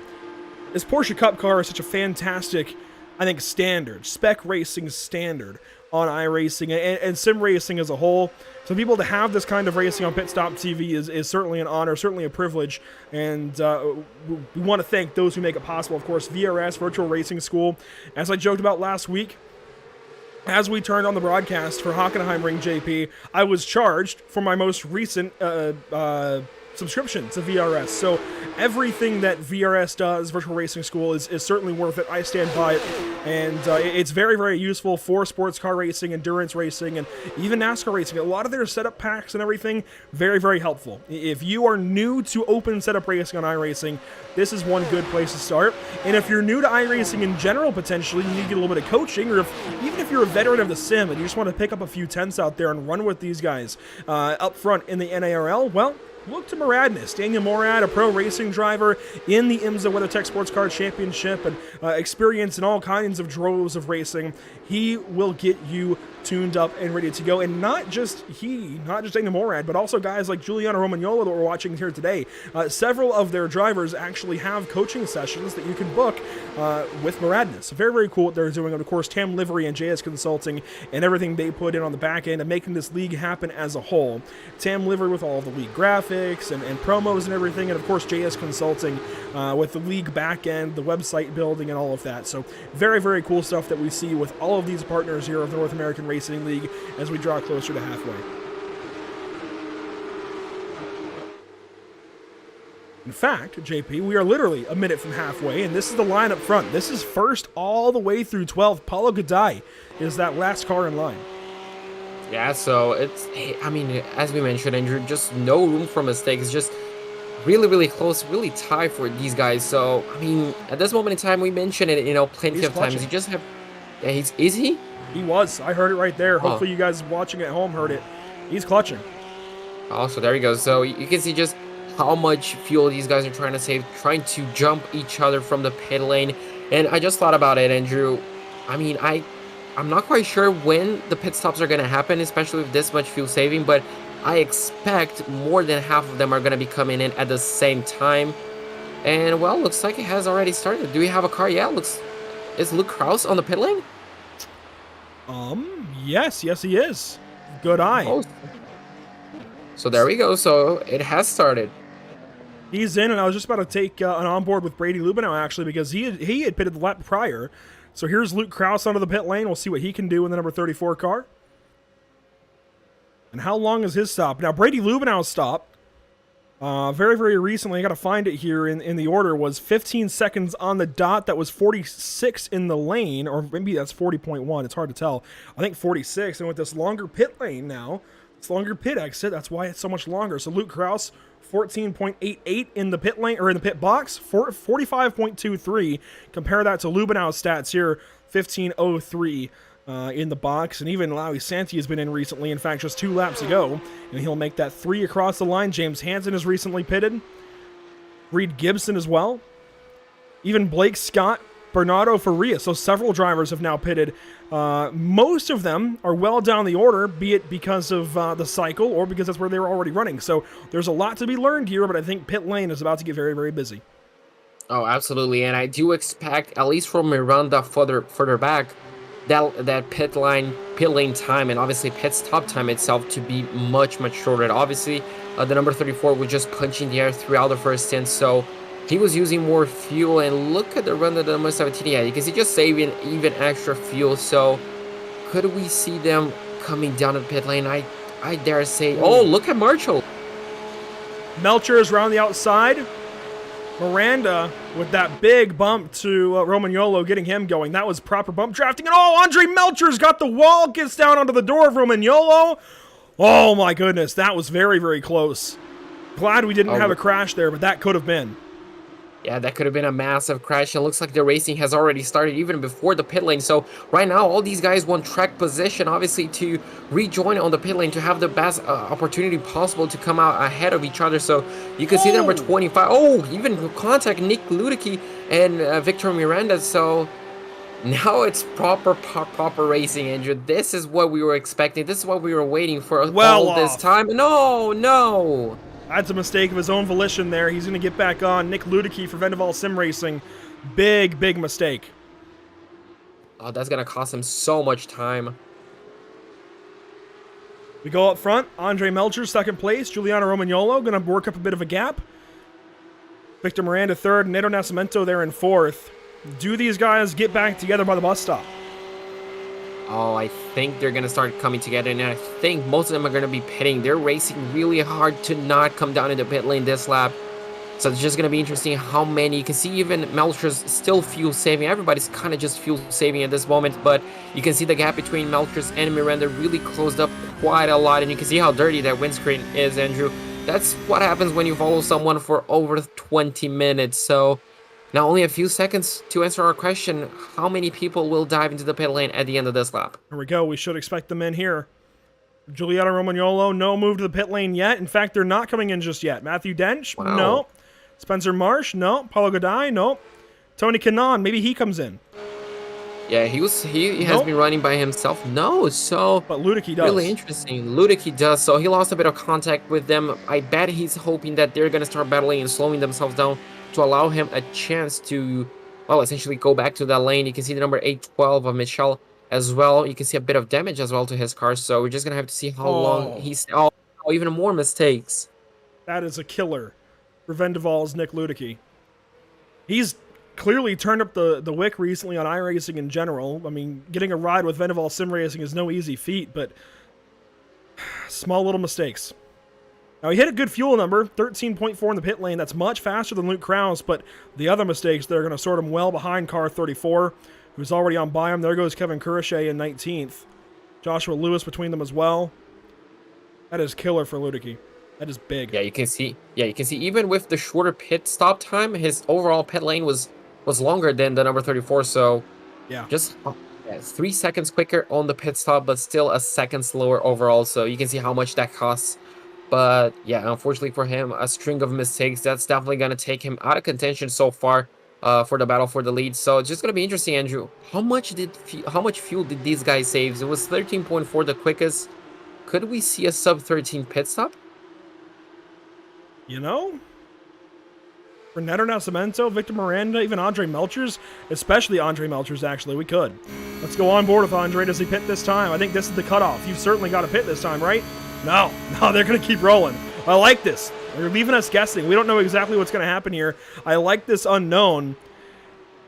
This Porsche Cup car is such a fantastic, I think, spec racing standard on iRacing and sim racing as a whole. So people to have this kind of racing on Pit Stop TV is certainly an honor, certainly a privilege, and we want to thank those who make it possible. Of course, VRS, Virtual Racing School. As I joked about last week, as we turned on the broadcast for Hockenheim Ring JP, I was charged for my most recent subscription to VRS. So everything that VRS does, Virtual Racing School, is certainly worth it. I stand by it. And it's very, very useful for sports car racing, endurance racing, and even NASCAR racing. A lot of their setup packs and everything, very, very helpful. If you are new to open setup racing on iRacing, this is one good place to start. And if you're new to iRacing in general, potentially, you need to get a little bit of coaching, or even if you're a veteran of the sim and you just want to pick up a few tenths out there and run with these guys up front in the NARL, well, look to Moradness. Daniel Morad, a pro racing driver in the IMSA WeatherTech Sports Car Championship and experience in all kinds of droves of racing. He will get you tuned up and ready to go. And not just Daniel Morad, but also guys like Giuliano Romagnolo that we're watching here today. Several of their drivers actually have coaching sessions that you can book with Moradness. Very, very cool what they're doing. And of course, Tam Livery and JS Consulting and everything they put in on the back end and making this league happen as a whole. Tam Livery with all the league graphics and promos and everything. And of course, JS Consulting with the league back end, the website building and all of that. So very, very cool stuff that we see with all of these partners here of the North American Racing League as we draw closer to halfway. In fact, JP, we are literally a minute from halfway, and this is the line up front. This is first all the way through 12th. Paulo Gadai is that last car in line. Yeah, so it's, I mean, as we mentioned, Andrew, just no room for mistakes. Just really, really close, really tight for these guys. So, I mean, at this moment in time, we mentioned it, plenty of times. You just have, yeah, is he? He was. I heard it right there. Hopefully you guys watching at home heard it. He's clutching. Also, there you go. So you can see just how much fuel these guys are trying to save, trying to jump each other from the pit lane. And I just thought about it, Andrew. I mean, I'm not quite sure when the pit stops are going to happen, especially with this much fuel saving, but I expect more than half of them are going to be coming in at the same time. And, well, looks like it has already started. Do we have a car? Yeah, is Luke Krause on the pit lane? Yes, he is. Good eye. Oh. So there we go. So it has started. He's in, and I was just about to take an onboard with Brady Lubinow, actually, because he had pitted the lap prior. So here's Luke Krause onto the pit lane. We'll see what he can do in the number 34 car. And how long is his stop? Now, Brady Lubinow's stop, very, very recently, I got to find it here in the order, was 15 seconds on the dot. That was 46 in the lane, or maybe that's 40.1. It's hard to tell. I think 46. And with this longer pit lane now, this longer pit exit, that's why it's so much longer. So Luke Krause, 14.88 in the pit lane, or in the pit box, 45.23. Compare that to Lubinow's stats here, 15.03 in the box. And even Laui Santi has been in recently, in fact, just 2 laps ago, and he'll make that 3 across the line. James Hansen has recently pitted. Reed Gibson as well. Even Blake Scott Bernardo Faria. So several drivers have now pitted. Most of them are well down the order, be it because of the cycle or because that's where they were already running. So there's a lot to be learned here, but I think pit lane is about to get very, very busy. Oh, absolutely, and I do expect, at least from Miranda further back, that pit lane time and obviously pit stop time itself to be much shorter. Obviously, the number 34 was just punching the air throughout the first stint, so he was using more fuel. And look at the run that the number 17 had. You can see just saving even extra fuel. So could we see them coming down the pit lane? I dare say. Oh, look at Marshall. Melcher is around the outside. Miranda with that big bump to Romagnolo, getting him going. That was proper bump drafting. And Andre Melcher's got the wall, gets down onto the door of Romagnolo. Oh my goodness, that was very, very close. Glad we didn't have a crash there, but that could have been. Yeah, that could have been a massive crash. It looks like the racing has already started even before the pit lane. So right now, all these guys want track position, obviously, to rejoin on the pit lane, to have the best opportunity possible to come out ahead of each other. So you can see the number 25. Oh, even contact Nick Ludicky and Victor Miranda. So now it's proper racing, Andrew. This is what we were expecting. This is what we were waiting for all this time. No. That's a mistake of his own volition there. He's going to get back on. Nick Ludicky for Vendaval Sim Racing. Big mistake. Oh, that's going to cost him so much time. We go up front. Andre Melcher, second place. Giuliano Romagnolo going to work up a bit of a gap. Victor Miranda, third. Neto Nascimento there in fourth. Do these guys get back together by the bus stop? Oh, I think they're going to start coming together, and I think most of them are going to be pitting. They're racing really hard to not come down in the pit lane this lap. So it's just going to be interesting how many. You can see even Melcher's still fuel saving. Everybody's kind of just fuel saving at this moment, but you can see the gap between Melcher's and Miranda really closed up quite a lot, and you can see how dirty that windscreen is, Andrew. That's what happens when you follow someone for over 20 minutes. So now only a few seconds to answer our question. How many people will dive into the pit lane at the end of this lap? Here we go. We should expect them in here. Giuliano Romagnolo, no move to the pit lane yet. In fact, they're not coming in just yet. Matthew Dench, wow. No. Spencer Marsh, no. Paulo Godai, no. Tony Kanaan, maybe he comes in. Yeah, he has been running by himself. No, so but Ludicky does. Really interesting. Ludicky does. So he lost a bit of contact with them. I bet he's hoping that they're gonna start battling and slowing themselves down to allow him a chance to, well, essentially go back to that lane. You can see the number 812 of Michel as well. You can see a bit of damage as well to his car. So we're just gonna have to see how long he's. Oh, even more mistakes. That is a killer for Vendaval's Nick Ludicky. He's clearly turned up the wick recently on iRacing in general. I mean, getting a ride with Vendaval Sim Racing is no easy feat, but small little mistakes. Now, he hit a good fuel number, 13.4 in the pit lane. That's much faster than Luke Krause, but the other mistakes, they're going to sort him well behind car 34, who's already on by him. There goes Kevin Kurashe in 19th. Joshua Lewis between them as well. That is killer for Ludicky. That is big. Yeah, you can see even with the shorter pit stop time, his overall pit lane was longer than the number 34, so yeah, just 3 seconds quicker on the pit stop, but still a second slower overall, so you can see how much that costs. But yeah, unfortunately for him, a string of mistakes, that's definitely going to take him out of contention so far for the battle for the lead. So it's just going to be interesting, Andrew. How much fuel did these guys save? It was 13.4 the quickest. Could we see a sub 13 pit stop? You know, for Neto Nascimento, Victor Miranda, even Andre Melcher's, especially Andre Melcher's, actually, we could. Let's go on board with Andre. Does he pit this time? I think this is the cutoff. You've certainly got to pit this time, right? No, they're going to keep rolling. I like this. They're leaving us guessing. We don't know exactly what's going to happen here. I like this unknown.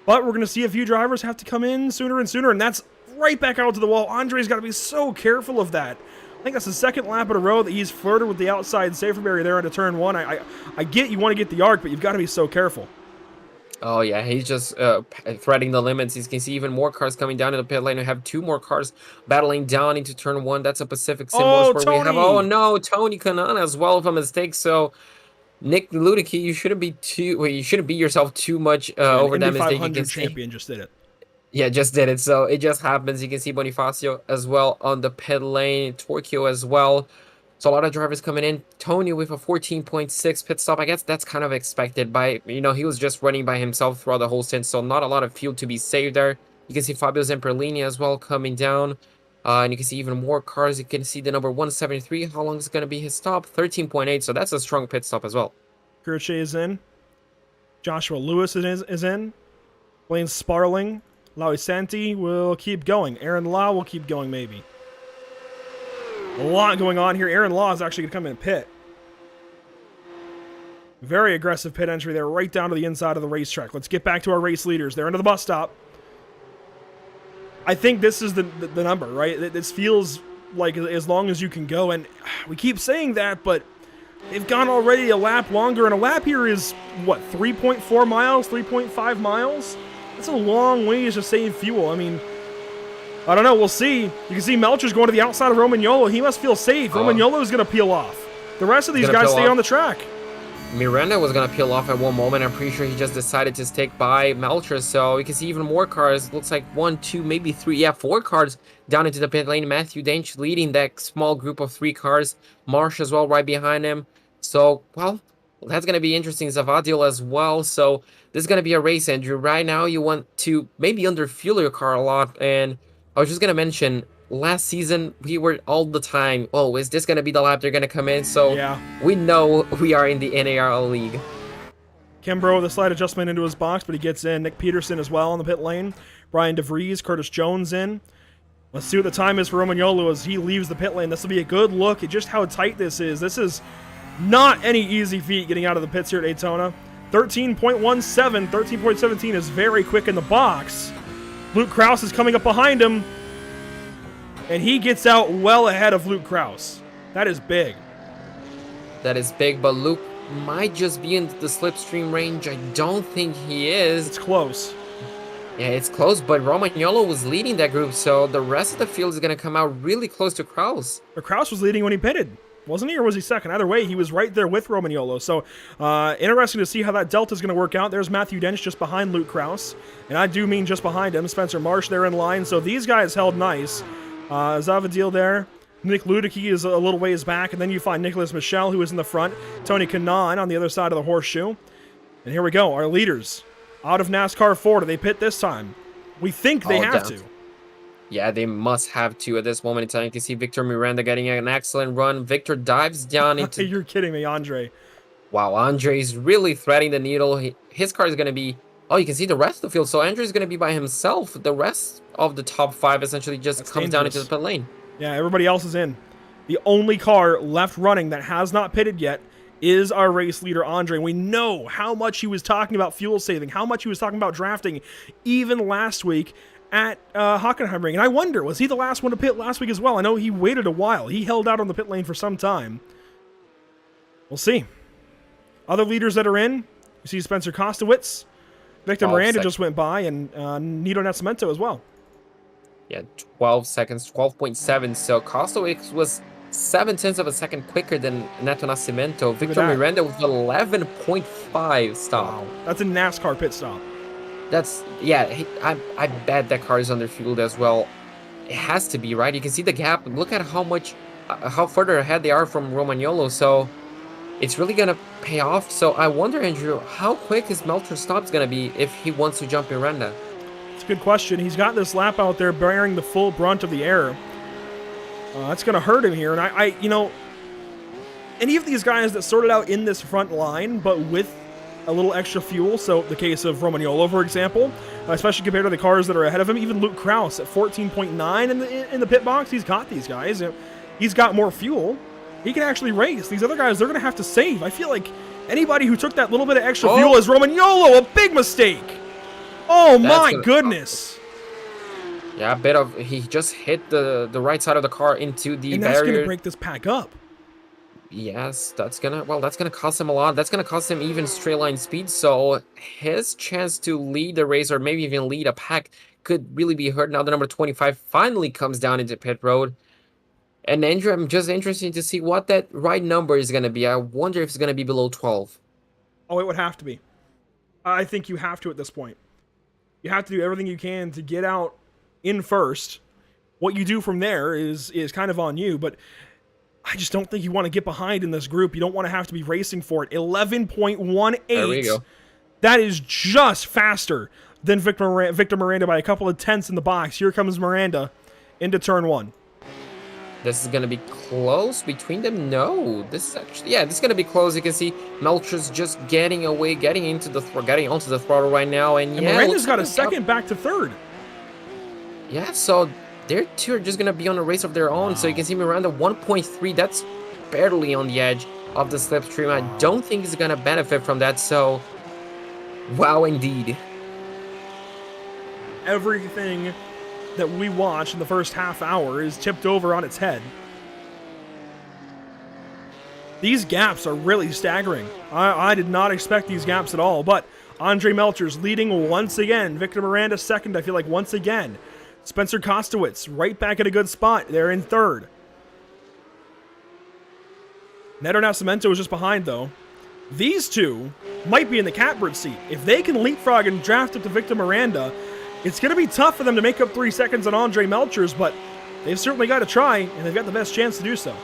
But we're going to see a few drivers have to come in sooner and sooner, and that's right back out to the wall. Andre's got to be so careful of that. I think that's the second lap in a row that he's flirted with the outside safer barrier there into turn one. I get you want to get the arc, but you've got to be so careful. Oh yeah, he's just threading the limits. You can see even more cars coming down in the pit lane. We have two more cars battling down into turn one. That's a Pacific Sim Motorsport. Tony! We have, oh no, Tony Kanaan as well for a mistake. So Nick Ludicky, you shouldn't be yourself too much over that mistake. You can see champion just did it. Yeah, just did it. So it just happens. You can see Bonifacio as well on the pit lane, Torquio as well. So a lot of drivers coming in. Tony with a 14.6 pit stop. I guess that's kind of expected by, he was just running by himself throughout the whole stint, so not a lot of fuel to be saved there. You can see Fabio Zamperlini as well coming down. And you can see even more cars. You can see the number 173. How long is it going to be his stop? 13.8, so that's a strong pit stop as well. Kirche is in. Joshua Lewis is in. Blaine Sparling. Lowy Santi will keep going. Aaron Law will keep going maybe. A lot going on here. Aaron Law is actually going to come in pit. Very aggressive pit entry there, right down to the inside of the racetrack. Let's get back to our race leaders. They're into the bus stop. I think this is the number, right? This feels like as long as you can go, and we keep saying that, but they've gone already a lap longer, and a lap here is, what, 3.4 miles, 3.5 miles? That's a long ways to save fuel. I mean, I don't know. We'll see. You can see Melcher's going to the outside of Romagnolo. He must feel safe. Romagnolo is going to peel off. The rest of these guys stay on the track. Miranda was going to peel off at one moment. I'm pretty sure he just decided to stick by Melcher. So you can see even more cars. Looks like 1, 2, maybe 3. Yeah, 4 cars down into the pit lane. Matthew Dench leading that small group of 3 cars. Marsh as well right behind him. So, well, that's going to be interesting. Zavadiel as well. So this is going to be a race, Andrew. Right now you want to maybe underfuel your car a lot. And I was just going to mention, last season, we were all the time, oh, is this going to be the lap they're going to come in? So yeah, we know we are in the NARL league. Kimbrough with a slight adjustment into his box, but he gets in. Nick Peterson as well on the pit lane. Brian DeVries, Curtis Jones in. Let's see what the time is for Romagnolo as he leaves the pit lane. This will be a good look at just how tight this is. This is not any easy feat getting out of the pits here at Daytona. 13.17, 13.17 is very quick in the box. Luke Krause is coming up behind him, and he gets out well ahead of Luke Krause. That is big. That is big, but Luke might just be in the slipstream range. I don't think he is. It's close. Yeah, it's close, but Romagnolo was leading that group, so the rest of the field is going to come out really close to Krause. But Krause was leading when he pitted, wasn't he, or was he second? Either way, he was right there with Romagnolo. So interesting to see how that delta is going to work out. There's Matthew Dench just behind Luke Krause, and I do mean just behind him. Spencer Marsh there in line, so these guys held nice. Zavadil there. Nick Ludicky is a little ways back, and then you find Nicholas Michel, who is in the front. Tony Kanaan on the other side of the horseshoe. And here we go, our leaders. Out of NASCAR 4, do they pit this time? We think they have to. Yeah, they must have to at this moment in time. You can see Victor Miranda getting an excellent run. Victor dives down into... You're kidding me, Andre. Wow, Andre's really threading the needle. His car is going to be... Oh, you can see the rest of the field. So Andre's going to be by himself. The rest of the top 5 essentially just comes down into the pit lane. Yeah, everybody else is in. The only car left running that has not pitted yet is our race leader, Andre. And we know how much he was talking about fuel saving, how much he was talking about drafting, even last week at Hockenheimring. And I wonder, was he the last one to pit last week as well? I know he waited a while. He held out on the pit lane for some time. We'll see. Other leaders that are in, you see Spencer Kostowitz. Victor Miranda just went by, and Nito Nascimento as well. Yeah, 12 seconds, 12.7. So Kostowitz was 0.7 of a second quicker than Neto Nascimento. Victor Miranda with 11.5 stop. Wow. That's a NASCAR pit stop. That's, yeah, I bet that car is underfueled as well. It has to be, right? You can see the gap. Look at how further ahead they are from Romagnolo. So it's really going to pay off. So I wonder, Andrew, how quick his Melcher's stop's going to be if he wants to jump Miranda? It's a good question. He's got this lap out there bearing the full brunt of the air. That's going to hurt him here. And I, you know, any of these guys that sorted out in this front line, but with a little extra fuel, so the case of Romagnolo, for example, especially compared to the cars that are ahead of him, even Luke Krause at 14.9 in the pit box, he's got these guys. He's got more fuel. He can actually race. These other guys, they're going to have to save. I feel like anybody who took that little bit of extra fuel is Romagnolo, a big mistake. Oh, my goodness. Yeah, he just hit the right side of the car into the barrier. And that's going to break this pack up. Yes, that's gonna cost him a lot. That's gonna cost him even straight line speed. So his chance to lead the race or maybe even lead a pack could really be hurt. Now the number 25 finally comes down into pit road. And Andrew, I'm just interested to see what that right number is gonna be. I wonder if it's gonna be below 12. Oh, it would have to be. I think you have to at this point. You have to do everything you can to get out in first. What you do from there is kind of on you, but I just don't think you want to get behind in this group. You don't want to have to be racing for it. 11.18. There we go. That is just faster than Victor Miranda by a couple of tenths in the box. Here comes Miranda into turn 1. This is going to be close between them. No, this is actually, yeah, this is going to be close. You can see Melcher's just getting away, getting onto the throttle right now. And yeah, Miranda's got a second back to third. Yeah, so they're two are just going to be on a race of their own. So you can see Miranda 1.3. That's barely on the edge of the slipstream. I don't think he's going to benefit from that. So, wow, indeed. Everything that we watch in the first half hour is tipped over on its head. These gaps are really staggering. I did not expect these gaps at all, but Andre Melcher's leading once again. Victor Miranda second, I feel like once again. Spencer Kostowitz right back at a good spot. They're in third. Neto Nascimento is just behind, though. These two might be in the catbird seat. If they can leapfrog and draft up to Victor Miranda, it's going to be tough for them to make up 3 seconds on Andre Melcher's, but they've certainly got to try, and they've got the best chance to do so.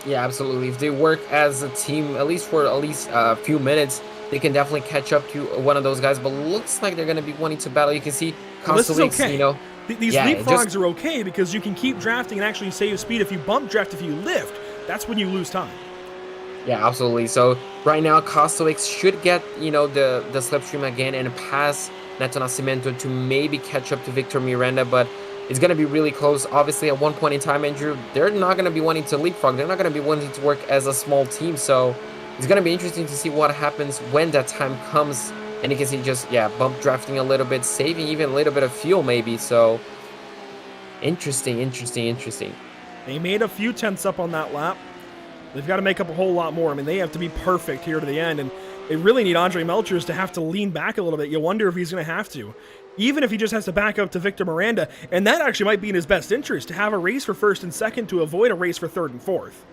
Yeah, absolutely. If they work as a team, at least for a few minutes, they can definitely catch up to one of those guys. But looks like they're going to be wanting to battle. You can see Kostowicz, okay. you know. These leapfrogs are okay because you can keep drafting and actually save speed. If you bump draft, if you lift, that's when you lose time. Yeah, absolutely. So right now, Kostowicz should get, you know, the slipstream again and pass Neto Nascimento to maybe catch up to Victor Miranda, but it's going to be really close. Obviously, at one point in time, Andrew, they're not going to be wanting to leapfrog. They're not going to be wanting to work as a small team, so it's going to be interesting to see what happens when that time comes. And you can see just, yeah, bump drafting a little bit, saving even a little bit of fuel maybe, so interesting. They made a few tenths up on that lap. They've got to make up a whole lot more. I mean, they have to be perfect here to the end, and they really need Andre Melcher's to have to lean back a little bit. You wonder if he's going to have to. Even if he just has to back up to Victor Miranda, and that actually might be in his best interest, to have a race for first and second to avoid a race for third and fourth.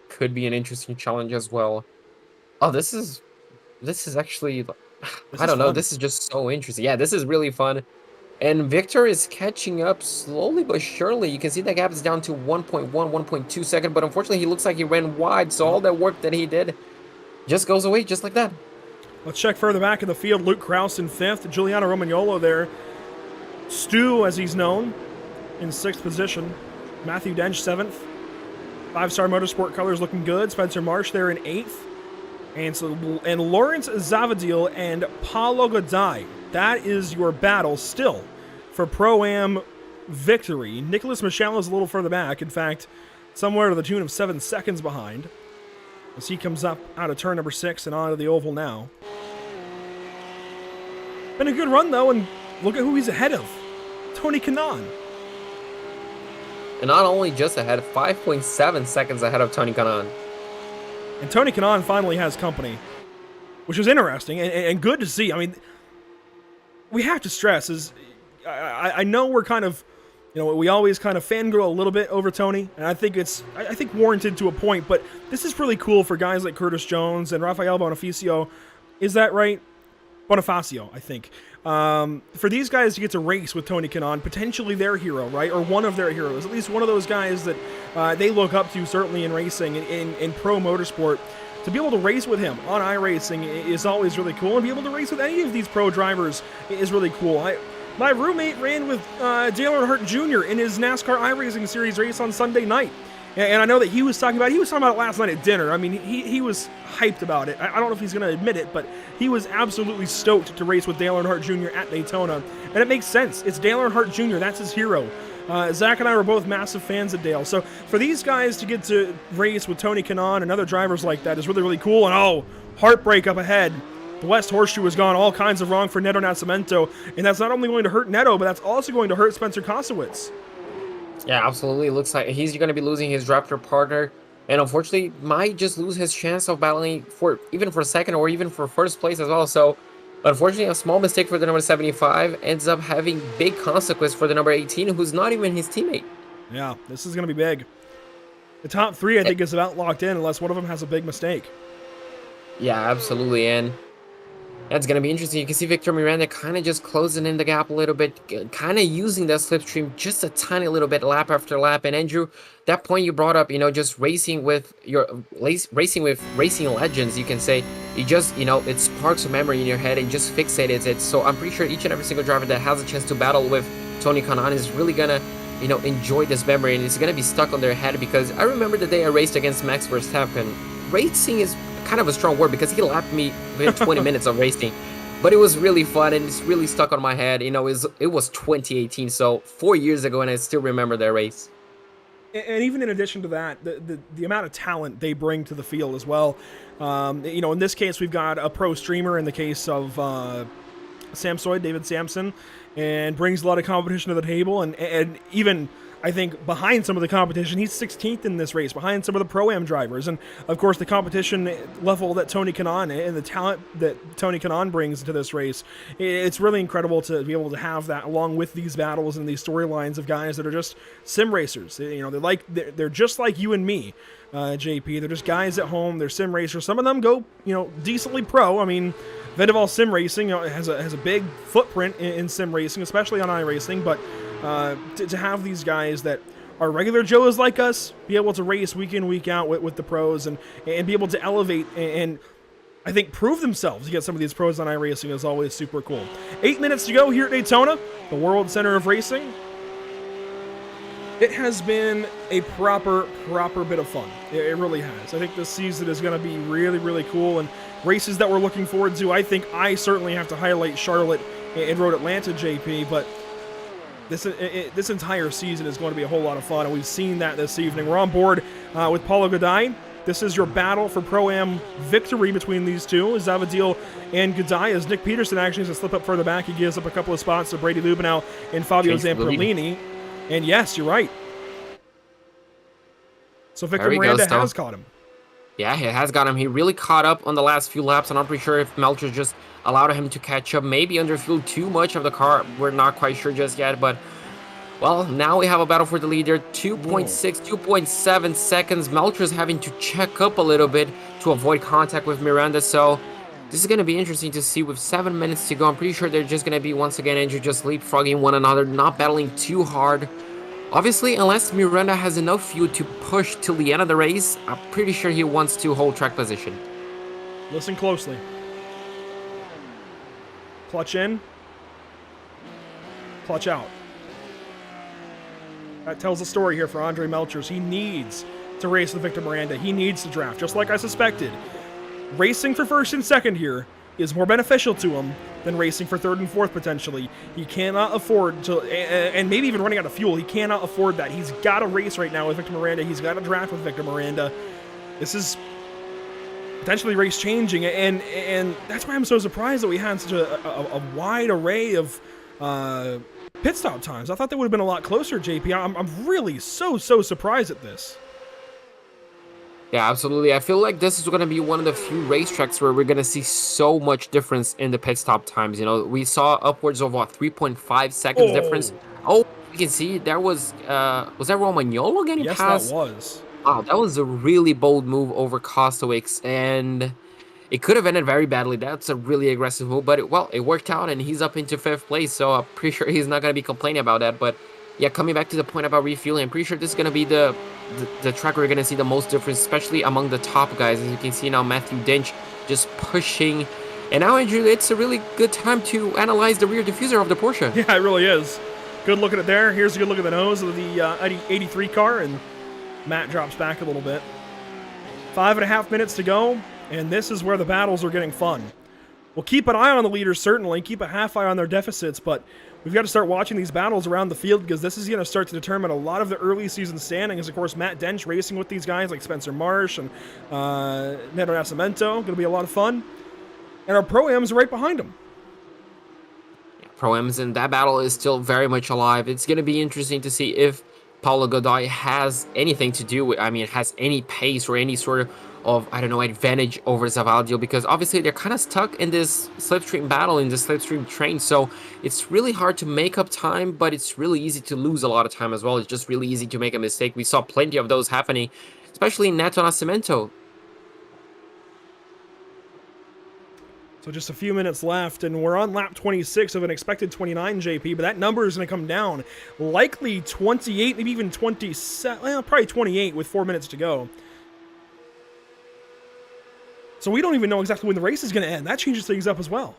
Could be an interesting challenge as well. Oh, this is actually, I don't know, this is just so interesting. Yeah, this is really fun. And Victor is catching up slowly but surely. You can see the gap is down to 1.1, 1.2 seconds, but unfortunately he looks like he ran wide, so all that work that he did just goes away just like that. Let's check further back in the field. Luke Krause in 5th. Giuliano Romagnolo there. Stu, as he's known, in 6th position. Matthew Dench, 7th. 5-Star Motorsport colors looking good. Spencer Marsh there in 8th. And Lawrence Zavadil and Paulo Godai. That is your battle still for Pro-Am victory. Nicholas Michel is a little further back. In fact, somewhere to the tune of 7 seconds behind. As he comes up out of turn number 6 and onto the oval now. Been a good run, though, and look at who he's ahead of. Tony Kanaan. And not only just ahead, 5.7 seconds ahead of Tony Kanaan. And Tony Kanaan finally has company, which is interesting and good to see. I mean, we have to stress is, I know we're kind of, you know, we always kind of fangirl a little bit over Tony, and I think warranted to a point, but this is really cool for guys like Curtis Jones and Rafael Bonifacio. Is that right? Bonifacio, I think. For these guys to get to race with Tony Kanaan, potentially their hero, right? Or one of their heroes, at least one of those guys that they look up to, certainly in racing, in pro motorsport. To be able to race with him on iRacing is always really cool, and be able to race with any of these pro drivers is really cool. My roommate ran with Dale Earnhardt Jr. in his NASCAR iRacing Series race on Sunday night. And I know that he was talking about it last night at dinner. I mean, he was hyped about it. I don't know if he's going to admit it, but he was absolutely stoked to race with Dale Earnhardt Jr. at Daytona. And it makes sense. It's Dale Earnhardt Jr. That's his hero. Zach and I were both massive fans of Dale. So for these guys to get to race with Tony Kanaan and other drivers like that is really, really cool. And heartbreak up ahead. The West Horseshoe has gone all kinds of wrong for Neto Nascimento. And that's not only going to hurt Neto, but that's also going to hurt Spencer Kostowitz. Yeah, absolutely. It looks like he's going to be losing his drafter partner, and unfortunately might just lose his chance of battling for second or even for first place as well. So unfortunately, a small mistake for the number 75 ends up having big consequence for the number 18, who's not even his teammate. Yeah, this is going to be big. The top 3, I think, is about locked in unless one of them has a big mistake. Yeah, absolutely. And That's going to be interesting. You can see Victor Miranda kind of just closing in the gap a little bit, kind of using that slipstream just a tiny little bit lap after lap. And Andrew, that point you brought up, you know, just racing with racing legends, you can say, you just, you know, it sparks a memory in your head and just fixates it. So I'm pretty sure each and every single driver that has a chance to battle with Tony Kanaan is really going to, you know, enjoy this memory, and it's going to be stuck on their head, because I remember the day I raced against Max Verstappen. Racing is kind of a strong word because he lapped me within 20 minutes of racing, but it was really fun and it's really stuck on my head. You know, it was 2018, so 4 years ago, and I still remember that race. And even in addition to that, the amount of talent they bring to the field as well. You know, in this case, we've got a pro streamer in the case of Samsoid, David Sampson, and brings a lot of competition to the table, and even, I think, behind some of the competition, he's 16th in this race, behind some of the Pro-Am drivers. And, of course, the competition level that Tony Kanaan and the talent that Tony Kanaan brings to this race, it's really incredible to be able to have that along with these battles and these storylines of guys that are just sim racers. You know, they're just like you and me, JP. They're just guys at home. They're sim racers. Some of them go, you know, decently pro. I mean, Vendaval Sim Racing, you know, has a big footprint in sim racing, especially on iRacing, but to have these guys that are regular Joes like us be able to race week in, week out with the pros and be able to elevate and I think prove themselves to get some of these pros on iRacing is always super cool. 8 minutes to go here at Daytona, the World Center of Racing. It has been a proper bit of fun. It really has. I think this season is going to be really, really cool, and races that we're looking forward to. I think I certainly have to highlight Charlotte and Road Atlanta, JP, but this entire season is going to be a whole lot of fun, and we've seen that this evening. We're on board with Paulo Gaday. This is your battle for Pro-Am victory between these two, Zavadil and Gaday, as Nick Peterson actually has to slip up further back. He gives up a couple of spots to Brady Lubenow and Fabio Zamperlini. And yes, you're right. So Victor Miranda has caught him. Yeah, he has got him. He really caught up on the last few laps, and I'm pretty sure if Melcher just allowed him to catch up, maybe underfueled too much of the car. We're not quite sure just yet, but, well, now we have a battle for the leader. 2.6, 2.7 seconds. Melcher's having to check up a little bit to avoid contact with Miranda, so this is going to be interesting to see with 7 minutes to go. I'm pretty sure they're just going to be, once again, Andrew, just leapfrogging one another, not battling too hard. Obviously, unless Miranda has enough fuel to push till the end of the race, I'm pretty sure he wants to hold track position. Listen closely. Clutch in. Clutch out. That tells a story here for Andre Melchers. He needs to race with Victor Miranda. He needs to draft, just like I suspected. Racing for first and second here is more beneficial to him than racing for third and fourth potentially. He cannot afford to, and maybe even running out of fuel, he cannot afford that. He's got to race right now with Victor Miranda. He's got to draft with Victor Miranda. This is potentially race changing, and that's why I'm so surprised that we had such a wide array of pit stop times. I thought they would have been a lot closer, JP. I'm really so surprised at this. Yeah, absolutely. I feel like this is going to be one of the few racetracks where we're going to see so much difference in the pit stop times. You know, we saw upwards of, 3.5 seconds difference. Oh, you can see there was that Romagnolo getting past? Yes, that was. Wow, that was a really bold move over Kostowicz, and it could have ended very badly. That's a really aggressive move, but it worked out, and he's up into 5th place, so I'm pretty sure he's not going to be complaining about that. But yeah, coming back to the point about refueling, I'm pretty sure this is going to be the track where you're going to see the most difference, especially among the top guys. As you can see now, Matthew Dench just pushing. And now, Andrew, it's a really good time to analyze the rear diffuser of the Porsche. Yeah, it really is. Good look at it there. Here's a good look at the nose of the 83 car, and Matt drops back a little bit. 5.5 minutes to go, and this is where the battles are getting fun. We'll keep an eye on the leaders, certainly, keep a half eye on their deficits, but we've got to start watching these battles around the field because this is going to start to determine a lot of the early season standings. Of course, Matt Dench racing with these guys like Spencer Marsh and Neto Nascimento. Going to be a lot of fun. And our Pro-Ams are right behind them. Pro-Ams, and that battle is still very much alive. It's going to be interesting to see if Paulo Gaday has anything to do with, has any pace or any sort of advantage over Zavadil, because obviously they're kind of stuck in this slipstream battle, in this slipstream train, so it's really hard to make up time, but it's really easy to lose a lot of time as well. It's just really easy to make a mistake. We saw plenty of those happening, especially in Neto Nascimento. So just a few minutes left, and we're on lap 26 of an expected 29, JP, but that number is going to come down. Likely 28, maybe even 27, well, probably 28 with 4 minutes to go. So we don't even know exactly when the race is going to end. That changes things up as well.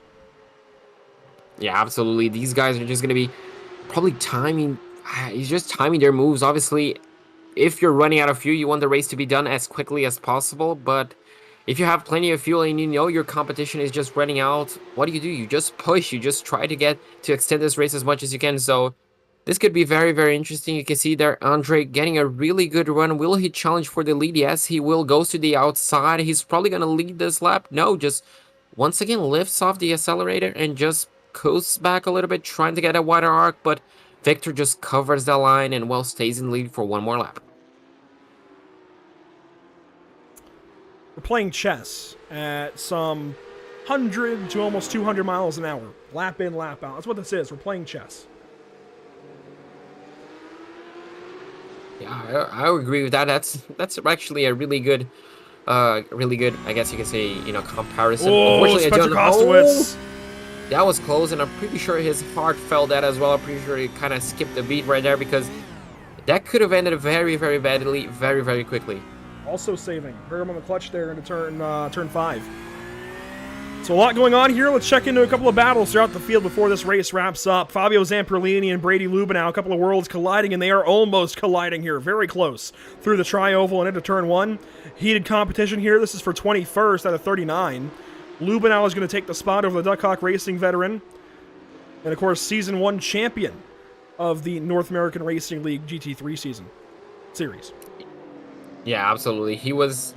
Yeah, absolutely. These guys are just going to be probably timing. He's just timing their moves. Obviously, if you're running out of fuel, you want the race to be done as quickly as possible, but if you have plenty of fuel and you know your competition is just running out, what do? You just push. You just try to extend this race as much as you can. So this could be very, very interesting. You can see there Andre getting a really good run. Will he challenge for the lead? Yes, he will. Goes to the outside. He's probably going to lead this lap. No, just once again lifts off the accelerator and just coasts back a little bit, trying to get a wider arc. But Victor just covers the line and, well, stays in lead for one more lap. We're playing chess at some 100 to almost 200 miles an hour. Lap in, lap out. That's what this is. We're playing chess. Yeah, I would agree with that. That's actually a really good, I guess you could say, comparison. Oh, Spencer Kostowitz. That was close, and I'm pretty sure his heart felt that as well. I'm pretty sure he kind of skipped a beat right there, because that could have ended very, very badly, very, very quickly. Also saving. Heard him on the clutch there into turn 5. So a lot going on here. Let's check into a couple of battles throughout the field before this race wraps up. Fabio Zamperlini and Brady Lubenow, a couple of worlds colliding, and they are almost colliding here. Very close through the tri-oval and into turn 1. Heated competition here. This is for 21st out of 39. Lubenow is going to take the spot over the Duck Hawk Racing veteran. And, of course, Season 1 champion of the North American Racing League GT3 series. Yeah, absolutely. He was,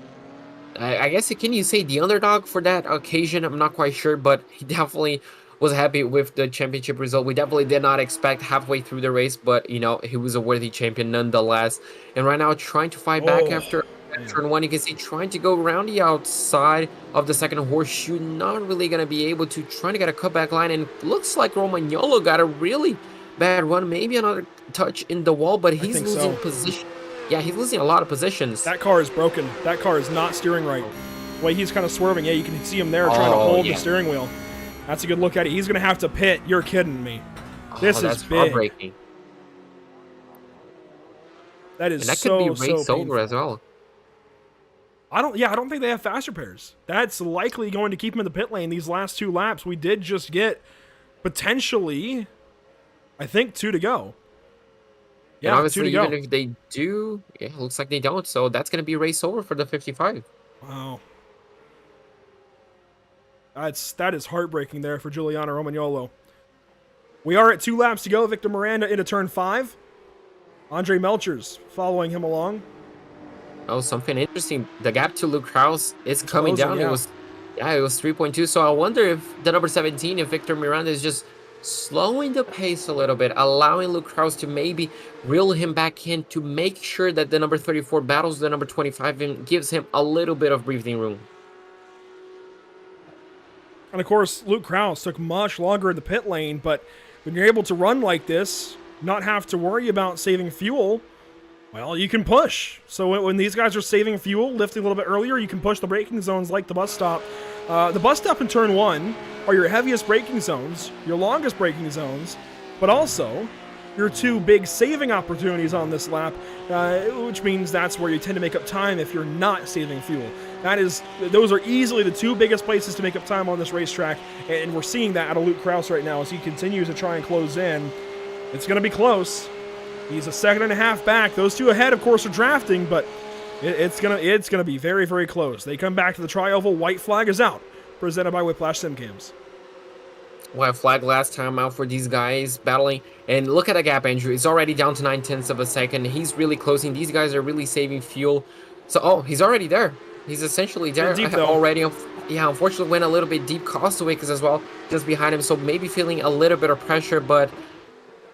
I guess, can you say the underdog for that occasion? I'm not quite sure, but he definitely was happy with the championship result. We definitely did not expect halfway through the race, but, he was a worthy champion nonetheless. And right now, trying to fight back after turn 1, you can see trying to go around the outside of the second horseshoe, not really going to be able to, trying to get a cutback line, and looks like Romagnolo got a really bad run, maybe another touch in the wall, but he's losing position. Yeah, he's losing a lot of positions. That car is broken. That car is not steering right. The way he's kind of swerving, yeah, you can see him there trying to hold the steering wheel. That's a good look at it. He's going to have to pit. You're kidding me. This is big. Heartbreaking. That is and that could be race over painful as well. I don't think they have fast repairs. That's likely going to keep him in the pit lane these last 2 laps. We did just get potentially, I think, 2 to go. Yeah, and obviously, even if they do, it looks like they don't. So that's going to be race over for the 55. Wow. That is heartbreaking there for Giuliano Romagnolo. We are at 2 laps to go. Victor Miranda into turn 5. Andre Melchers following him along. Oh, something interesting. The gap to Luke Krause is coming down. Yeah. It was 3.2. So I wonder if the number 17, if Victor Miranda is just slowing the pace a little bit, allowing Luke Krause to maybe reel him back in to make sure that the number 34 battles the number 25 and gives him a little bit of breathing room. And of course, Luke Krause took much longer in the pit lane, but when you're able to run like this, not have to worry about saving fuel, well, you can push. So when these guys are saving fuel, lifting a little bit earlier, you can push the braking zones like the bus stop. The bus stop in turn 1 are your heaviest braking zones, your longest braking zones, but also your 2 big saving opportunities on this lap, which means that's where you tend to make up time if you're not saving fuel. Those are easily the 2 biggest places to make up time on this racetrack, and we're seeing that out of Luke Krause right now as he continues to try and close in. It's going to be close. He's a second and a half back. Those 2 ahead, of course, are drafting, but it's gonna be very, very close. They come back to the tri-oval. White flag is out, presented by Whiplash Simcams. White flag last time out for these guys battling. And look at the gap, Andrew. It's already down to 9/10 of a second. He's really closing. These guys are really saving fuel. So, he's already there. He's essentially there deep, already. Yeah, unfortunately went a little bit deep. Kostowicz as well, just behind him. So maybe feeling a little bit of pressure, but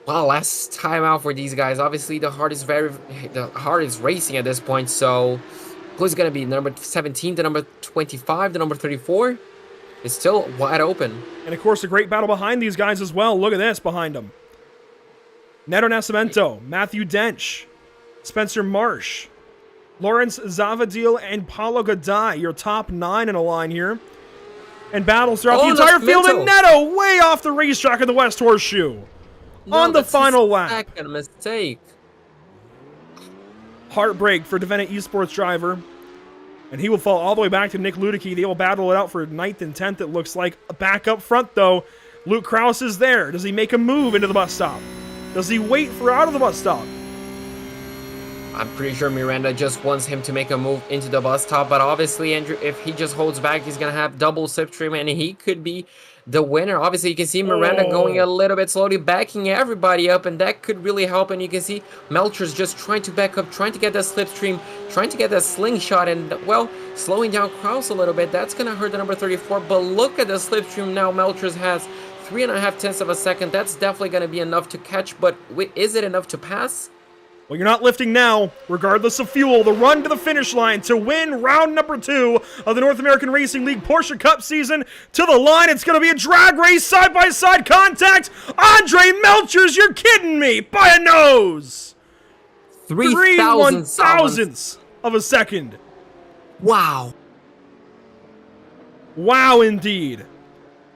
wow, last time out for these guys. Obviously, the heart is racing at this point. So who's going to be number 17, the number 25, the number 34? It's still wide open. And, of course, a great battle behind these guys as well. Look at this behind them. Neto Nascimento, Matthew Dench, Spencer Marsh, Lawrence Zavadil, and Paulo Gadai, your top 9 in a line here. and battles throughout Oh, the entire that's field, and mental. Neto way off the racetrack of the West Horseshoe on the that's his final lap. Second mistake. Heartbreak for Devena Esports driver. And he will fall all the way back to Nick Ludicky. They will battle it out for 9th and 10th, it looks like. Back up front, though, Luke Krause is there. Does he make a move into the bus stop? Does he wait for out of the bus stop? I'm pretty sure Miranda just wants him to make a move into the bus stop, but obviously, Andrew, if he just holds back, he's going to have double slipstream, and he could be the winner. Obviously, you can see Miranda going a little bit slowly, backing everybody up, and that could really help. And you can see Melcher's just trying to back up, trying to get that slipstream, trying to get that slingshot, and, well, slowing down Krause a little bit. That's going to hurt the number 34, but look at the slipstream now Melcher's has. 3.5 tenths of a second. That's definitely going to be enough to catch, but is it enough to pass? Well, you're not lifting now, regardless of fuel. The run to the finish line to win round number 2 of the North American Racing League Porsche Cup season. To the line, it's going to be a drag race, side-by-side contact. Andre Melchers, you're kidding me, by a nose. 3 thousandths of a second. Wow. Wow, indeed.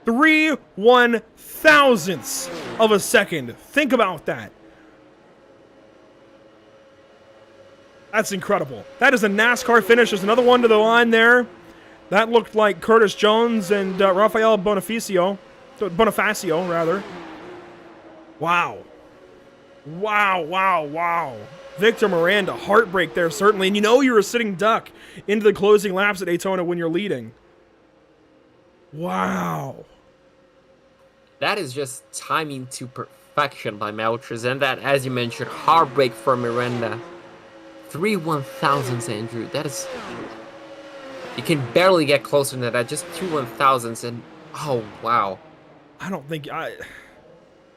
3 1/1000ths of a second. Think about that. That's incredible. That is a NASCAR finish. There's another one to the line there. That looked like Curtis Jones and Rafael Bonifacio, rather. Wow. Wow, wow, wow. Victor Miranda, heartbreak there, certainly. And you know you're a sitting duck into the closing laps at Daytona when you're leading. Wow. That is just timing to perfection by Melchers, and that, as you mentioned, heartbreak for Miranda. 3 1/1000ths, Andrew. That is... You can barely get closer than that. Just 2 1/1000ths, and... Oh, wow. I don't think...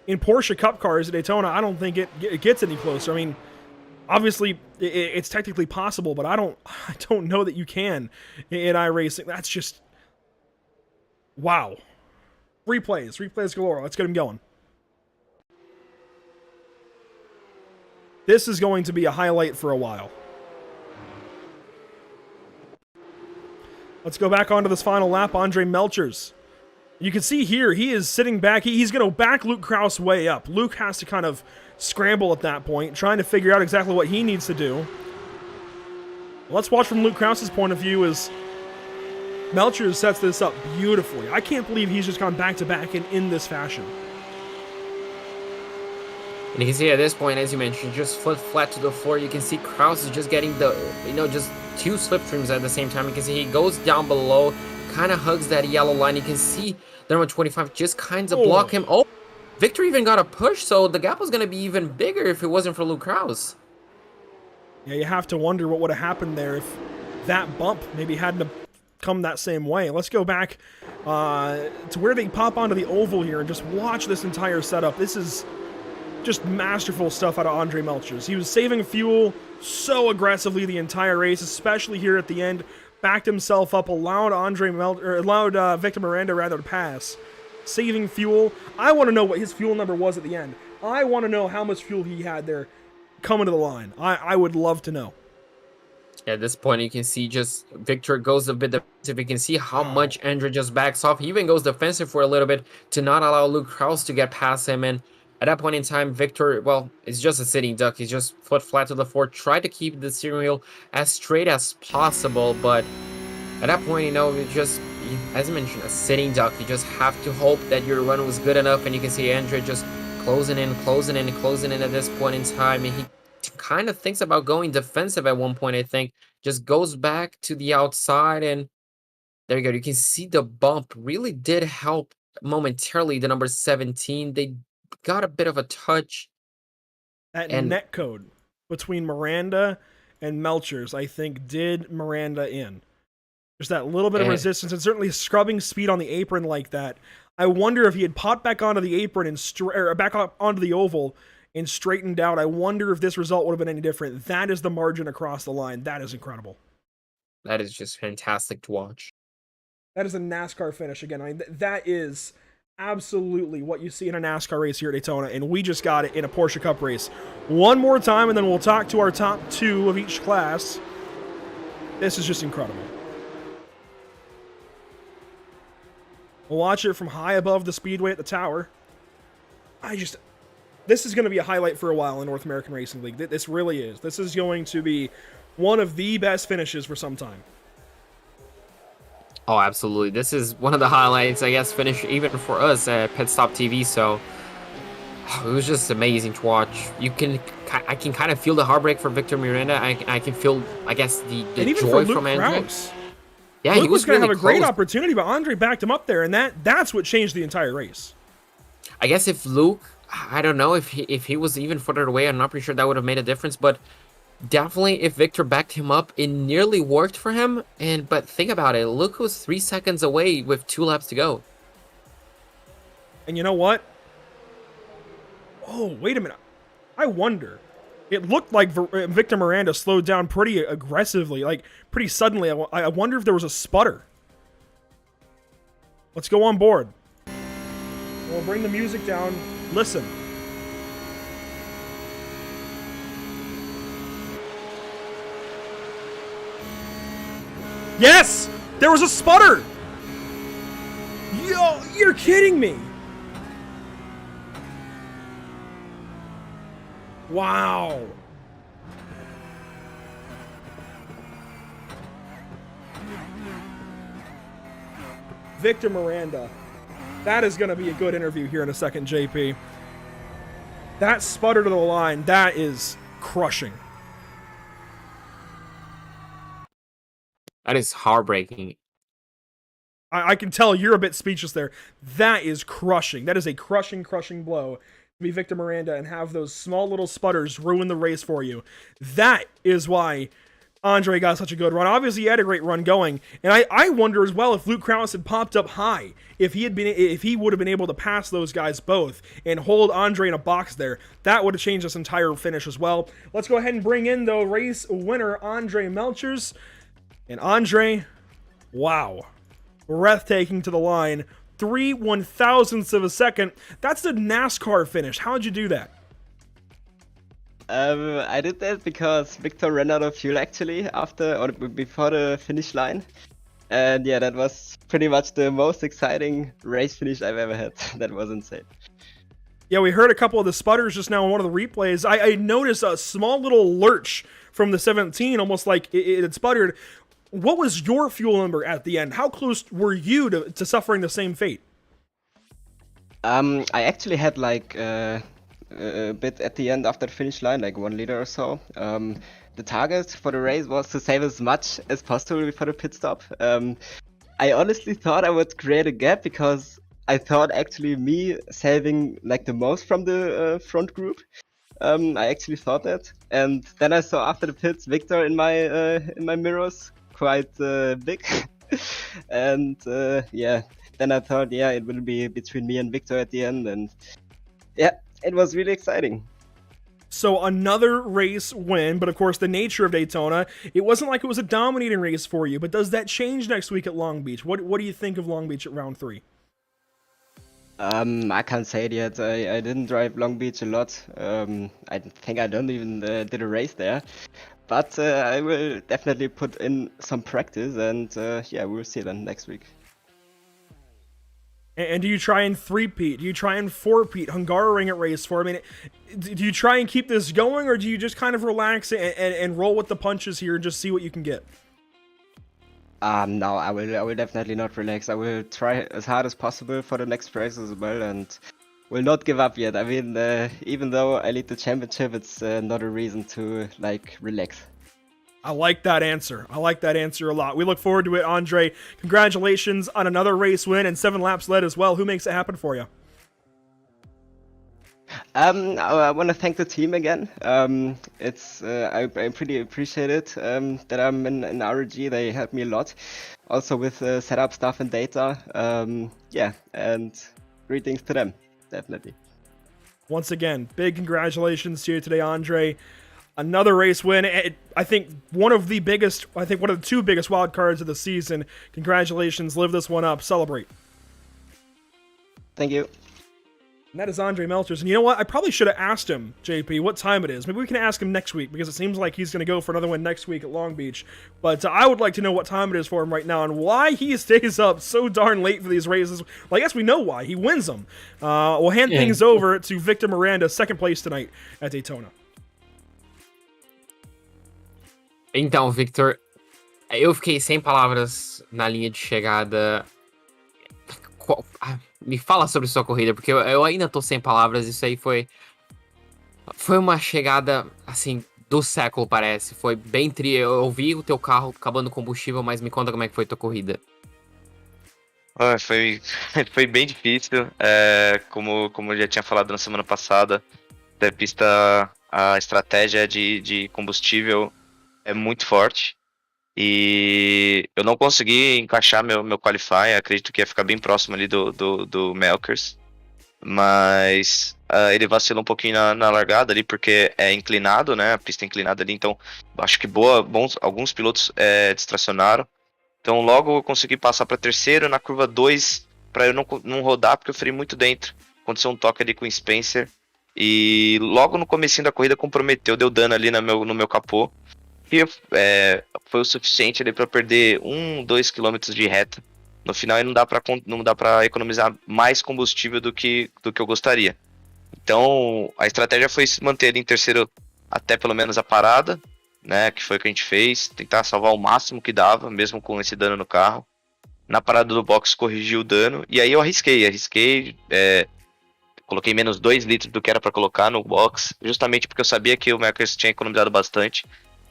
in Porsche Cup cars at Daytona, I don't think it gets any closer. I mean, obviously, it's technically possible, but I don't know that you can in iRacing. That's just... Wow. Replays galore. Let's get him going. This is going to be a highlight for a while. Let's go back onto this final lap. Andre Melchers. You can see here, he is sitting back. He's going to back Luke Krause way up. Luke has to kind of scramble at that point, trying to figure out exactly what he needs to do. Let's watch from Luke Krause's point of view as Melchers sets this up beautifully. I can't believe he's just gone back-to-back in this fashion. And you can see at this point, as you mentioned, just foot flat to the floor. You can see Krause is just getting the, just 2 slipstreams at the same time. You can see he goes down below, kind of hugs that yellow line. You can see the number 25 just kind of block him. Oh, Victor even got a push, so the gap was going to be even bigger if it wasn't for Luke Krause. Yeah, you have to wonder what would have happened there if that bump maybe hadn't come that same way. Let's go back to where they pop onto the oval here and just watch this entire setup. This is just masterful stuff out of Andre Melchers. He was saving fuel so aggressively the entire race, especially here at the end. Backed himself up, allowed Victor Miranda to pass, saving fuel. I want to know what his fuel number was at the end. I want to know how much fuel he had there coming to the line. I would love to know. At this point, you can see just Victor goes a bit defensive. You can see how much Andre just backs off. He even goes defensive for a little bit to not allow Luke Krause to get past him. And at that point in time, Victor, well, it's just a sitting duck. He's just foot flat to the floor. Try to keep the steering wheel as straight as possible. But at that point, just, as I mentioned, a sitting duck. You just have to hope that your run was good enough. And you can see Andre just closing in at this point in time. And he kind of thinks about going defensive at one point, I think. Just goes back to the outside. And there you go. You can see the bump really did help momentarily the number 17. They got a bit of a touch. That net code between Miranda and Melchers, I think, did Miranda in. There's that little bit of resistance and certainly scrubbing speed on the apron like that. I wonder if he had popped back onto the apron and back up onto the oval and straightened out. I wonder if this result would have been any different. That is the margin across the line. That is incredible. That is just fantastic to watch. That is a NASCAR finish again. I mean, that is absolutely what you see in a NASCAR race here at Daytona, and we just got it in a Porsche Cup race. One more time, and then we'll talk to our top 2 of each class. This is just incredible. We'll watch it from high above the speedway at the tower. This is going to be a highlight for a while in North American Racing League. This really is. This is going to be one of the best finishes for some time. Oh, absolutely. This is one of the highlights, I guess, finish even for us at Pit Stop TV. So it was just amazing to watch. I can kind of feel the heartbreak for Victor Miranda. I can feel, I guess, the joy from Andre. Yeah, Luke he was going to really have a great close. opportunity, but Andre backed him up there, and that's what changed the entire race. I guess if Luke, I don't know if he was even further away, I'm not pretty sure that would have made a difference, but definitely if Victor backed him up, it nearly worked for him. But think about it, Luke was 3 seconds away with 2 laps to go. And you know what? Oh, wait a minute. I wonder. It looked like Victor Miranda slowed down pretty aggressively, like pretty suddenly. I wonder if there was a sputter. Let's go on board. We'll bring the music down. Listen. Yes! There was a sputter! Yo, you're kidding me! Wow. Victor Miranda. That is going to be a good interview here in a second, JP. That sputter to the line, that is crushing. That is heartbreaking. I can tell you're a bit speechless there. That is crushing. That is a crushing blow to be Victor Miranda and have those small little sputters ruin the race for you. That is why Andre got such a good run. Obviously, he had a great run going, and I wonder as well if Luke Krause had popped up high, if he would have been able to pass those guys both and hold Andre in a box there. That would have changed this entire finish as well. Let's go ahead and bring in the race winner, Andre Melchers. And Andre, wow, breathtaking to the line. 3/1000ths of a second. That's the NASCAR finish. How'd you do that? I did that because Victor ran out of fuel actually before the finish line. And yeah, that was pretty much the most exciting race finish I've ever had. That was insane. Yeah, we heard a couple of the sputters just now in one of the replays. I noticed a small little lurch from the 17, almost like it had sputtered. What was your fuel number at the end? How close were you to suffering the same fate? I actually had like a bit at the end after the finish line, like 1 liter or so. The target for the race was to save as much as possible before the pit stop. I honestly thought I would create a gap because I thought actually me saving like the most from the front group. I actually thought that, and then I saw after the pits Victor in my mirrors quite big, and yeah. Then I thought, yeah, it will be between me and Victor at the end, and yeah, it was really exciting. So another race win, but of course the nature of Daytona, it wasn't like it was a dominating race for you, but does that change next week at Long Beach? What do you think of Long Beach at round 3? I can't say it yet. I didn't drive Long Beach a lot. I think I don't even did a race there. But I will definitely put in some practice, and yeah, we'll see then next week. And do you try and 3-peat? Do you try and 4-peat? Hungaroring at race 4? I mean, do you try and keep this going, or do you just kind of relax and roll with the punches here and just see what you can get? No, I will definitely not relax. I will try as hard as possible for the next race as well, and will not give up yet. I mean, even though I lead the championship, it's not a reason to like relax. I like that answer. I like that answer a lot. We look forward to it, Andre. Congratulations on another race win and 7 laps led as well. Who makes it happen for you? I want to thank the team again. I pretty appreciate it that I'm in RG. They helped me a lot, also with setup stuff and data. Yeah, and greetings to them, definitely. Once again, big congratulations to you today, Andre. Another race win. I think one of the 2 biggest wild cards of the season. Congratulations. Live this one up. Celebrate. Thank you. And that is Andre Melchers. And you know what? I probably should have asked him, JP, what time it is. Maybe we can ask him next week, because it seems like he's going to go for another one next week at Long Beach. But I would like to know what time it is for him right now and why he stays up so darn late for these races. Well, I guess we know why. He wins them. We'll hand things over to Victor Miranda, second place tonight at Daytona. Então, Victor, eu fiquei sem palavras na linha de chegada. Me fala sobre sua corrida, porque eu ainda tô sem palavras. Isso aí foi uma chegada, assim, do século, parece. Foi bem eu vi o teu carro acabando combustível, mas me conta como é que foi tua corrida. Foi bem difícil. Como eu já tinha falado na semana passada, da pista, a estratégia de combustível é muito forte. E eu não consegui encaixar meu qualify. Acredito que ia ficar bem próximo ali do Melchers. Mas ele vacilou um pouquinho na largada ali, porque é inclinado, né? A pista é inclinada ali, então acho que alguns pilotos distracionaram. Então logo eu consegui passar para terceiro na curva 2, para eu não rodar, porque eu freei muito dentro. Aconteceu um toque ali com o Spencer. E logo no comecinho da corrida comprometeu, deu dano ali no meu capô. E foi o suficiente ali para perder 2 km de reta. No final não dá para economizar mais combustível do que eu gostaria. Então a estratégia foi se manter ali em terceiro até pelo menos a parada, né? Que foi o que a gente fez, tentar salvar o máximo que dava, mesmo com esse dano no carro. Na parada do box corrigi o dano e aí eu arrisquei. Coloquei menos 2 litros do que era para colocar no box, justamente porque eu sabia que o Melchers tinha economizado bastante.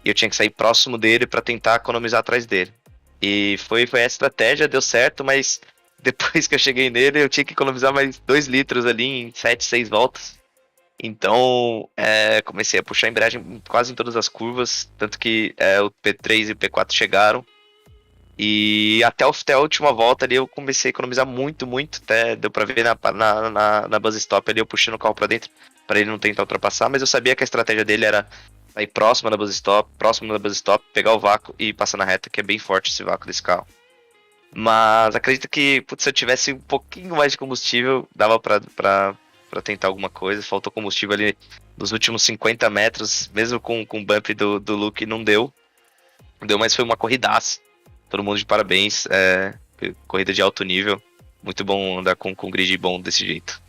E eu tinha que sair próximo dele para tentar economizar atrás dele. E foi essa estratégia, deu certo, mas depois que eu cheguei nele, eu tinha que economizar mais 2 litros ali em 7, 6 voltas. Então, comecei a puxar a embreagem quase em todas as curvas, tanto que o P3 e o P4 chegaram. E até a última volta ali eu comecei a economizar muito, até deu pra ver na buzz stop ali, eu puxando o carro pra dentro, para ele não tentar ultrapassar, mas eu sabia que a estratégia dele era sair próximo da buzz stop, pegar o vácuo e passar na reta, que é bem forte esse vácuo desse carro. Mas acredito que, se eu tivesse um pouquinho mais de combustível, dava pra tentar alguma coisa. Faltou combustível ali nos últimos 50 metros, mesmo com o bump do Luke, não deu. Mas foi uma corridaça. Todo mundo de parabéns, corrida de alto nível. Muito bom andar com grid bom desse jeito.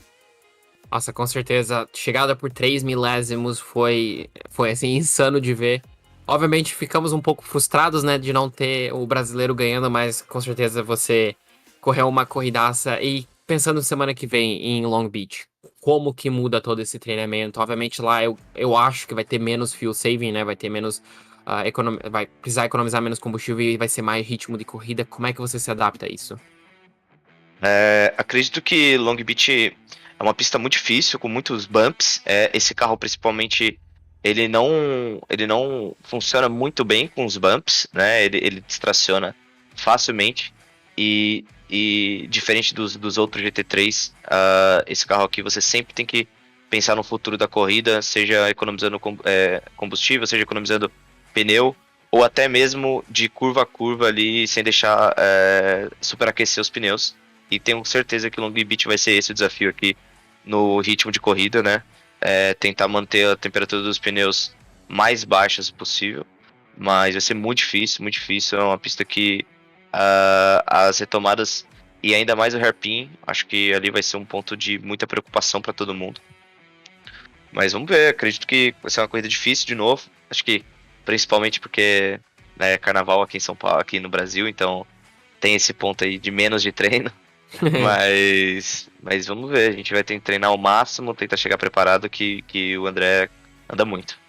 Nossa, com certeza, chegada por 3 milésimos foi assim, insano de ver. Obviamente ficamos um pouco frustrados, né, de não ter o brasileiro ganhando, mas com certeza você correu uma corridaça. E pensando semana que vem em Long Beach, como que muda todo esse treinamento? Obviamente lá eu acho que vai ter menos fuel saving, né, vai ter menos, vai precisar economizar menos combustível e vai ser mais ritmo de corrida. Como é que você se adapta a isso? Acredito que Long Beach é uma pista muito difícil, com muitos bumps. Esse carro, principalmente, ele não funciona muito bem com os bumps, né? Ele distraciona facilmente. E diferente dos outros GT3, esse carro aqui você sempre tem que pensar no futuro da corrida, seja economizando combustível, seja economizando pneu, ou até mesmo de curva a curva ali, sem deixar superaquecer os pneus. E tenho certeza que Long Beach vai ser esse o desafio aqui no ritmo de corrida, né? Tentar manter a temperatura dos pneus mais baixas possível, mas vai ser muito difícil. É uma pista que as retomadas e ainda mais o hairpin, acho que ali vai ser um ponto de muita preocupação para todo mundo. Mas vamos ver, acredito que vai ser uma corrida difícil de novo. Acho que principalmente porque é carnaval aqui em São Paulo, aqui no Brasil, então tem esse ponto aí de menos de treino. mas vamos ver, a gente vai ter que treinar ao máximo, tentar chegar preparado, que o André anda muito.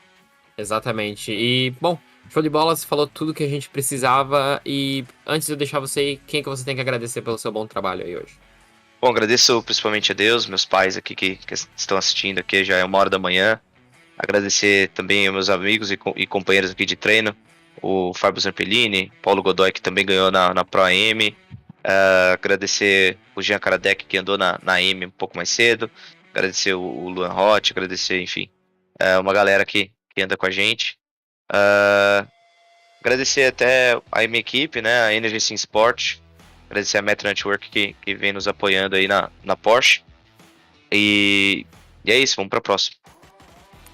Exatamente. E, bom, show de bola, você falou tudo que a gente precisava. E antes de eu deixar você ir, quem que você tem que agradecer pelo seu bom trabalho aí hoje? Bom, agradeço principalmente a Deus, meus pais aqui que estão assistindo aqui, já é 1h da manhã. Agradecer também aos meus amigos e companheiros aqui de treino, o Fábio Zampellini, Paulo Godoy, que também ganhou na Pro AM. Agradecer o Jean Karadec, que andou na AM um pouco mais cedo. Agradecer o Luan Roth, agradecer, enfim, uma galera que anda com a gente. Agradecer até a minha equipe, né, a Energy Sim Sport. Agradecer a Metro Network que vem nos apoiando aí na Porsche. E é isso, vamos pra próxima.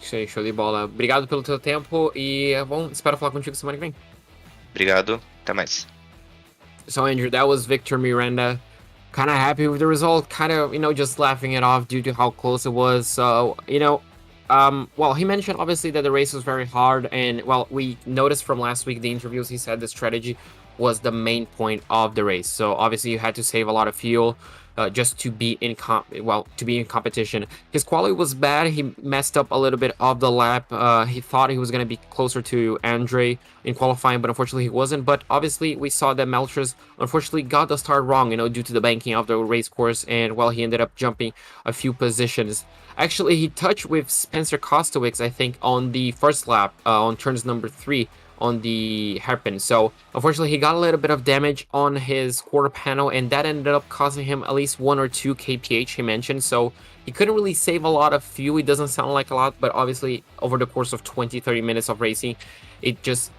Isso aí, show de bola. Obrigado pelo teu tempo e espero falar contigo semana que vem. Obrigado, até mais. So Andrew, that was Victor Miranda. Kind of happy with the result, kind of, just laughing it off due to how close it was. So, well, he mentioned obviously that the race was very hard, and well, we noticed from last week the interviews, he said the strategy was the main point of the race. So obviously you had to save a lot of fuel just to be in competition. His quality was bad. He messed up a little bit of the lap. He thought he was going to be closer to Andre in qualifying, but unfortunately he wasn't. But obviously we saw that Melchers unfortunately got the start wrong, due to the banking of the race course, and well, he ended up jumping a few positions. Actually, he touched with Spencer Kostowicz, I think, on the first lap, on turns number 3 on the hairpin. So unfortunately he got a little bit of damage on his quarter panel, and that ended up costing him at least 1 or 2 kph, he mentioned. So he couldn't really save a lot of fuel. It doesn't sound like a lot, but obviously over the course of 20-30 minutes of racing, it just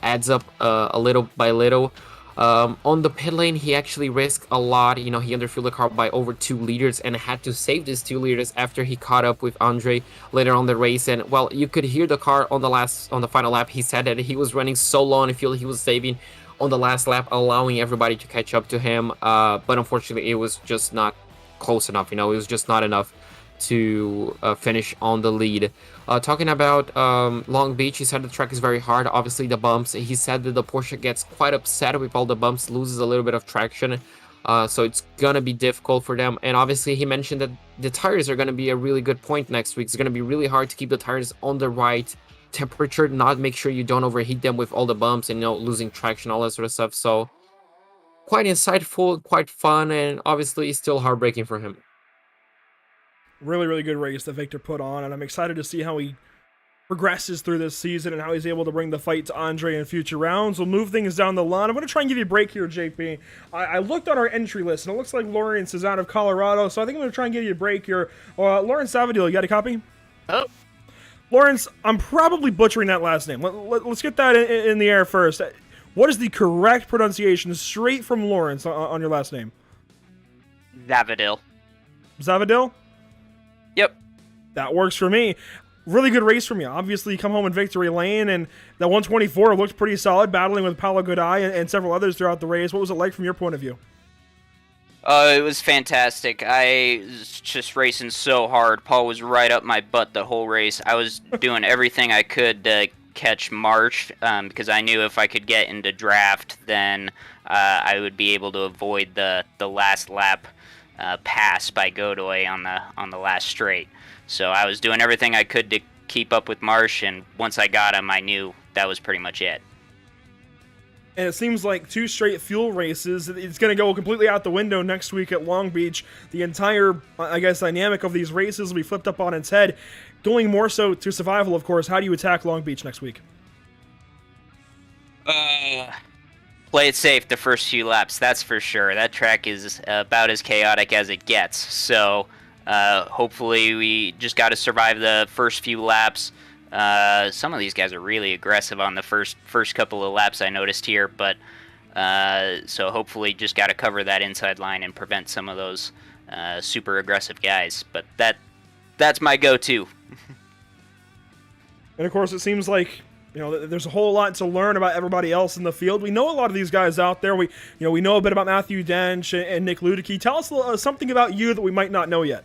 adds up a little by little. On the pit lane, he actually risked a lot. He underfueled the car by over 2 liters and had to save these 2 liters after he caught up with Andre later on the race. And well, you could hear the car on the final lap. He said that he was running so low on fuel, he was saving on the last lap, allowing everybody to catch up to him. But unfortunately, it was just not close enough. It was just not enough to finish on the lead. Talking about Long Beach, he said the track is very hard. Obviously, the bumps. He said that the Porsche gets quite upset with all the bumps, loses a little bit of traction. So it's going to be difficult for them. And obviously, he mentioned that the tires are going to be a really good point next week. It's going to be really hard to keep the tires on the right temperature, not make sure you don't overheat them with all the bumps and, losing traction, all that sort of stuff. So quite insightful, quite fun, and obviously still heartbreaking for him. Really, really good race that Victor put on, and I'm excited to see how he progresses through this season and how he's able to bring the fight to Andre in future rounds. We'll move things down the line. I'm going to try and give you a break here, JP. I looked on our entry list, and it looks like Lawrence is out of Colorado, so I think I'm going to try and give you a break here. Lawrence Savadil, you got a copy? Oh. Lawrence, I'm probably butchering that last name. Let's get that in the air first. What is the correct pronunciation, straight from Lawrence, on your last name? Zavadil. Zavadil? Yep. That works for me. Really good race from you. Obviously, you come home in victory lane, and that 124 looked pretty solid, battling with Paulo Goday and several others throughout the race. What was it like from your point of view? It was fantastic. I was just racing so hard. Paul was right up my butt the whole race. I was doing everything I could to catch Marsh, because I knew if I could get into draft, then I would be able to avoid the last lap pass by Godoy on the last straight. So I was doing everything I could to keep up with Marsh, and once I got him, I knew that was pretty much it. And it seems like 2 straight fuel races. It's going to go completely out the window next week at Long Beach. The entire, dynamic of these races will be flipped up on its head. Going more so to survival, of course. How do you attack Long Beach next week? Play it safe the first few laps, that's for sure. That track is about as chaotic as it gets. So hopefully we just got to survive the first few laps. Some of these guys are really aggressive on the first couple of laps, I noticed here, but so hopefully just got to cover that inside line and prevent some of those super aggressive guys. But that's my go-to. And of course, it seems like there's a whole lot to learn about everybody else in the field. We know a lot of these guys out there. We know a bit about Matthew Dench and Nick Ludicky. Tell us something about you that we might not know yet.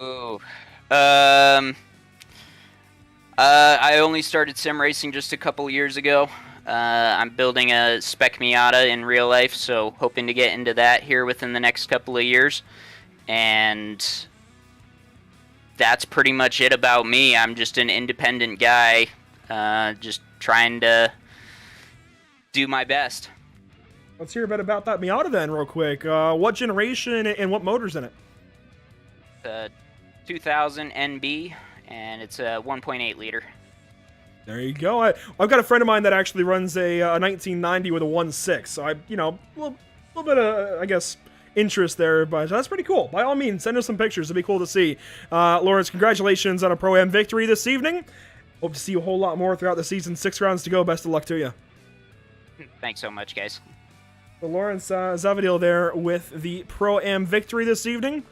Oh, I only started sim racing just a couple years ago. I'm building a spec Miata in real life, so hoping to get into that here within the next couple of years. And that's pretty much it about me. I'm just an independent guy, just trying to do my best. Let's hear a bit about that Miata then real quick. What generation and what motor's in it? 2000 NB, and it's a 1.8 liter. There you go. I've got a friend of mine that actually runs a 1990 with a 1.6, so a little bit of, interest there, but that's pretty cool. By all means, send us some pictures. It'd be cool to see. Lawrence, congratulations on a Pro-Am victory this evening. Hope to see you a whole lot more throughout the season. 6 rounds to go. Best of luck to you. Thanks so much, guys. So Lawrence Zavadil there with the Pro-Am victory this evening.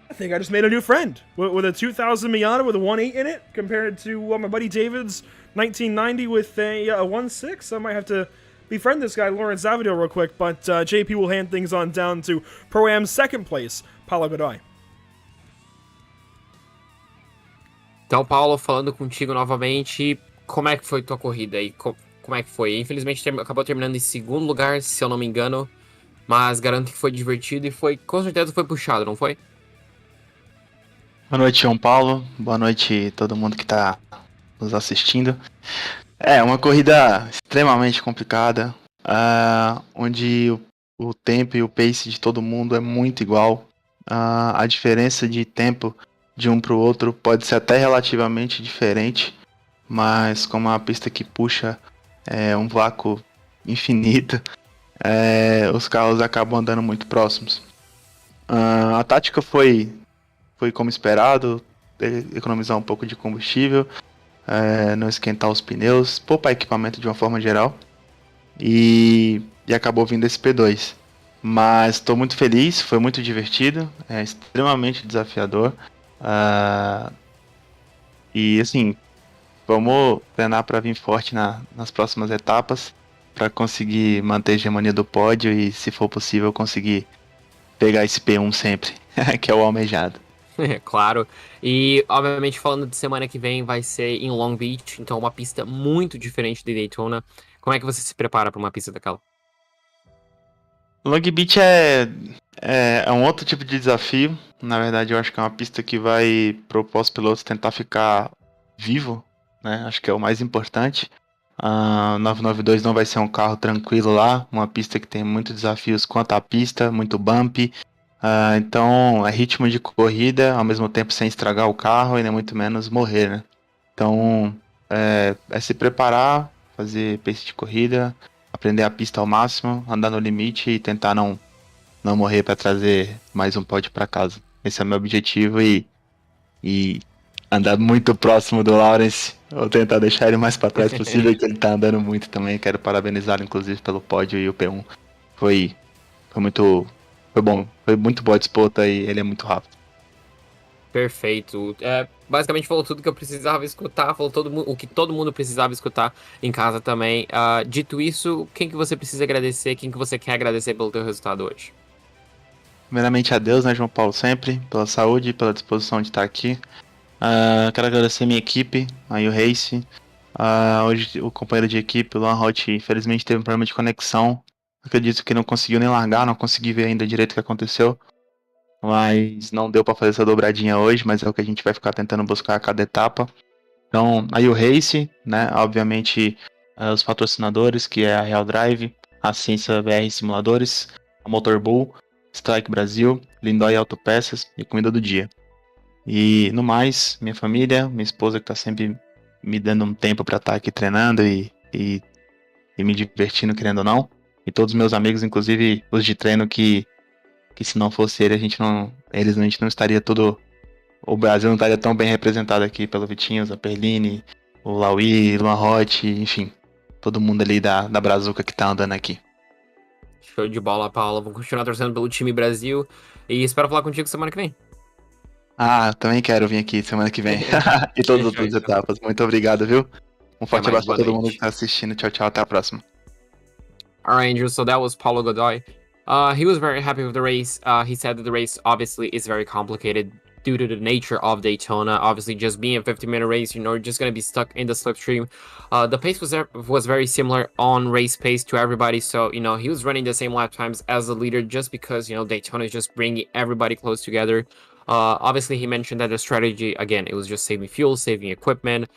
I think I just made a new friend with a 2000 Miata with a 1.8 in it, compared to my buddy David's 1990 with a 1.6. I might have to befriend this guy, Lawrence Zavido, real quick. But JP will hand things on down to Pro-Am's second place, Paulo Godoy. Então, Paulo, falando contigo novamente, como é que foi tua corrida aí? Como é que foi? Infelizmente, acabou terminando em segundo lugar, se eu não me engano, mas garanto que foi divertido e foi, com certeza foi puxado, não foi? Boa noite, João Paulo. Boa noite todo mundo que está nos assistindo. É uma corrida extremamente complicada, onde o tempo e o pace de todo mundo é muito igual. A diferença de tempo de um para o outro pode ser até relativamente diferente, mas como é uma pista que puxa um vácuo infinito, os carros acabam andando muito próximos. A tática foi como esperado, economizar um pouco de combustível, não esquentar os pneus, poupar equipamento de uma forma geral, e acabou vindo esse P2. Mas estou muito feliz, foi muito divertido, é extremamente desafiador, e assim, vamos treinar para vir forte nas próximas etapas, para conseguir manter a hegemonia do pódio e, se for possível, conseguir pegar esse P1 sempre, que é o almejado. Claro. E, obviamente, falando de semana que vem, vai ser em Long Beach, então uma pista muito diferente de Daytona. Como é que você se prepara para uma pista daquela? Long Beach é um outro tipo de desafio. Na verdade, eu acho que é uma pista que vai propor aos pilotos tentar ficar vivo, né? Acho que é o mais importante. A 992 não vai ser um carro tranquilo lá, uma pista que tem muitos desafios quanto à pista, muito bump. Então é ritmo de corrida, ao mesmo tempo sem estragar o carro e nem muito menos morrer, né? Então é se preparar, fazer pace de corrida, aprender a pista ao máximo, andar no limite e tentar não morrer para trazer mais um pódio para casa. Esse é o meu objetivo e andar muito próximo do Lawrence, ou tentar deixar ele mais para trás possível, que ele tá andando muito também. Quero parabenizá-lo inclusive pelo pódio, e o P1 foi bom, foi muito boa a disputa e ele é muito rápido. Perfeito. Basicamente falou tudo que eu precisava escutar, falou o que todo mundo precisava escutar em casa também. Dito isso, quem que você precisa agradecer, quem que você quer agradecer pelo teu resultado hoje? Primeiramente a Deus, né, João Paulo, sempre, pela saúde e pela disposição de estar aqui. Quero agradecer minha equipe, a Race. Hoje o companheiro de equipe, o Luan Hot, infelizmente teve um problema de conexão. Acredito que não conseguiu nem largar, não consegui ver ainda direito o que aconteceu. Mas não deu para fazer essa dobradinha hoje, mas é o que a gente vai ficar tentando buscar a cada etapa. Então, a Race, né, obviamente os patrocinadores, que é a Real Drive, a Ciência VR Simuladores, a Motor Bull, Strike Brasil, Lindói Autopeças e Comida do Dia. E no mais, minha família, minha esposa que tá sempre me dando um tempo para estar aqui treinando e me divertindo, querendo ou não. E todos os meus amigos, inclusive os de treino, que se não fosse ele, a gente não estaria o Brasil não estaria tão bem representado aqui pelo Vitinho, a Perline, o Lauí, Luan Hot, enfim, todo mundo ali da Brazuca que tá andando aqui. Show de bola, Paulo. Vou continuar torcendo pelo time Brasil e espero falar contigo semana que vem. Também quero vir aqui semana que vem. E todas as outras etapas. Muito obrigado, viu? Um forte abraço pra todo mundo que tá assistindo. Tchau, tchau. Até a próxima. Alright, Andrew. So that was Paulo Godoy. He was very happy with the race. He said that the race obviously is very complicated due to the nature of Daytona. Obviously, just being a 50-minute race, you're just going to be stuck in the slipstream. The pace was very similar on race pace to everybody. So, he was running the same lap times as the leader just because, Daytona is just bringing everybody close together. Obviously, he mentioned that the strategy, again, it was just saving fuel, saving equipment,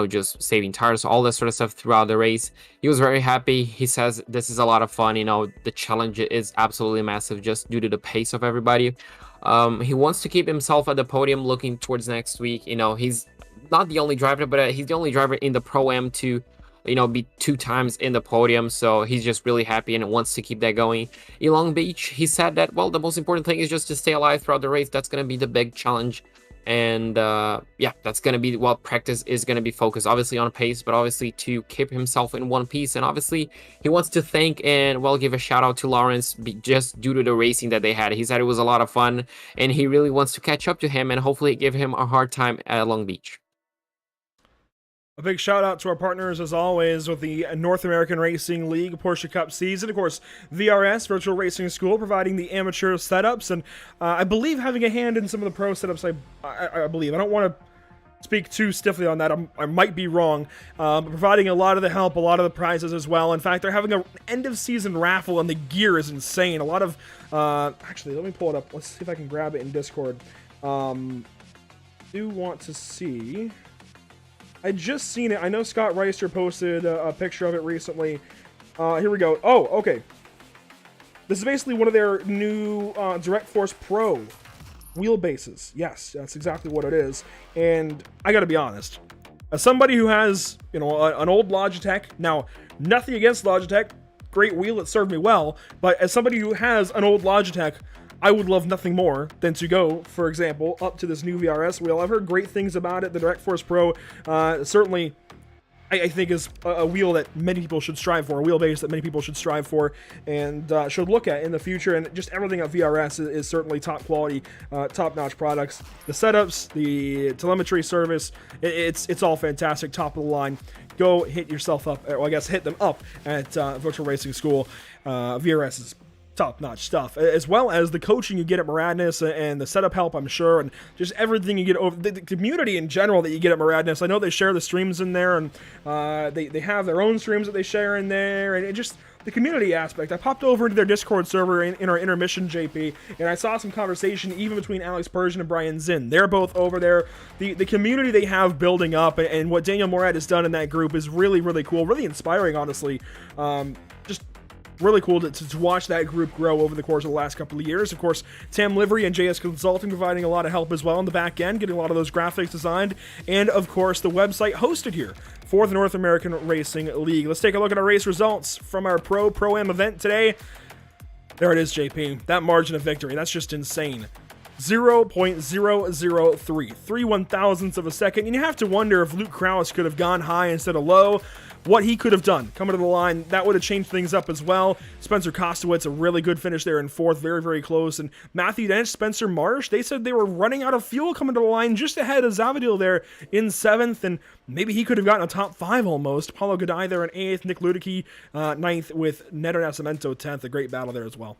just saving tires, all that sort of stuff throughout the race. He was very happy. He says this is a lot of fun. The challenge is absolutely massive just due to the pace of everybody. He wants to keep himself at the podium looking towards next week. He's not the only driver, but he's the only driver in the Pro-Am to be 2 times in the podium. So he's just really happy and wants to keep that going. In Long Beach, he said that, well, the most important thing is just to stay alive throughout the race. That's going to be the big challenge And yeah, that's going to be what practice is going to be focused, obviously on pace, but obviously to keep himself in one piece. And obviously he wants to thank and well give a shout out to Lawrence just due to the racing that they had. He said it was a lot of fun, and he really wants to catch up to him and hopefully give him a hard time at Long Beach. A big shout out to our partners, as always, with the North American Racing League Porsche Cup season. Of course, VRS, Virtual Racing School, providing the amateur setups, and I believe having a hand in some of the pro setups, I believe. I don't want to speak too stiffly on that. I might be wrong. But providing a lot of the help, a lot of the prizes as well. In fact, they're having an end-of-season raffle, and the gear is insane. A lot of... actually, let me pull it up. Let's see if I can grab it in Discord. Do want to see... I just seen it. I know Scott Reister posted a picture of it recently. Here we go. Oh, okay. This is basically one of their new Direct Force Pro wheelbases. Yes, that's exactly what it is. And I gotta be honest. As somebody who has, you know, an old Logitech, now, nothing against Logitech, great wheel, it served me well, but as somebody who has an old Logitech, I would love nothing more than to go, for example, up to this new VRS wheel. I've heard great things about it. The Direct Force Pro certainly, I think, is a wheel that many people should strive for, a wheelbase that many people should strive for and should look at in the future. And just everything at VRS is certainly top quality, top-notch products. The setups, the telemetry service, it's all fantastic, top of the line. Go hit yourself up, or I guess hit them up at Virtual Racing School. VRS is top-notch stuff, as well as the coaching you get at Maradness and the setup help, I'm sure, and just everything you get over the community in general that you get at Maradness. I know they share the streams in there, and they have their own streams that they share in there, and it just the community aspect. I popped over into their Discord server in our Intermission, JP, and I saw some conversation even between Alex Persian and Brian Zinn. They're both over there. The community they have building up, and what Daniel Morad has done in that group is really, really cool, really inspiring, honestly. Just really cool to watch that group grow over the course of the last couple of years. Of course, Tam Livery and JS Consulting providing a lot of help as well on the back end, getting a lot of those graphics designed, and of course the website hosted here for the North American Racing League. Let's take a look at our race results from our Pro-Am event today. There it is, JP. That margin of victory, that's just insane. 0.003, 3 1,000ths of a second, and you have to wonder if Luke Krause could have gone high instead of low. What he could have done coming to the line, that would have changed things up as well. Spencer Kostowitz, a really good finish there in fourth, very, very close. And Matthew Dench, Spencer Marsh, they said they were running out of fuel coming to the line just ahead of Zavadil there in seventh, and maybe he could have gotten a top five almost. Paulo Gadai there in eighth, Nick Ludicky ninth, with Neto Nascimento 10th. A great battle there as well.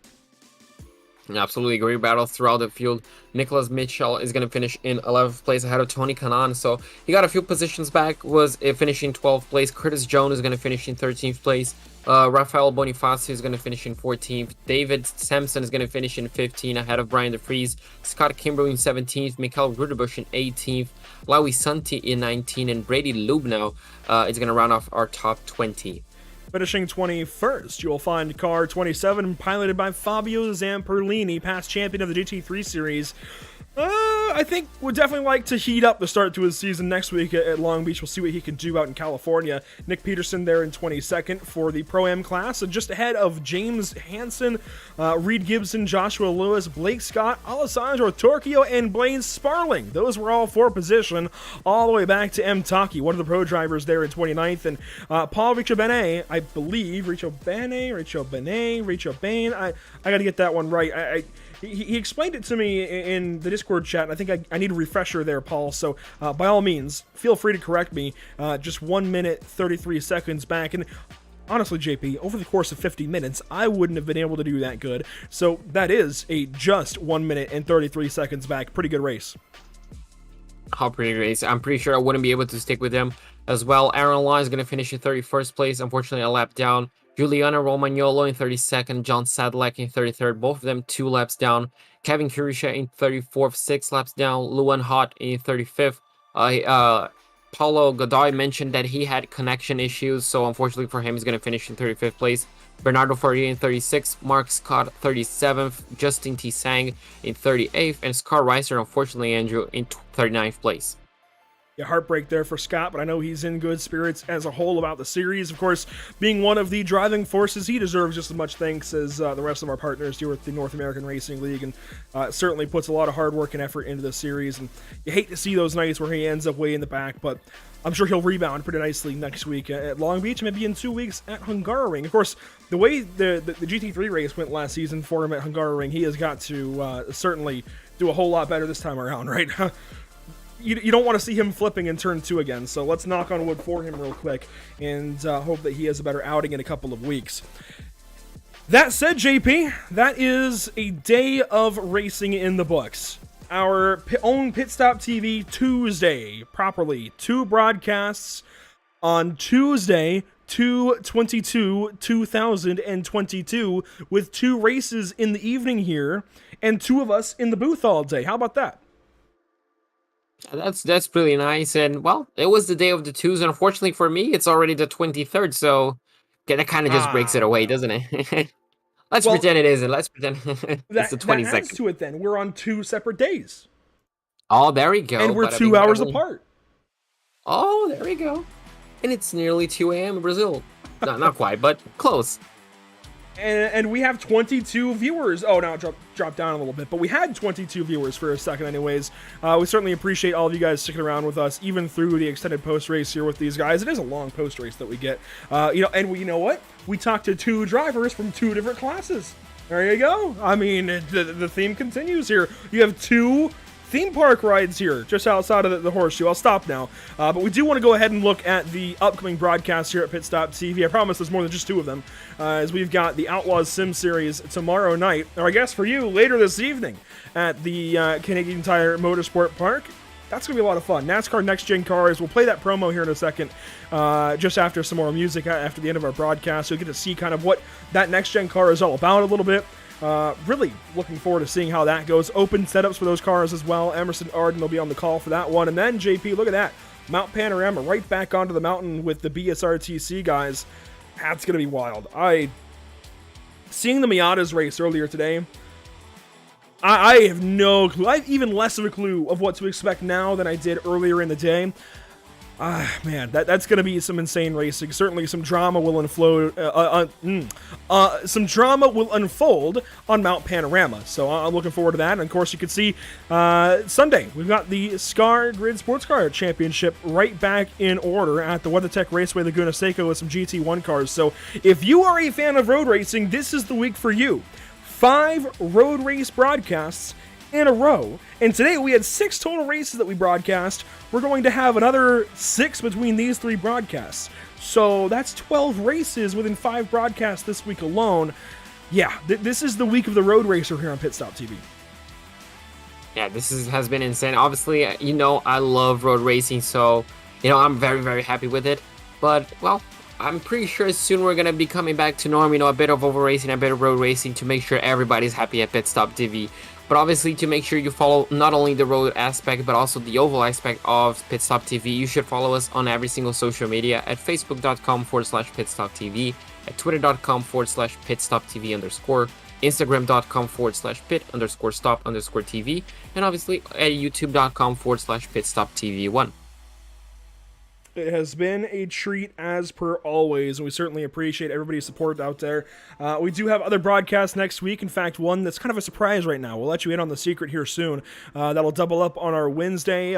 Absolutely great battle throughout the field. Nicholas Mitchell is going to finish in 11th place ahead of Tony Kanaan, so he got a few positions back, was finishing 12th place. Curtis Jones is going to finish in 13th place. Rafael Bonifacio is going to finish in 14th. David Sampson is going to finish in 15th ahead of Brian DeFries. Scott Kimbrough in 17th. Mikael Ruderbusch in 18th. Lawi Santi in 19th. And Brady Lubnow is going to round off our top 20. Finishing 21st, you'll find car 27, piloted by Fabio Zamperlini, past champion of the GT3 Series. I think would definitely like to heat up the start to his season next week at Long Beach. We'll see what he can do out in California. Nick Peterson there in 22nd for the Pro-Am class, and just ahead of James Hansen, Reed Gibson, Joshua Lewis, Blake Scott, Alessandro Torchio, and Blaine Sparling. Those were all for position, all the way back to M. Taki, one of the pro drivers there in 29th, and Paul Ricciobene, I believe, Ricciobene, I gotta get that one right. He explained it to me in the Discord chat, and I think I need a refresher there, Paul, so by all means, feel free to correct me. Just 1 minute, 33 seconds back, and honestly, JP, over the course of 50 minutes, I wouldn't have been able to do that good, so that is a just 1 minute and 33 seconds back. Pretty good race. How pretty race. I'm pretty sure I wouldn't be able to stick with him as well. Aaron Law is going to finish in 31st place, unfortunately a lap down. Giuliano Romagnolo in 32nd, John Sadlek in 33rd, both of them 2 laps down. Kevin Kurisha in 34th, 6 laps down. Luan Hott in 35th. Paulo Godoy mentioned that he had connection issues, so unfortunately for him, he's going to finish in 35th place. Bernardo Fourier in 36th, Mark Scott 37th, Justin T. Sang in 38th, and Scott Reiser, unfortunately, Andrew, in 39th place. heartbreak there for Scott, but I know he's in good spirits as a whole about the series. Of course, being one of the driving forces, he deserves just as much thanks as the rest of our partners here with the North American Racing League, and certainly puts a lot of hard work and effort into the series. And you hate to see those nights where he ends up way in the back, but I'm sure he'll rebound pretty nicely next week at Long Beach, maybe in 2 weeks at Hungaroring. Of course, the way the GT3 race went last season for him at Hungaroring, he has got to certainly do a whole lot better this time around, right? You don't want to see him flipping in turn 2 again, so let's knock on wood for him real quick and hope that he has a better outing in a couple of weeks. That said, JP, that is a day of racing in the books. Our own Pit Stop TV Tuesday, properly. 2 broadcasts on Tuesday, 2/22/2022, with 2 races in the evening here, and 2 of us in the booth all day. How about that? That's pretty nice. And well, it was the day of the twos. And unfortunately for me, it's already the 23rd. So that kind of just breaks it away, doesn't it? Let's pretend it isn't. Let's pretend it's the 22nd. That adds to it then. We're on 2 separate days. Oh, there we go. And we're 2 hours apart. Oh, there we go. And it's nearly 2 a.m. in Brazil. Not quite, but close. And we have 22 viewers. Oh, now it dropped down a little bit, but we had 22 viewers for a second anyways. We certainly appreciate all of you guys sticking around with us, even through the extended post-race here with these guys. It is a long post-race that we get. You know what? We talked to 2 drivers from 2 different classes. There you go. I mean, the theme continues here. You have 2 theme park rides here, just outside of the horseshoe. I'll stop now. But we do want to go ahead and look at the upcoming broadcasts here at Pit Stop TV. I promise there's more than just 2 of them, as we've got the Outlaws Sim Series tomorrow night, or I guess for you, later this evening at the Canadian Tire Motorsport Park. That's going to be a lot of fun. NASCAR Next Gen Cars. We'll play that promo here in a second, just after some more music, after the end of our broadcast. You'll get to see kind of what that Next Gen car is all about a little bit. Really looking forward to seeing how that goes. Open setups for those cars as well. Emerson Arden will be on the call for that one. And then, JP, look at that. Mount Panorama right back onto the mountain with the BSRTC guys. That's going to be wild. Seeing the Miatas race earlier today, I have no clue. I have even less of a clue of what to expect now than I did earlier in the day. Man, that's going to be some insane racing. Certainly some drama will unfold on Mount Panorama. So I'm looking forward to that. And of course, you can see Sunday, we've got the SCAR Grid Sports Car Championship right back in order at the WeatherTech Raceway Laguna Seca with some GT1 cars. So if you are a fan of road racing, this is the week for you. 5 road race broadcasts in a row. And today we had 6 total races that we broadcast. We're going to have another 6 between these 3 broadcasts. So that's 12 races within 5 broadcasts this week alone. Yeah, this is the week of the road racer here on Pit Stop TV. Yeah, this has been insane. Obviously, I love road racing, so, I'm very, very happy with it. But, well, I'm pretty sure soon we're going to be coming back to norm, a bit of over racing, a bit of road racing to make sure everybody's happy at Pit Stop TV. But obviously, to make sure you follow not only the road aspect, but also the oval aspect of Pit Stop TV, you should follow us on every single social media at facebook.com/pitstoptv, at twitter.com/pitstoptv_, instagram.com/pit_stop_tv, and obviously at youtube.com/pitstoptv1. It has been a treat as per always, and we certainly appreciate everybody's support out there. We do have other broadcasts next week. In fact, one that's kind of a surprise right now. We'll let you in on the secret here soon. That'll double up on our Wednesday.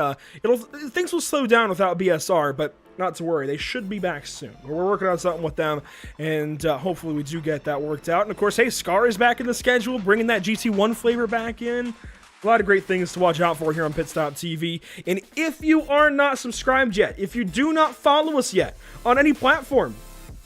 Things will slow down without BSR, but not to worry. They should be back soon. We're working on something with them, and hopefully we do get that worked out. And of course, hey, SCAR is back in the schedule, bringing that GT1 flavor back in. A lot of great things to watch out for here on Pit Stop TV. And if you are not subscribed yet, if you do not follow us yet on any platform,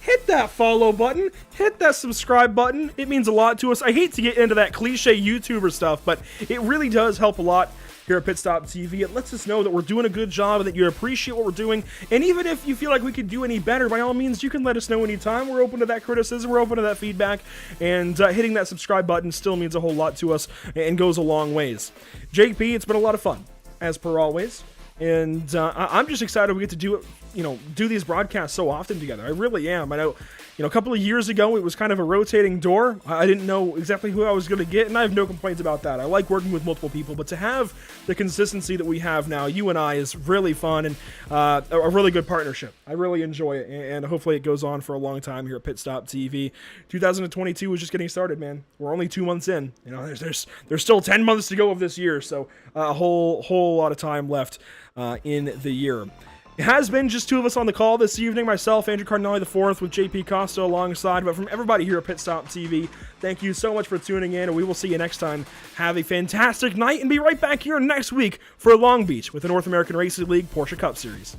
hit that follow button, hit that subscribe button. It means a lot to us. I hate to get into that cliche YouTuber stuff, but it really does help a lot here at Pit Stop TV. It lets us know that we're doing a good job, that you appreciate what we're doing, and even if you feel like we could do any better, by all means, you can let us know anytime. We're open to that criticism, we're open to that feedback, and hitting that subscribe button still means a whole lot to us and goes a long ways. JP, it's been a lot of fun, as per always, and I'm just excited we get to do it do these broadcasts so often together. I really am. I know, a couple of years ago it was kind of a rotating door. I didn't know exactly who I was going to get, and I have no complaints about that. I like working with multiple people, but to have the consistency that we have now, you and I, is really fun and a really good partnership. I really enjoy it, and hopefully it goes on for a long time here at Pit Stop TV. 2022 was just getting started, man. We're only 2 months in. There's still 10 months to go of this year, so a whole lot of time left in the year. It has been just two of us on the call this evening, myself, Andrew Cardinale IV, with JP Costa alongside. But from everybody here at Pit Stop TV, thank you so much for tuning in, and we will see you next time. Have a fantastic night, and be right back here next week for Long Beach with the North American Racing League Porsche Cup Series.